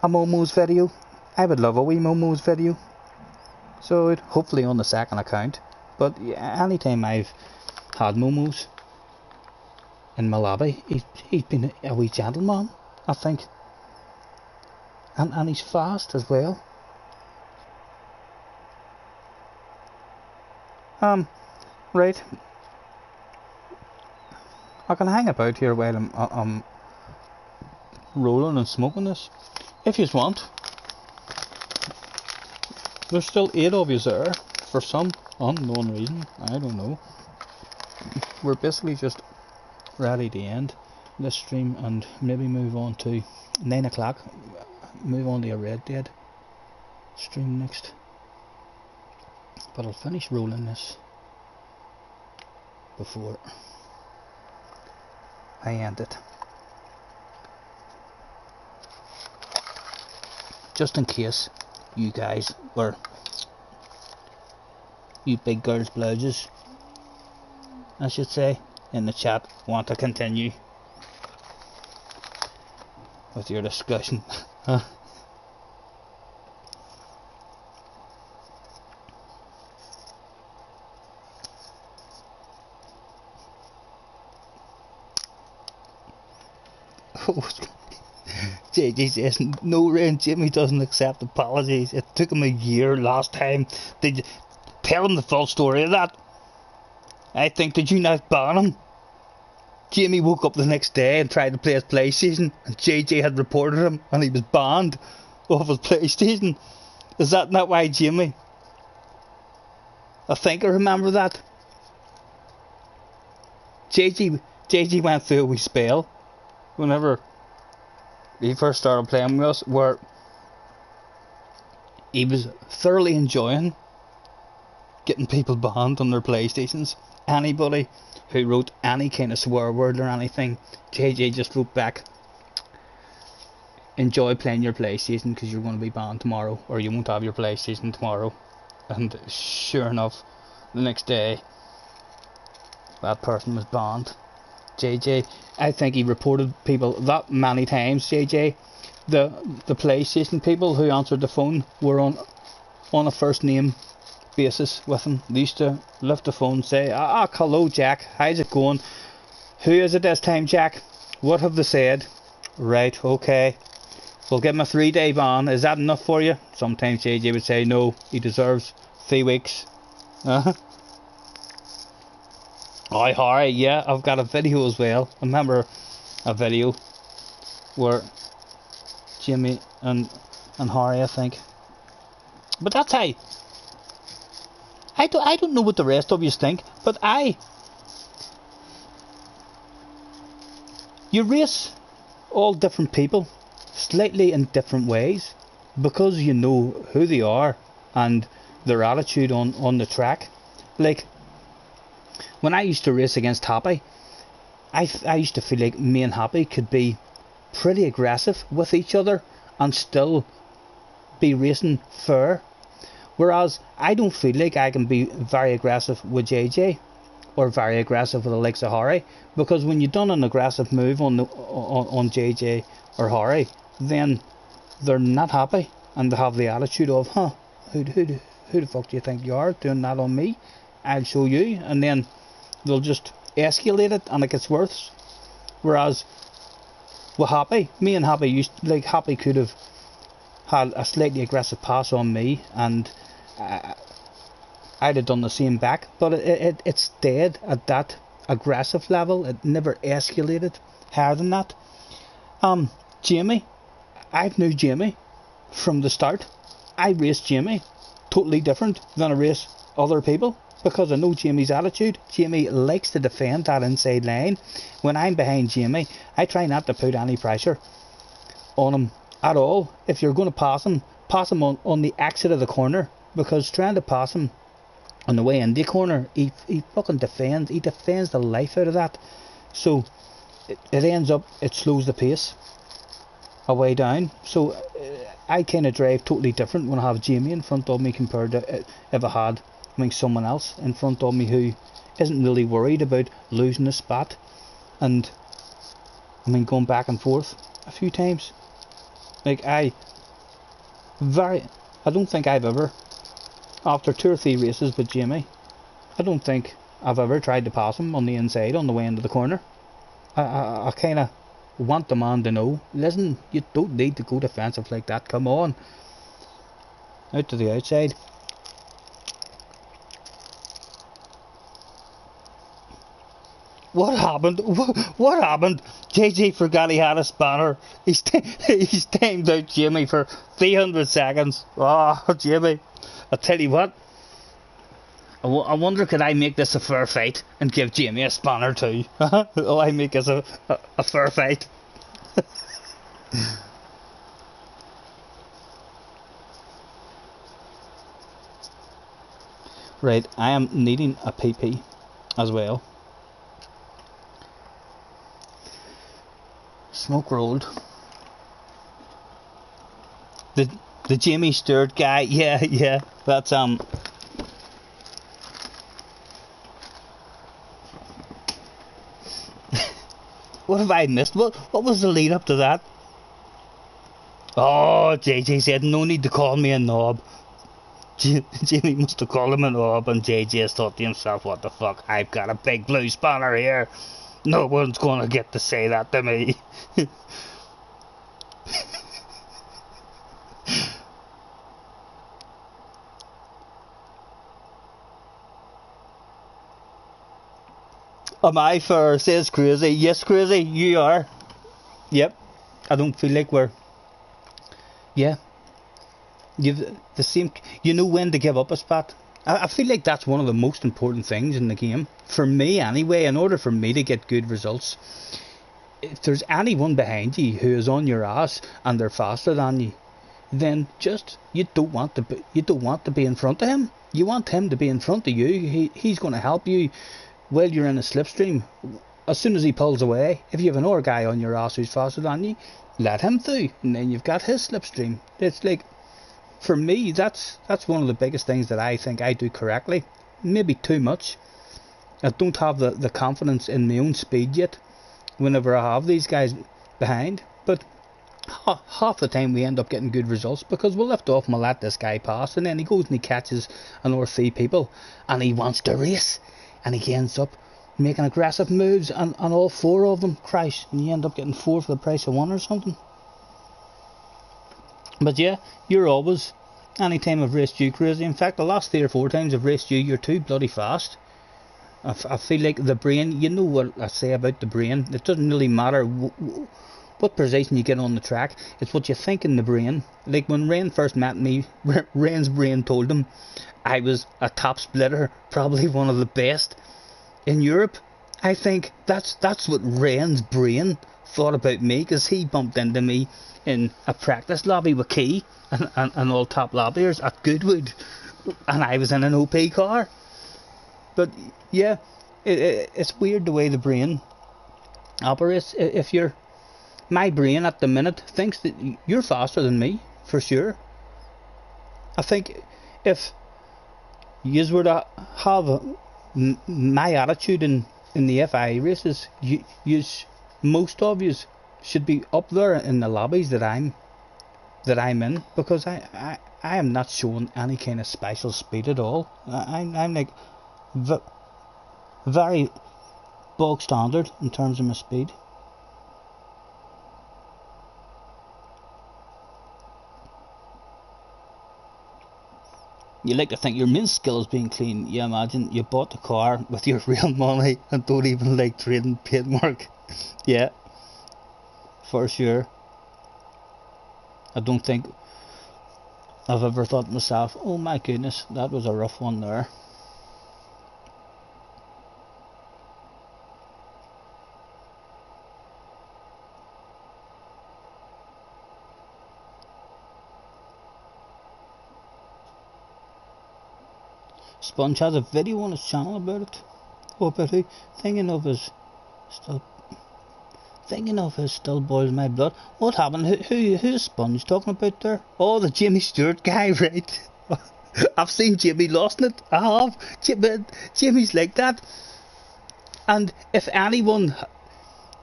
a Momos video. I would love a wee Momos video. So hopefully on the second account. But yeah, anytime I've had Momos in my lobby, he's been a wee gentleman, I think. And he's fast as well. Right. I can hang about here while I'm rolling and smoking this, if you want. There's still 8 of you there, for some unknown reason, I don't know. We're basically just ready to end this stream and maybe move on to 9 o'clock, move on to a Red Dead stream next. But I'll finish rolling this before I end it, just in case you guys, or you big girls blouses I should say, in the chat want to continue with your discussion. JJ says, no Rain, Jimmy doesn't accept apologies. It took him a year last time. Did you tell him the full story of that? I think, did you not ban him? Jimmy woke up the next day and tried to play his PlayStation, and JJ had reported him and he was banned off his PlayStation. Is that not why, Jimmy? I think I remember that. JJ went through a wee spell whenever he first started playing with us, where he was thoroughly enjoying getting people banned on their PlayStations. Anybody who wrote any kind of swear word or anything, JJ just wrote back, enjoy playing your PlayStation because you're going to be banned tomorrow, or you won't have your PlayStation tomorrow. And sure enough, the next day that person was banned JJ, I think he reported people that many times, JJ. The PlayStation people who answered the phone were on a first name basis with him. They used to lift the phone and say, hello Jack, how's it going? Who is it this time, Jack? What have they said? Right, okay. We'll give him a 3-day ban. Is that enough for you? Sometimes JJ would say no, he deserves 3 weeks. Oh, Harry, yeah, I've got a video as well. I remember a video where Jimmy and Harry, I think. But that's how. I don't know what the rest of you think, but you race all different people slightly in different ways because you know who they are and their attitude on the track. Like when I used to race against Happy, I used to feel like me and Happy could be pretty aggressive with each other and still be racing fair, whereas I don't feel like I can be very aggressive with JJ or very aggressive with the likes of Harry, because when you've done an aggressive move on JJ or Harry, then they're not happy and they have the attitude of, who the fuck do you think you are doing that on me? I'll show you. And then they'll just escalate it and it gets worse. Whereas with Happy, me and Happy Happy could have had a slightly aggressive pass on me and I'd have done the same back, but it stayed at that aggressive level. It never escalated higher than that. Jamie, I've knew Jamie from the start. I race Jamie totally different than I race other people because I know Jamie's attitude. Jamie likes to defend that inside line. When I'm behind Jamie, I try not to put any pressure on him at all. If you're going to pass him on the exit of the corner, because trying to pass him on the way in the corner, he fucking defends. He defends the life out of that. So it ends up, it slows the pace away down. So I kind of drive totally different when I have Jamie in front of me compared to if I had someone else in front of me who isn't really worried about losing a spot. And going back and forth a few times. Like I don't think I've ever, after 2 or 3 races with Jamie, I don't think I've ever tried to pass him on the inside on the way into the corner. I kind of want the man to know, listen, you don't need to go defensive like that, come on. Out to the outside. What happened? What happened? JJ forgot he had a spanner. He's timed out Jimmy for 300 seconds. Oh, Jimmy. I'll tell you what. I wonder could I make this a fair fight and give Jamie a spanner too? Will I make this a fair fight? Right, I am needing a PP as well. Smoke rolled. The Jamie Stewart guy, yeah, that's what have I missed? What was the lead up to that? Oh, JJ said no need to call me a knob. Jamie must have called him a knob, and JJ thought to himself, what the fuck, I've got a big blue spanner here. No one's gonna get to say that to me. Am I fair? Says Crazy. Yes, Crazy, you are. Yep. I don't feel like we're... Yeah. You've the same... You know when to give up a spot. I feel like that's one of the most important things in the game. For me, anyway, in order for me to get good results. If there's anyone behind you who is on your ass and they're faster than you, then just... You don't want to be in front of him. You want him to be in front of you. He's going to help you while you're in a slipstream. As soon as he pulls away, if you have another guy on your ass who's faster than you, let him through, and then you've got his slipstream. It's like, for me, that's one of the biggest things that I think I do correctly. Maybe too much, I don't have the confidence in my own speed yet whenever I have these guys behind, but half the time we end up getting good results because we'll lift off and we'll let this guy pass, and then he goes and he catches another 3 people and he wants to race, and he ends up making aggressive moves, and all 4 of them crash, and you end up getting 4 for the price of 1 or something. But yeah, you're always, anytime I've raced you crazy. In fact, the last 3 or 4 times I've raced you, you're too bloody fast. I feel like the brain, you know what I say about the brain, it doesn't really matter what position you get on the track, it's what you think in the brain. Like when Rain first met me, Rain's brain told him I was a top splitter, probably one of the best in Europe. I think that's what Rain's brain thought about me, because he bumped into me in a practice lobby with Key and all top lobbyers at Goodwood, and I was in an OP car. But yeah, it's weird the way the brain operates. If you're, my brain at the minute thinks that you're faster than me, for sure. I think if you were to have my attitude in the FIA races, most of you should be up there in the lobbies that I'm in, because I am not showing any kind of special speed at all. I'm like very bog standard in terms of my speed. You like to think your main skill is being clean. You imagine you bought the car with your real money and don't even like trading paintwork. Yeah, for sure. I don't think I've ever thought to myself, oh my goodness, that was a rough one there. Sponge has a video on his channel about it. Oh, about who? Thinking of his still boils my blood. What happened? Who's Sponge talking about there? Oh, the Jimmy Stewart guy, right? I've seen Jimmy lost it. I have. Jimmy's like that. And if anyone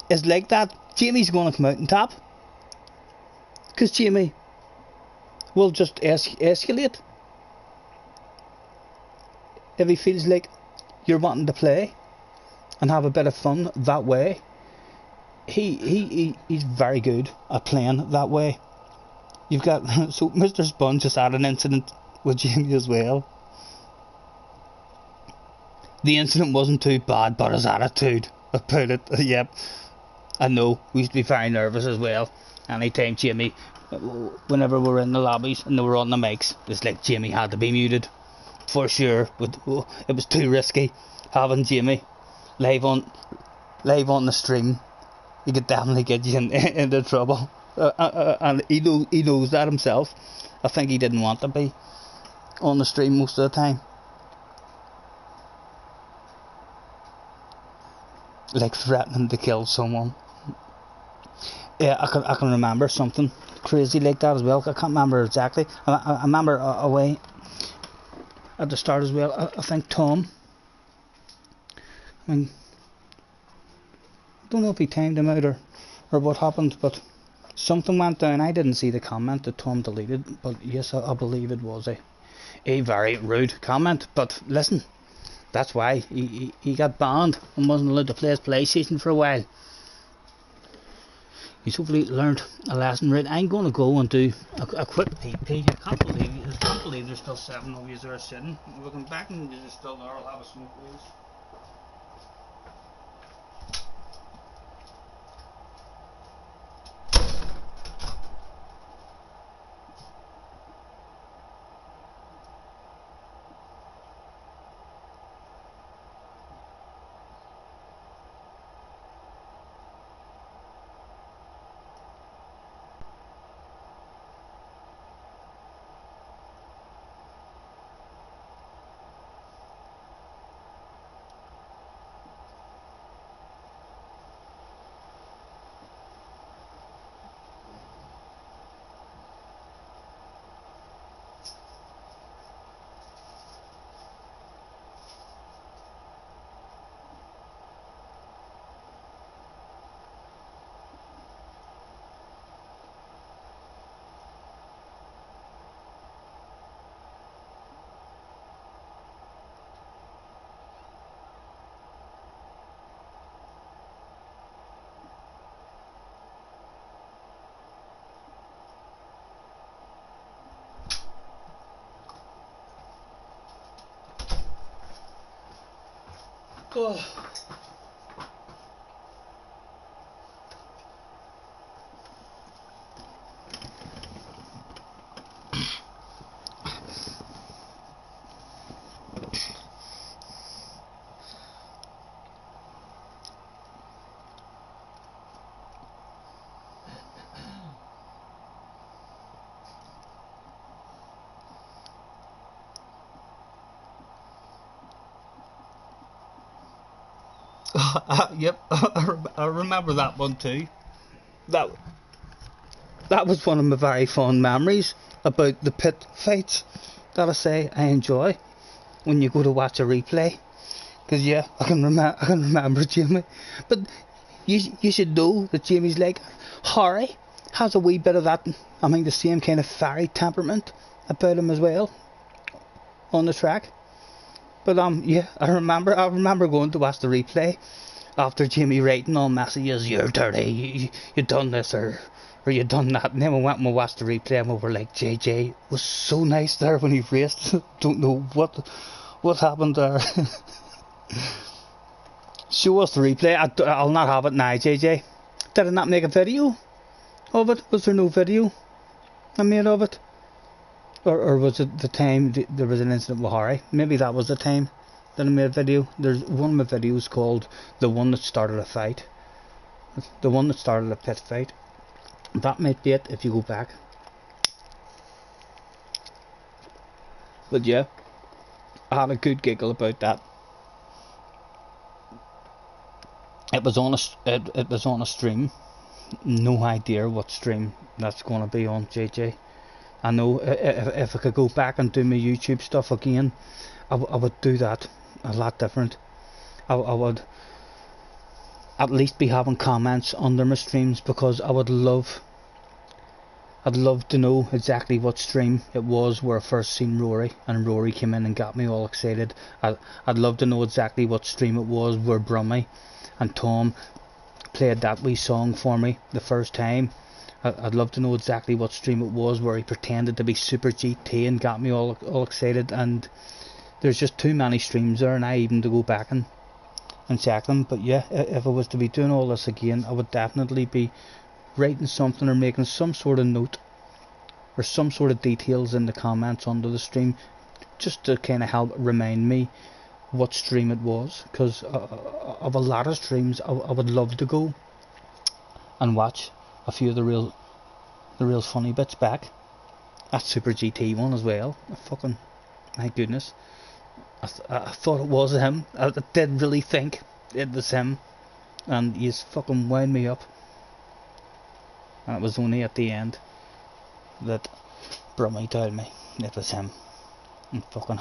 is like that, Jimmy's going to come out on top. Because Jimmy will just escalate. If he feels like you're wanting to play and have a bit of fun that way, he's very good at playing that way. You've got so Mr. Sponge just had an incident with Jimmy as well. The incident wasn't too bad, but his attitude about it, yep. I know, we used to be very nervous as well. Anytime Jimmy, whenever we were in the lobbies and they were on the mics, it's like Jimmy had to be muted. For sure, but it was too risky having Jimmy live on the stream. He could definitely get you into trouble, and he knows that himself. I think he didn't want to be on the stream most of the time, like threatening to kill someone. Yeah, I can remember something crazy like that as well. I can't remember exactly. I remember away at the start as well. I think Tom, I mean, I don't know if he timed him out or what happened, but something went down. I didn't see the comment that Tom deleted, but yes, I believe it was a very rude comment. But listen, that's why he got banned and wasn't allowed to play his PlayStation for a while. He's hopefully learned a lesson. Right, I'm going to go and do a quick PP. I can't believe there's still 7 of you there sitting. If we come back and you're still there, I'll have a smoke with you. Oh. Yep, I remember that one too. That was one of my very fond memories about the pit fights that I say I enjoy when you go to watch a replay. Because yeah, I can remember Jamie. But you should know that Jamie's like Harry has a wee bit of that. I mean, the same kind of fiery temperament about him as well on the track. But yeah, I remember going to watch the replay after Jamie writing all messages, "You're dirty, you done this or you done that," and then we went and we watched the replay and we were like, JJ was so nice there when he raced. Don't know what happened there. Show us the replay. I'll not have it now, JJ. Did I not make a video of it? Was there no video I made of it? Or was it the time there was an incident with Harry? Maybe that was the time that I made a video. There's one of my videos called The One That Started a Fight. The One That Started a Pit Fight. That might be it if you go back. But yeah, I had a good giggle about that. It was on a stream. No idea what stream that's going to be on, JJ. I know if I could go back and do my YouTube stuff again, I would do that a lot different. I would at least be having comments under my streams, because I'd love to know exactly what stream it was where I first seen Rory and Rory came in and got me all excited. I'd love to know exactly what stream it was where Brummy and Tom played that wee song for me the first time. I'd love to know exactly what stream it was where he pretended to be Super GT and got me all excited. And there's just too many streams there now even to go back and check them. But yeah, if I was to be doing all this again, I would definitely be writing something or making some sort of note or some sort of details in the comments under the stream, just to kind of help remind me what stream it was. Because of a lot of streams I would love to go and watch a few of the real funny bits back. That Super GT one as well. Fucking my goodness, I thought it was him. I did really think it was him, and he's fucking wound me up. And it was only at the end that Brummy told me it was him. And fucking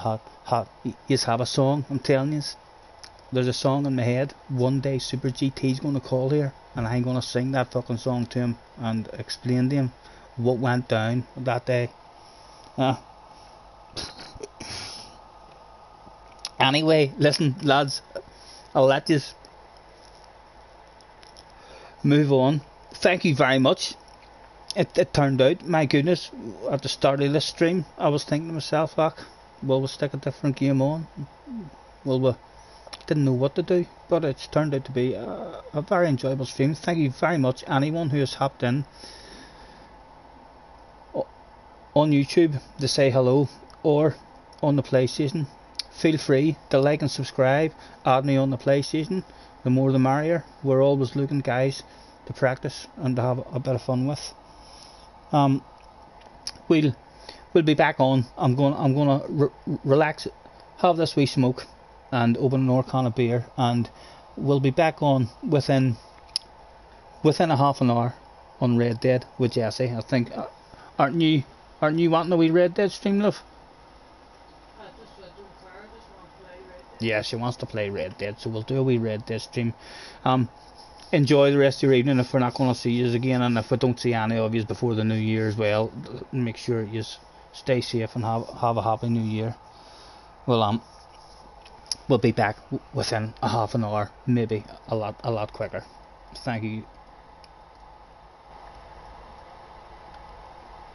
you have a song, I'm telling you. There's a song in my head. One day Super GT's gonna call here and I'm gonna sing that fucking song to him and explain to him what went down that day. Anyway, listen lads, I'll let you move on. Thank you very much. It turned out, my goodness, at the start of this stream I was thinking to myself, fuck, will we stick a different game on? Will we? Didn't know what to do, but it's turned out to be a very enjoyable stream. Thank you very much anyone who has hopped in on YouTube to say hello, or on the PlayStation. Feel free to like and subscribe, add me on the PlayStation, the more the merrier. We're always looking, guys, to practice and to have a bit of fun with. We'll be back on. I'm gonna relax, have this wee smoke and open another can of beer, and we'll be back on within a half an hour on Red Dead with Jesse. I think aren't you wanting a wee Red Dead stream, love? I don't care, I just want to play Red Dead. Yeah, she wants to play Red Dead, so we'll do a wee Red Dead stream. Enjoy the rest of your evening if we're not going to see you again, and if we don't see any of you before the new year as well, make sure you stay safe and have a happy new year. Well, we'll be back within a half an hour, maybe a lot quicker. Thank you